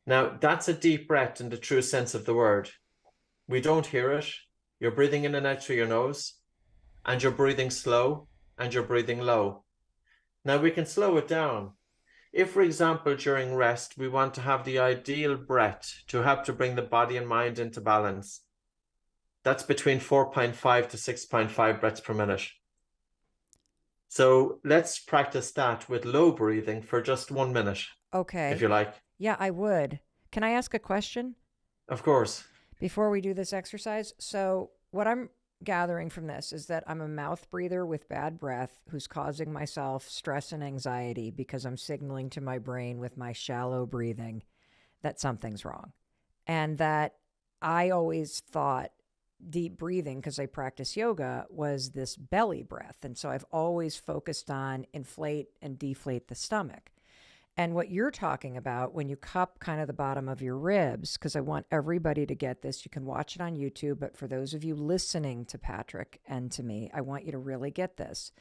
Now, that's a deep breath in the true sense of the word. We don't hear it. You're breathing in and out through your nose, and you're breathing slow, and you're breathing low. Now we can slow it down. If, for example, during rest, we want to have the ideal breath to help to bring the body and mind into balance, that's between 4.5 to 6.5 breaths per minute. So let's practice that with low breathing for just 1 minute. Okay. If you like. Yeah, I would. Can I ask a question? Of course. Before we do this exercise? So what I'm gathering from this is that I'm a mouth breather with bad breath who's causing myself stress and anxiety because I'm signaling to my brain with my shallow breathing that something's wrong. And that I always thought deep breathing, because I practice yoga, was this belly breath. And so I've always focused on inflate and deflate the stomach. And what you're talking about when you cup kind of the bottom of your ribs, because I want everybody to get this, you can watch it on YouTube, but for those of you listening to Patrick and to me, I want you to really get this,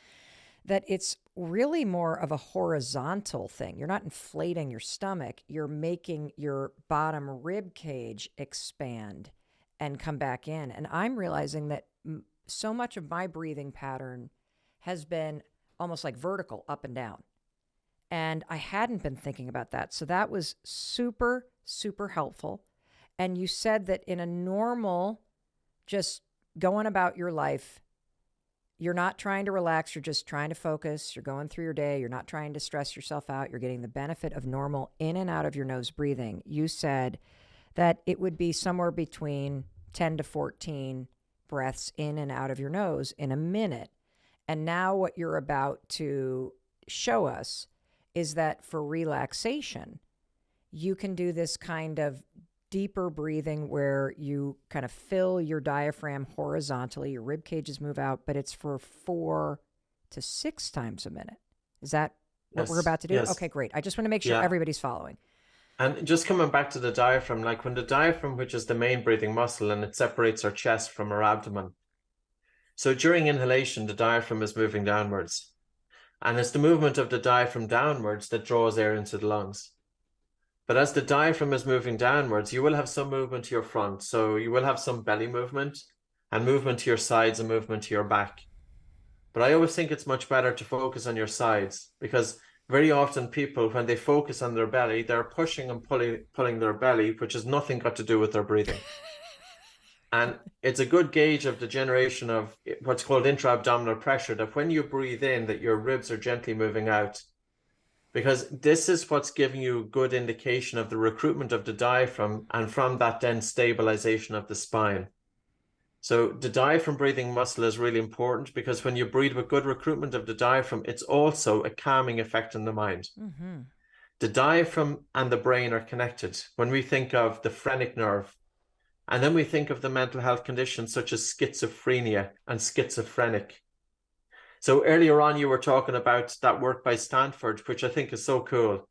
that it's really more of a horizontal thing. You're not inflating your stomach, you're making your bottom rib cage expand and come back in. And I'm realizing that so much of my breathing pattern has been almost like vertical, up and down. And I hadn't been thinking about that. So that was super, super helpful. And you said that in a normal, just going about your life, you're not trying to relax. You're just trying to focus. You're going through your day. You're not trying to stress yourself out. You're getting the benefit of normal in and out of your nose breathing. You said that it would be somewhere between 10 to 14 breaths in and out of your nose in a minute. And now what you're about to show us is that for relaxation, you can do this kind of deeper breathing where you kind of fill your diaphragm horizontally, your rib cages move out, but it's for 4 to 6 times a minute. Is that what we're about to do? Yes. Okay, great. I just want to make sure everybody's following. And just coming back to the diaphragm, like when the diaphragm, which is the main breathing muscle, and it separates our chest from our abdomen. So during inhalation, the diaphragm is moving downwards. And it's the movement of the diaphragm downwards that draws air into the lungs. But as the diaphragm is moving downwards, you will have some movement to your front. So you will have some belly movement and movement to your sides and movement to your back. But I always think it's much better to focus on your sides, because very often people, when they focus on their belly, they're pushing and pulling their belly, which has nothing got to do with their breathing. And it's a good gauge of the generation of what's called intra-abdominal pressure, that when you breathe in, that your ribs are gently moving out. Because this is what's giving you a good indication of the recruitment of the diaphragm, and from that then stabilization of the spine. So the diaphragm breathing muscle is really important, because when you breathe with good recruitment of the diaphragm, it's also a calming effect on the mind. Mm-hmm. The diaphragm and the brain are connected. When we think of the phrenic nerve, and then we think of the mental health conditions such as schizophrenia and schizophrenic. So earlier on, you were talking about that work by Stanford, which I think is so cool,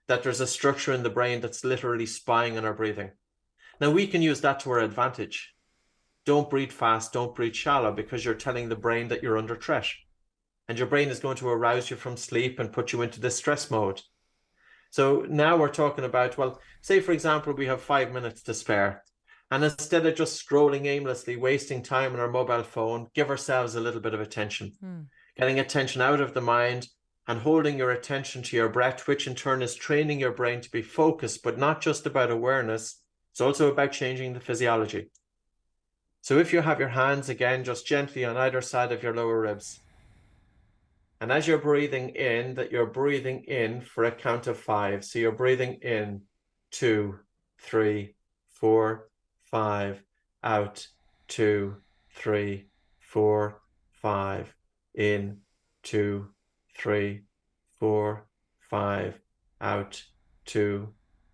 that there's a structure in the brain that's literally spying on our breathing. Now, we can use that to our advantage. Don't breathe fast, don't breathe shallow, because you're telling the brain that you're under threat. And your brain is going to arouse you from sleep and put you into this stress mode. So now we're talking about, well, say, for example, we have 5 minutes to spare. And instead of just scrolling aimlessly, wasting time on our mobile phone, give ourselves a little bit of attention. Getting attention out of the mind and holding your attention to your breath, which in turn is training your brain to be focused, but not just about awareness. It's also about changing the physiology. So if you have your hands again, just gently on either side of your lower ribs. And as you're breathing in, that you're breathing in for a count of 5. So you're breathing in 2, 3, 4, 5, out 2, 3, 4, 5, in 2, 3, 4, 5, out 2,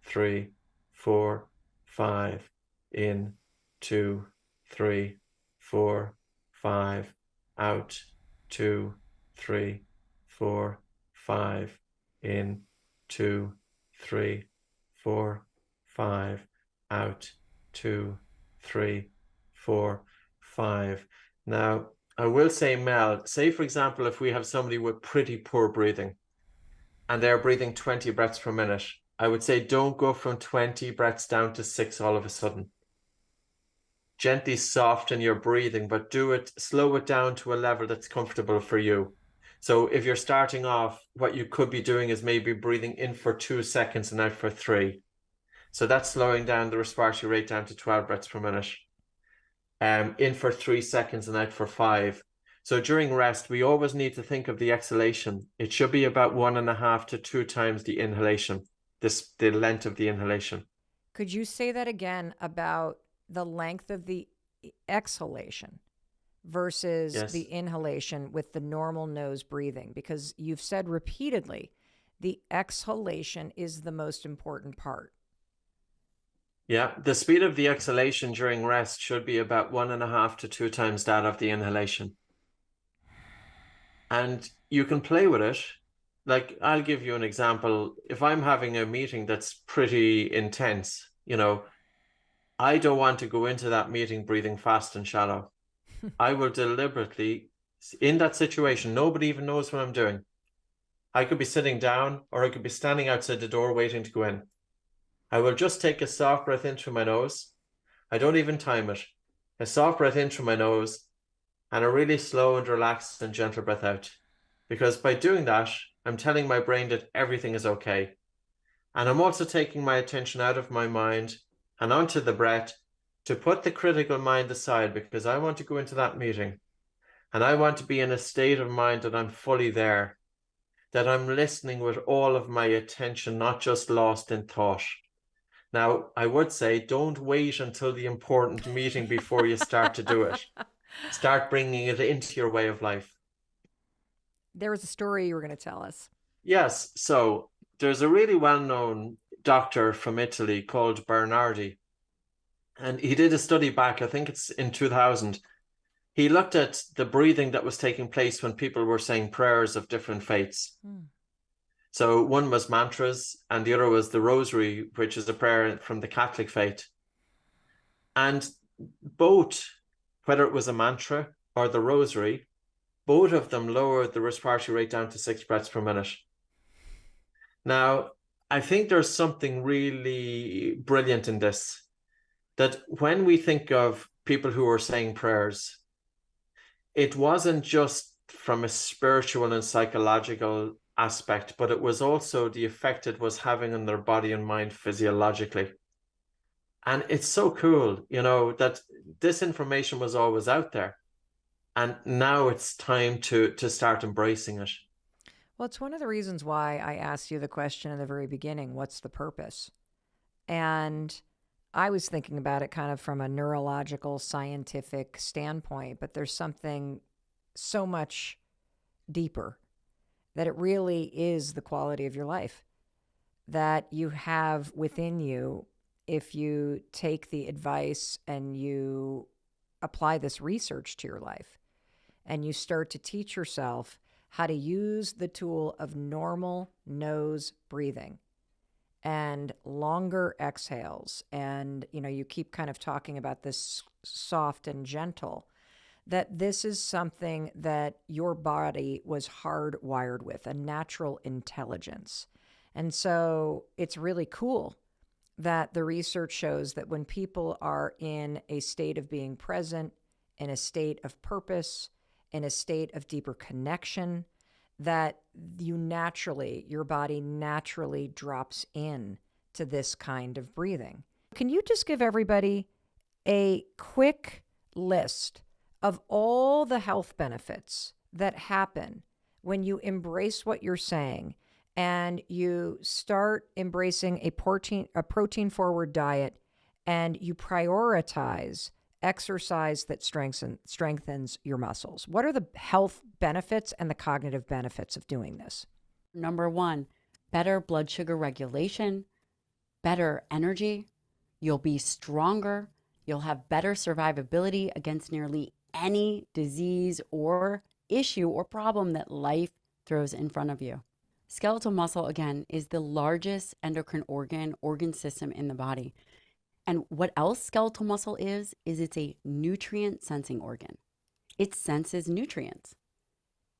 3, 4, 5, in 2, 3, 4, 5, out 2, 3, 4, 5, in 2, 3, 4, 5, out 2, 3, 4, 5. Now, I will say, Mel, say for example, if we have somebody with pretty poor breathing and they're breathing 20 breaths per minute, I would say don't go from 20 breaths down to 6 all of a sudden. Gently soften your breathing, but slow it down to a level that's comfortable for you. So if you're starting off, what you could be doing is maybe breathing in for 2 seconds and out for 3. So that's slowing down the respiratory rate down to 12 breaths per minute. In for 3 seconds and out for 5. So during rest, we always need to think of the exhalation. It should be about 1.5 to 2 times the inhalation, the length of the inhalation. Could you say that again about the length of the exhalation? versus the Yes. inhalation with the normal nose breathing? Because you've said repeatedly the exhalation is the most important part. Yeah. The speed of the exhalation during rest should be about 1.5 to 2 times that of the inhalation. And you can play with it. Like, I'll give you an example. If I'm having a meeting that's pretty intense, I don't want to go into that meeting breathing fast and shallow. I will deliberately, in that situation, nobody even knows what I'm doing. I could be sitting down or I could be standing outside the door waiting to go in. I will just take a soft breath in through my nose. I don't even time it. A soft breath in through my nose and a really slow and relaxed and gentle breath out. Because by doing that, I'm telling my brain that everything is okay. And I'm also taking my attention out of my mind and onto the breath to put the critical mind aside, because I want to go into that meeting and I want to be in a state of mind that I'm fully there, that I'm listening with all of my attention, not just lost in thought. Now, I would say don't wait until the important meeting before you start to do it. Start bringing it into your way of life. There was a story you were going to tell us. Yes. So there's a really well-known doctor from Italy called Bernardi. And he did a study back, I think it's in 2000. He looked at the breathing that was taking place when people were saying prayers of different faiths. So one was mantras and the other was the rosary, which is a prayer from the Catholic faith. And both, whether it was a mantra or the rosary, both of them lowered the respiratory rate down to 6 breaths per minute. Now, I think there's something really brilliant in this, that when we think of people who are saying prayers, it wasn't just from a spiritual and psychological aspect, but it was also the effect it was having on their body and mind physiologically. And it's so cool, that this information was always out there. And now it's time to start embracing it. Well, it's one of the reasons why I asked you the question in the very beginning, what's the purpose? And I was thinking about it kind of from a neurological, scientific standpoint, but there's something so much deeper, that it really is the quality of your life that you have within you if you take the advice and you apply this research to your life and you start to teach yourself how to use the tool of normal nose breathing and longer exhales. And, you keep kind of talking about this soft and gentle, that this is something that your body was hardwired with, a natural intelligence. And so it's really cool that the research shows that when people are in a state of being present, in a state of purpose, in a state of deeper connection, that your body naturally drops in to this kind of breathing. Can you just give everybody a quick list of all the health benefits that happen when you embrace what you're saying and you start embracing a protein forward diet and you prioritize exercise that strengthens your muscles? What are the health benefits and the cognitive benefits of doing this? Number one, better blood sugar regulation, better energy. You'll be stronger. You'll have better survivability against nearly any disease or issue or problem that life throws in front of you. Skeletal muscle, again, is the largest endocrine organ system in the body. And what else skeletal muscle is it's a nutrient sensing organ. It senses nutrients.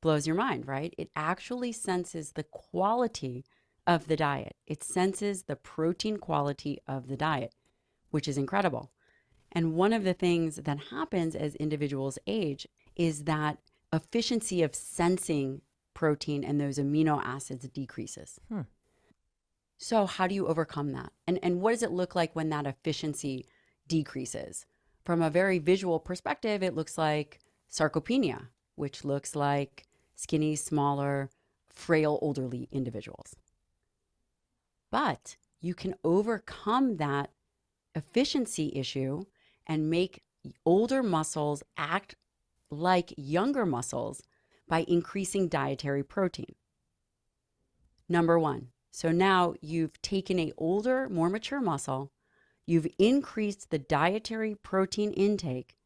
Blows your mind, right? It actually senses the quality of the diet. It senses the protein quality of the diet, which is incredible. And one of the things that happens as individuals age is that efficiency of sensing protein and those amino acids decreases. So how do you overcome that? And what does it look like when that efficiency decreases? From a very visual perspective, it looks like sarcopenia, which looks like skinny, smaller, frail, elderly individuals. But you can overcome that efficiency issue and make older muscles act like younger muscles by increasing dietary protein. Number one. So now you've taken a older, more mature muscle, you've increased the dietary protein intake,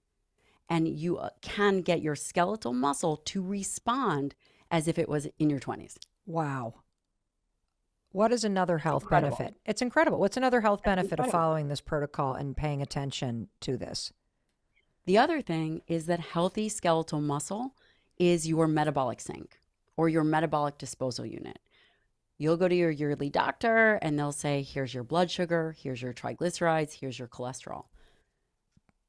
and you can get your skeletal muscle to respond as if it was in your 20s. Wow. What is another health incredible. benefit? It's incredible. What's another health That's benefit of incredible. following this protocol and paying attention to this? The other thing is that healthy skeletal muscle is your metabolic sink or your metabolic disposal unit. You'll go to your yearly doctor and they'll say, here's your blood sugar, here's your triglycerides, here's your cholesterol.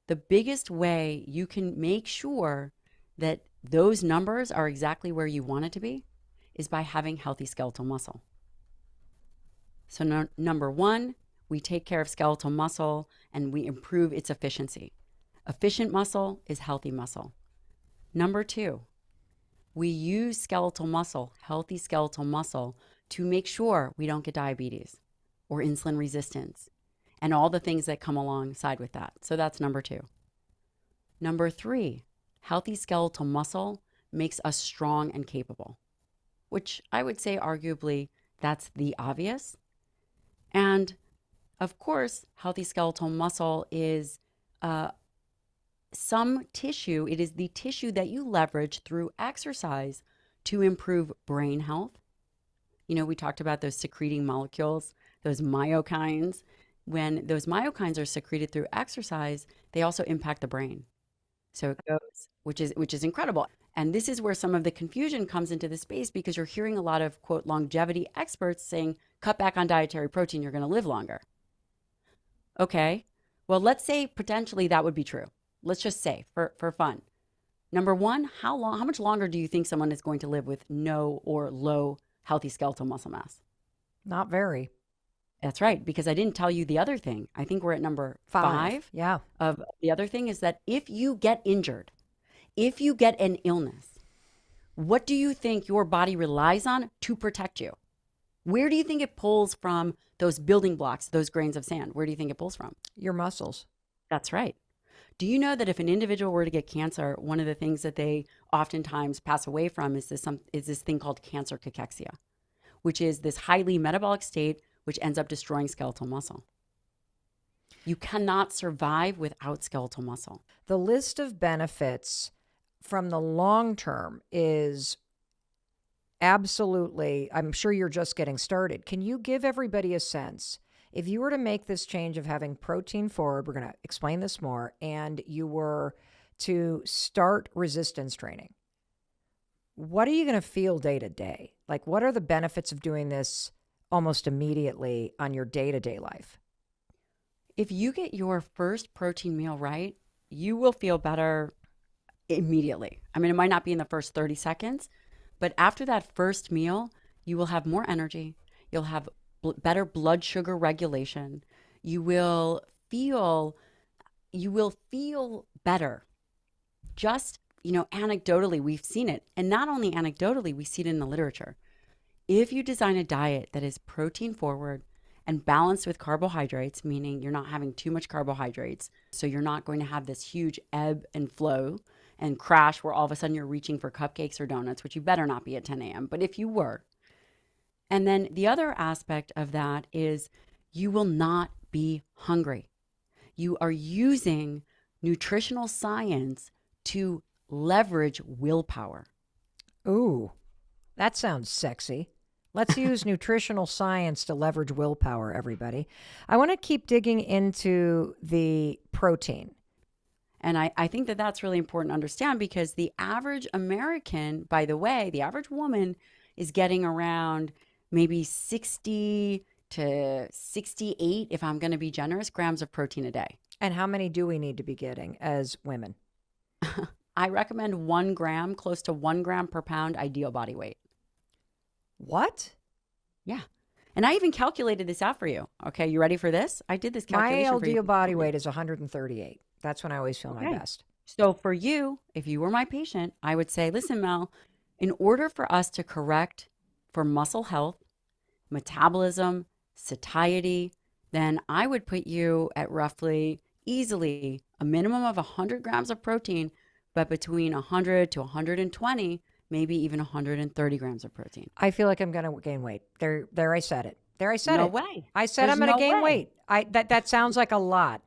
The biggest way you can make sure that those numbers are exactly where you want it to be is by having healthy skeletal muscle. So number one, we take care of skeletal muscle and we improve its efficiency. Efficient muscle is healthy muscle. Number two, we use skeletal muscle, healthy skeletal muscle, to make sure we don't get diabetes or insulin resistance and all the things that come alongside with that. So that's number two. Number three, healthy skeletal muscle makes us strong and capable, which I would say arguably that's the obvious. And of course, healthy skeletal muscle is some tissue. It is the tissue that you leverage through exercise to improve brain health. You know, we talked about those secreting molecules, those myokines. When those myokines are secreted through exercise, they also impact the brain. So it goes, which is incredible. And this is where some of the confusion comes into the space because you're hearing a lot of, quote, longevity experts saying, cut back on dietary protein, you're going to live longer. Okay, well, let's say potentially that would be true. Let's just say for fun. Number one, how much longer do you think someone is going to live with no or low healthy skeletal muscle mass? Not very. That's right, because I didn't tell you the other thing. I think we're at number five. Yeah. Of the other thing is that if you get injured, if you get an illness, what do you think your body relies on to protect you? Where do you think it pulls from those building blocks, those grains of sand? Where do you think it pulls from? Your muscles. That's right. Do you know that if an individual were to get cancer, one of the things that they oftentimes pass away from is this thing called cancer cachexia, which is this highly metabolic state which ends up destroying skeletal muscle. You cannot survive without skeletal muscle. The list of benefits from the long term is absolutely, I'm sure you're just getting started. Can you give everybody a sense? If you were to make this change of having protein forward, we're going to explain this more, and you were to start resistance training, what are you going to feel day to day? Like, what are the benefits of doing this almost immediately on your day-to-day life? If you get your first protein meal right, you will feel better immediately. I mean, it might not be in the first 30 seconds, but after that first meal, you will have more energy. You'll have better blood sugar regulation. You will feel better. Just, anecdotally, we've seen it. And not only anecdotally, we see it in the literature. If you design a diet that is protein forward and balanced with carbohydrates, meaning you're not having too much carbohydrates, so you're not going to have this huge ebb and flow and crash where all of a sudden you're reaching for cupcakes or donuts, which you better not be at 10 a.m. But if you were, and then the other aspect of that is you will not be hungry. You are using nutritional science to leverage willpower. Ooh, that sounds sexy. Let's use nutritional science to leverage willpower, everybody. I want to keep digging into the protein. And I think that that's really important to understand because the average American, by the way, the average woman is getting around maybe 60 to 68, if I'm going to be generous, grams of protein a day. And how many do we need to be getting as women? I recommend 1 gram, close to 1 gram per pound ideal body weight. What? Yeah. And I even calculated this out for you. Okay, you ready for this? I did this calculation My for you. LDL body weight is 138. That's when I always feel my best. So for you, if you were my patient, I would say, listen, Mel, in order for us to correct for muscle health, metabolism, satiety, then I would put you at roughly, easily, a minimum of 100 grams of protein but between 100 to 120, maybe even 130 grams of protein. I feel like I'm going to gain weight. There, I said it. There, I said No it. way. I said There's I'm going to no gain way. weight. That sounds like a lot.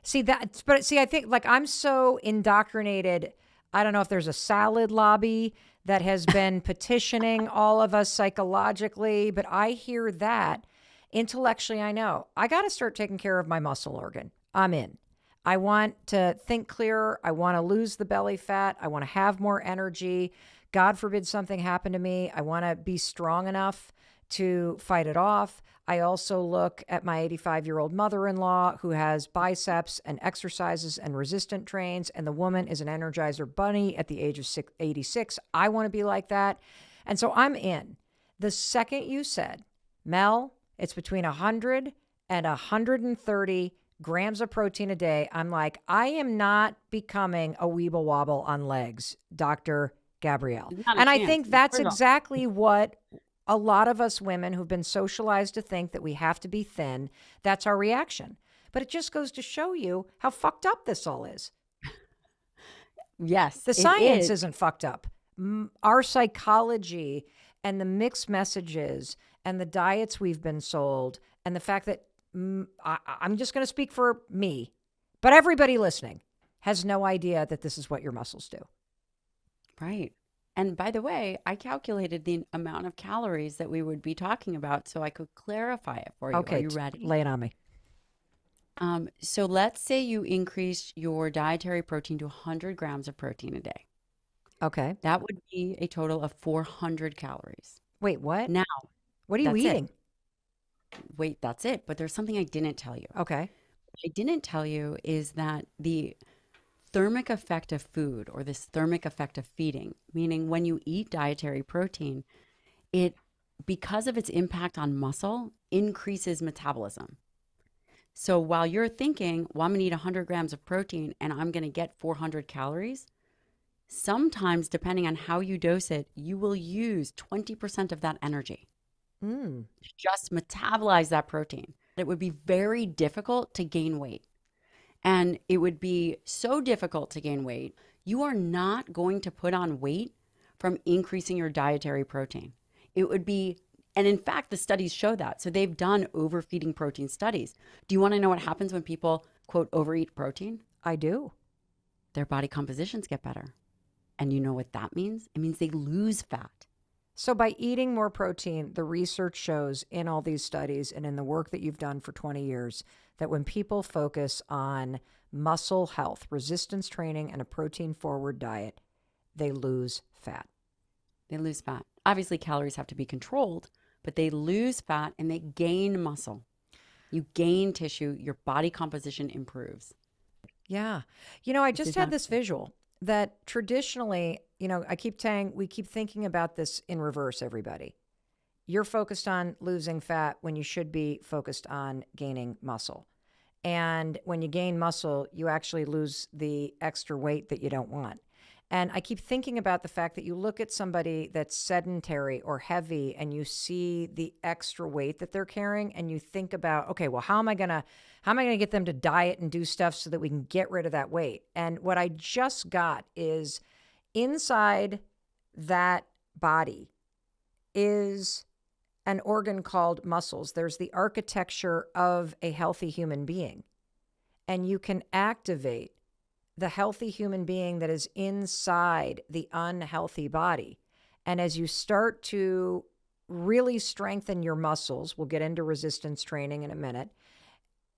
I think like I'm so indoctrinated. I don't know if there's a salad lobby that has been petitioning all of us psychologically, but I hear that intellectually. I know I got to start taking care of my muscle organ. I'm in. I want to think clearer. I want to lose the belly fat. I want to have more energy. God forbid something happened to me. I want to be strong enough to fight it off. I also look at my 85-year-old mother-in-law who has biceps and exercises and resistant trains, and the woman is an Energizer bunny at the age of 86. I want to be like that. And so I'm in. The second you said, Mel, it's between 100 and 130 grams of protein a day, I'm like, I am not becoming a weeble wobble on legs, Dr. Gabrielle. Not a And I chance. think that's First of all, exactly what a lot of us women who've been socialized to think that we have to be thin, that's our reaction. But it just goes to show you how fucked up this all is. yes, The it science is. isn't fucked up. Our psychology and the mixed messages and the diets we've been sold and the fact that I'm just going to speak for me, but everybody listening has no idea that this is what your muscles do. Right. And by the way, I calculated the amount of calories that we would be talking about so I could clarify it for you. Okay, Are you ready? lay it on me. So let's say you increase your dietary protein to 100 grams of protein a day. Okay. That would be a total of 400 calories. Wait, what? Now, What are you that's it. eating? Wait, that's it. But there's something I didn't tell you. Okay. What I didn't tell you is that the thermic effect of food, or this thermic effect of feeding, meaning when you eat dietary protein, it, because of its impact on muscle, increases metabolism. So while you're thinking, well, I'm going to eat 100 grams of protein and I'm going to get 400 calories, sometimes, depending on how you dose it, you will use 20% of that energy to just metabolize that protein. It would be very difficult to gain weight. And it would be so difficult to gain weight, you are not going to put on weight from increasing your dietary protein. It would be, and in fact, the studies show that. So they've done overfeeding protein studies. Do you want to know what happens when people, quote, overeat protein? I do. Their body compositions get better. And you know what that means? It means they lose fat. So by eating more protein, the research shows in all these studies and in the work that you've done for 20 years that when people focus on muscle health, resistance training, and a protein-forward diet, they lose fat. They lose fat. Obviously, calories have to be controlled, but they lose fat and they gain muscle. You gain tissue, your body composition improves. Yeah. You know, I just had exactly. this visual that traditionally, you know, we keep thinking about this in reverse, everybody. You're focused on losing fat when you should be focused on gaining muscle. And when you gain muscle, you actually lose the extra weight that you don't want. And I keep thinking about the fact that you look at somebody that's sedentary or heavy and you see the extra weight that they're carrying and you think about, okay, well, how am I going to get them to diet and do stuff so that we can get rid of that weight? And what I just got is inside that body is an organ called muscles. There's the architecture of a healthy human being. And you can activate the healthy human being that is inside the unhealthy body. And as you start to really strengthen your muscles, we'll get into resistance training in a minute,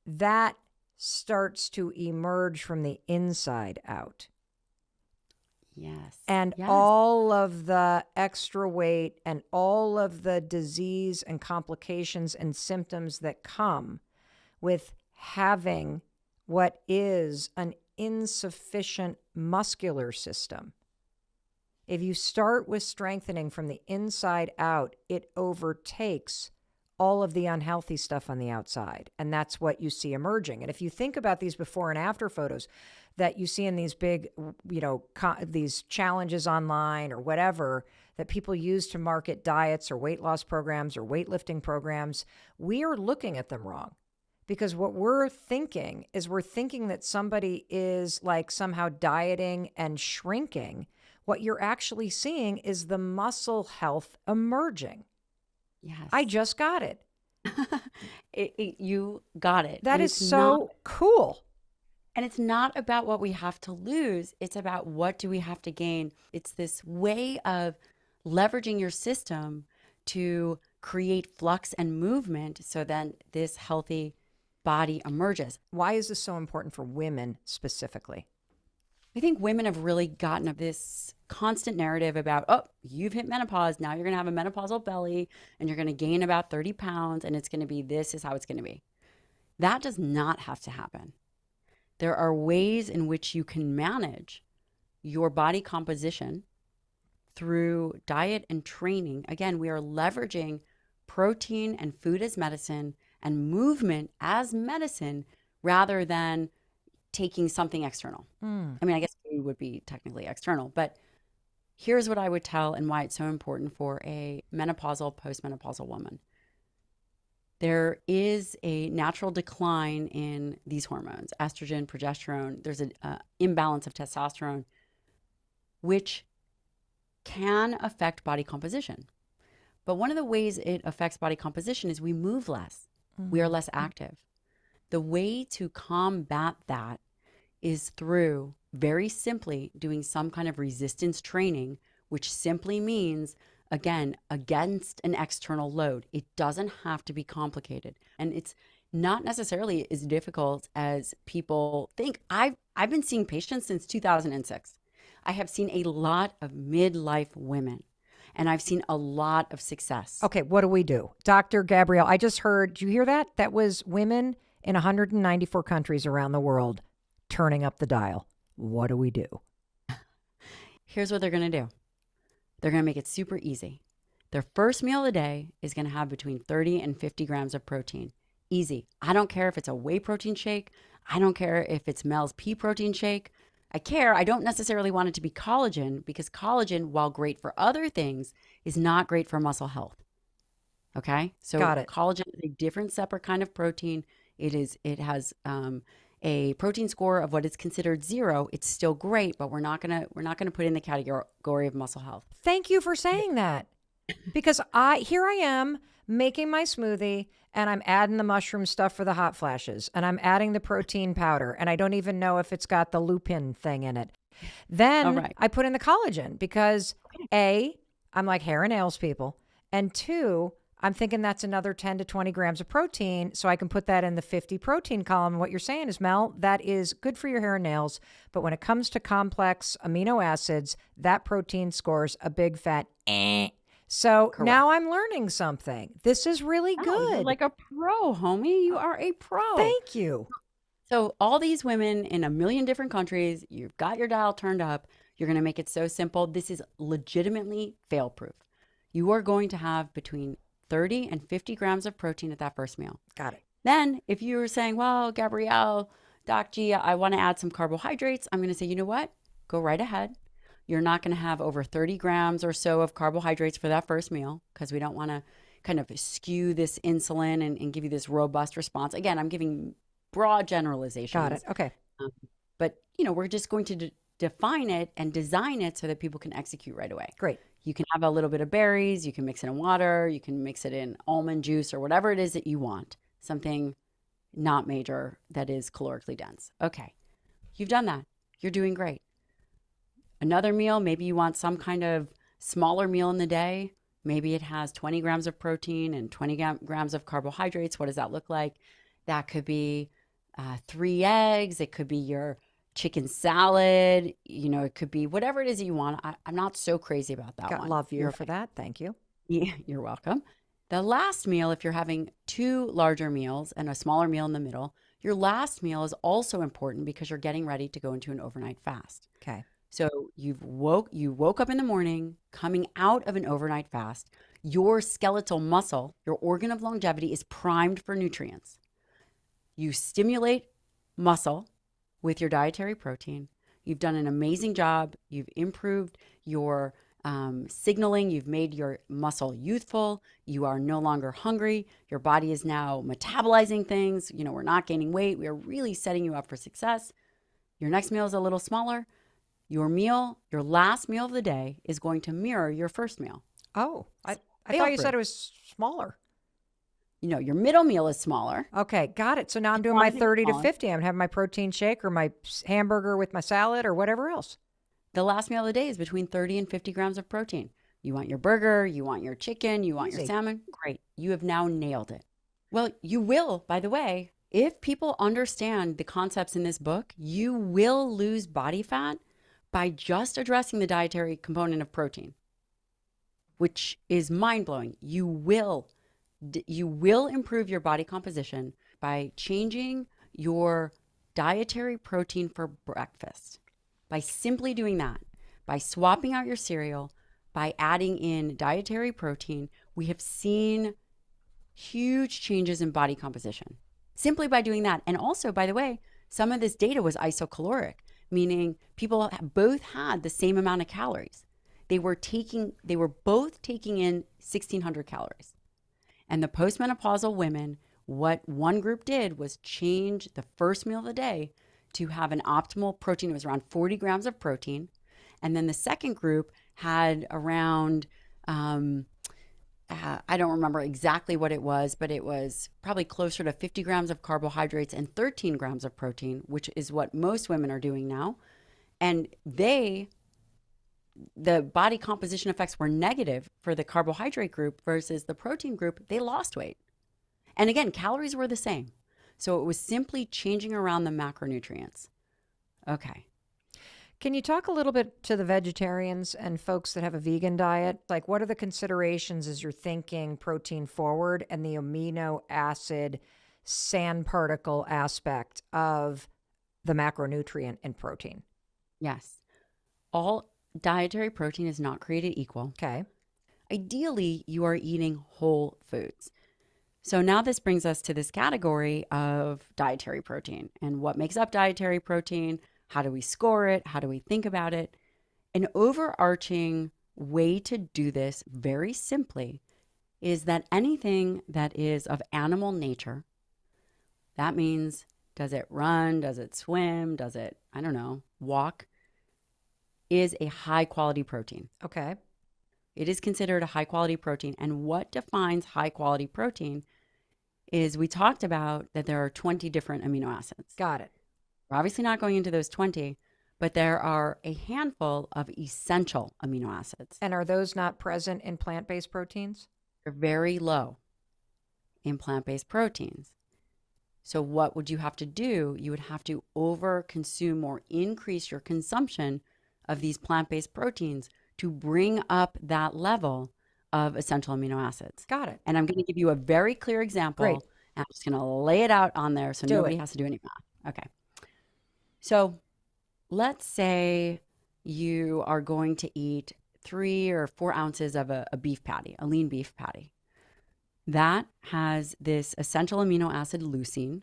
that starts to emerge from the inside out. Yes. And yes. all of the extra weight and all of the disease and complications and symptoms that come with having what is an insufficient muscular system. If you start with strengthening from the inside out, it overtakes all of the unhealthy stuff on the outside. And that's what you see emerging. And if you think about these before and after photos that you see in these big, you know, these challenges online or whatever that people use to market diets or weight loss programs or weightlifting programs, we are looking at them wrong. Because what we're thinking is we're thinking that somebody is like somehow dieting and shrinking. What you're actually seeing is the muscle health emerging. Yes. I just got it. You got it. That And is it's so cool. And it's not about what we have to lose. It's about what do we have to gain. It's this way of leveraging your system to create flux and movement so then this healthy body emerges. Why is this so important for women specifically? I think women have really gotten this constant narrative about, oh, you've hit menopause. Now you're going to have a menopausal belly and you're going to gain about 30 pounds and it's going to be, this is how it's going to be. That does not have to happen. There are ways in which you can manage your body composition through diet and training. Again, we are leveraging protein and food as medicine and movement as medicine rather than taking something external. I mean, I guess food would be technically external, but here's what I would tell and why it's so important for a menopausal, postmenopausal woman. There is a natural decline in these hormones, estrogen, progesterone. There's an imbalance of testosterone, which can affect body composition. But one of the ways it affects body composition is we move less. We are less active. The way to combat that is through, very simply, doing some kind of resistance training, which simply means, again, against an external load. It doesn't have to be complicated. And it's not necessarily as difficult as people think. I've been seeing patients since 2006. I have seen a lot of midlife women, and I've seen a lot of success. Okay, what do we do? Dr. Gabrielle, I just heard, did you hear that? That was women in 194 countries around the world turning up the dial. What do we do? Here's what they're going to do. They're going to make it super easy. Their first meal of the day is going to have between 30 and 50 grams of protein. Easy. I don't care if it's a whey protein shake. I don't care if it's Mel's pea protein shake. I care. I don't necessarily want it to be collagen because collagen, while great for other things, is not great for muscle health. Okay? So Got it. Collagen is a different, separate kind of protein. It has a protein score of what is considered 0. It's still great, but we're not gonna put it in the category of muscle health. Thank you for saying that. Because here I am making my smoothie and I'm adding the mushroom stuff for the hot flashes and I'm adding the protein powder and I don't even know if it's got the lupin thing in it. Then I put in the collagen because A, I'm like hair and nails people, and 2, I'm thinking that's another 10 to 20 grams of protein, so I can put that in the 50 protein column. What you're saying is, Mel, that is good for your hair and nails, but when it comes to complex amino acids, that protein scores a big fat eh. So now I'm learning something. This is really good. You're like a pro, homie. You are a pro. Thank you. So all these women in a million different countries, you've got your dial turned up. You're going to make it so simple. This is legitimately fail-proof. You are going to have between 30 and 50 grams of protein at that first meal. Got it. Then if you were saying, well, Gabrielle, Doc G, I want to add some carbohydrates, I'm going to say, you know what? Go right ahead. You're not going to have over 30 grams or so of carbohydrates for that first meal because we don't want to kind of skew this insulin and give you this robust response. Again, I'm giving broad generalizations. Got it. Okay. But, we're just going to define it and design it so that people can execute right away. Great. You can have a little bit of berries. You can mix it in water. You can mix it in almond juice or whatever it is that you want. Something not major that is calorically dense. Okay. You've done that. You're doing great. Another meal, maybe you want some kind of smaller meal in the day. Maybe it has 20 grams of protein and 20 grams of carbohydrates. What does that look like? That could be 3 eggs. It could be your chicken salad. It could be whatever it is that you want. I'm not so crazy about that one. Love you for that. Thank you. Yeah, you're welcome. The last meal, if you're having 2 larger meals and a smaller meal in the middle, your last meal is also important because you're getting ready to go into an overnight fast. Okay. So you woke up in the morning, coming out of an overnight fast, your skeletal muscle, your organ of longevity is primed for nutrients. You stimulate muscle with your dietary protein. You've done an amazing job. You've improved your signaling. You've made your muscle youthful. You are no longer hungry. Your body is now metabolizing things. We're not gaining weight. We are really setting you up for success. Your next meal is a little smaller. Your last meal of the day is going to mirror your first meal. Oh, I thought you said it was smaller. Your middle meal is smaller. Okay, got it. So now I'm doing my 30 to 50. I'm having my protein shake or my hamburger with my salad or whatever else. The last meal of the day is between 30 and 50 grams of protein. You want your burger, you want your chicken, you want your salmon. Great. You have now nailed it. Well, you will, by the way, if people understand the concepts in this book, you will lose body fat by just addressing the dietary component of protein, which is mind-blowing. You will improve your body composition by changing your dietary protein for breakfast. By simply doing that, by swapping out your cereal, by adding in dietary protein, we have seen huge changes in body composition simply by doing that. And also, by the way, some of this data was isocaloric, meaning people both had the same amount of calories. They were both taking in 1,600 calories. And the postmenopausal women, what one group did was change the first meal of the day to have an optimal protein. It was around 40 grams of protein. And then the second group had around, I don't remember exactly what it was, but it was probably closer to 50 grams of carbohydrates and 13 grams of protein, which is what most women are doing now. And the body composition effects were negative for the carbohydrate group versus the protein group. They lost weight. And again, calories were the same. So it was simply changing around the macronutrients. Okay. Can you talk a little bit to the vegetarians and folks that have a vegan diet? Like, what are the considerations as you're thinking protein forward and the amino acid sand particle aspect of the macronutrient in protein? Yes. All dietary protein is not created equal. Okay. Ideally, you are eating whole foods. So now this brings us to this category of dietary protein and what makes up dietary protein. How do we score it? How do we think about it? An overarching way to do this very simply is that anything that is of animal nature, that means, does it run? Does it swim? Does it, walk? Is a high quality protein. Okay. It is considered a high quality protein. And what defines high quality protein is we talked about that there are 20 different amino acids. Got it. We're obviously not going into those 20, but there are a handful of essential amino acids. And are those not present in plant-based proteins? They're very low in plant-based proteins. So what would you have to do? You would have to over-consume or increase your consumption of these plant-based proteins to bring up that level of essential amino acids. Got it. And I'm going to give you a very clear example. Great. And I'm just going to lay it out on there so nobody has to do any math. Okay. So let's say you are going to eat 3 or 4 ounces of a beef patty, a lean beef patty. That has this essential amino acid leucine.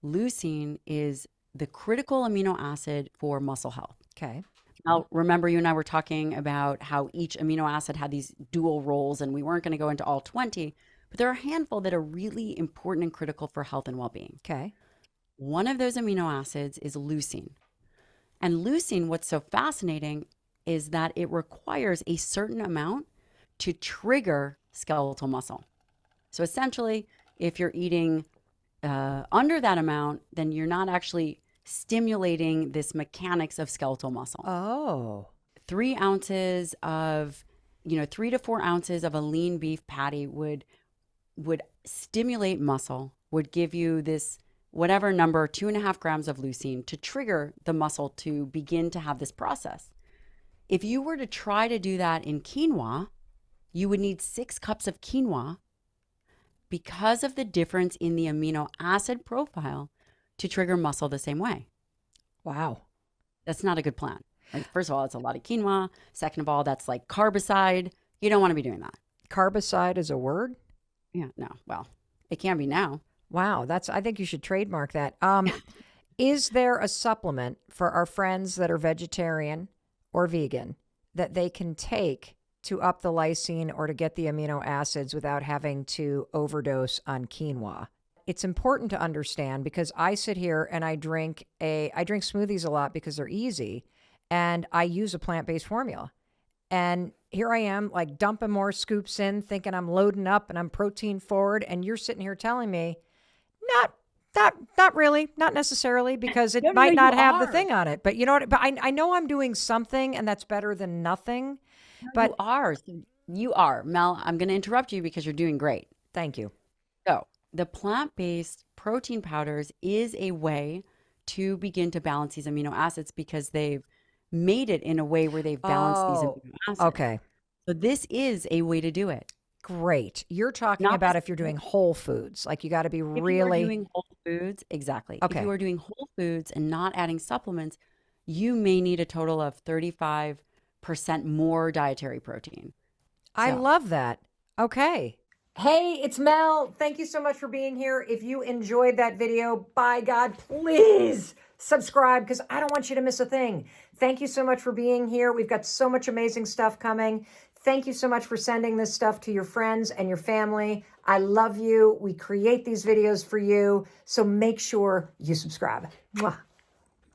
Leucine is the critical amino acid for muscle health. Okay. Now, remember you and I were talking about how each amino acid had these dual roles, and we weren't going to go into all 20, but there are a handful that are really important and critical for health and well-being. Okay. One of those amino acids is leucine. And leucine, what's so fascinating is that it requires a certain amount to trigger skeletal muscle. So essentially, if you're eating under that amount, then you're not actually stimulating this mechanics of skeletal muscle. Oh. 3 ounces of, 3 to 4 ounces of a lean beef patty would stimulate muscle, would give you this whatever number, 2.5 grams of leucine to trigger the muscle to begin to have this process. If you were to try to do that in quinoa, you would need 6 cups of quinoa because of the difference in the amino acid profile to trigger muscle the same way. Wow. That's not a good plan. Like, first of all, it's a lot of quinoa. Second of all, that's like carbicide. You don't want to be doing that. Carbicide is a word? Yeah, no. Well, it can be now. Wow. I think you should trademark that. Is there a supplement for our friends that are vegetarian or vegan that they can take to up the lysine or to get the amino acids without having to overdose on quinoa. It's important to understand because I sit here and I drink smoothies a lot because they're easy, and I use a plant-based formula. And here I am, like dumping more scoops in, thinking I'm loading up and I'm protein forward, and you're sitting here telling me, not really, not necessarily, because it might not have the thing on it. But you know what? But I know I'm doing something, and that's better than nothing. But you are, Mel. I'm going to interrupt you because you're doing great. Thank you. So the plant-based protein powders is a way to begin to balance these amino acids because they've made it in a way where they've balanced these amino acids. Okay. So this is a way to do it. Great. You're talking about if you're doing whole foods, like you got to be If really. you are doing whole foods, exactly. Okay. If you are doing whole foods and not adding supplements, you may need a total of 35% more dietary protein. I love that. Okay. Hey, it's Mel. Thank you so much for being here. If you enjoyed that video, by God, please subscribe because I don't want you to miss a thing. Thank you so much for being here. We've got so much amazing stuff coming. Thank you so much for sending this stuff to your friends and your family. I love you. We create these videos for you. So make sure you subscribe. Mwah.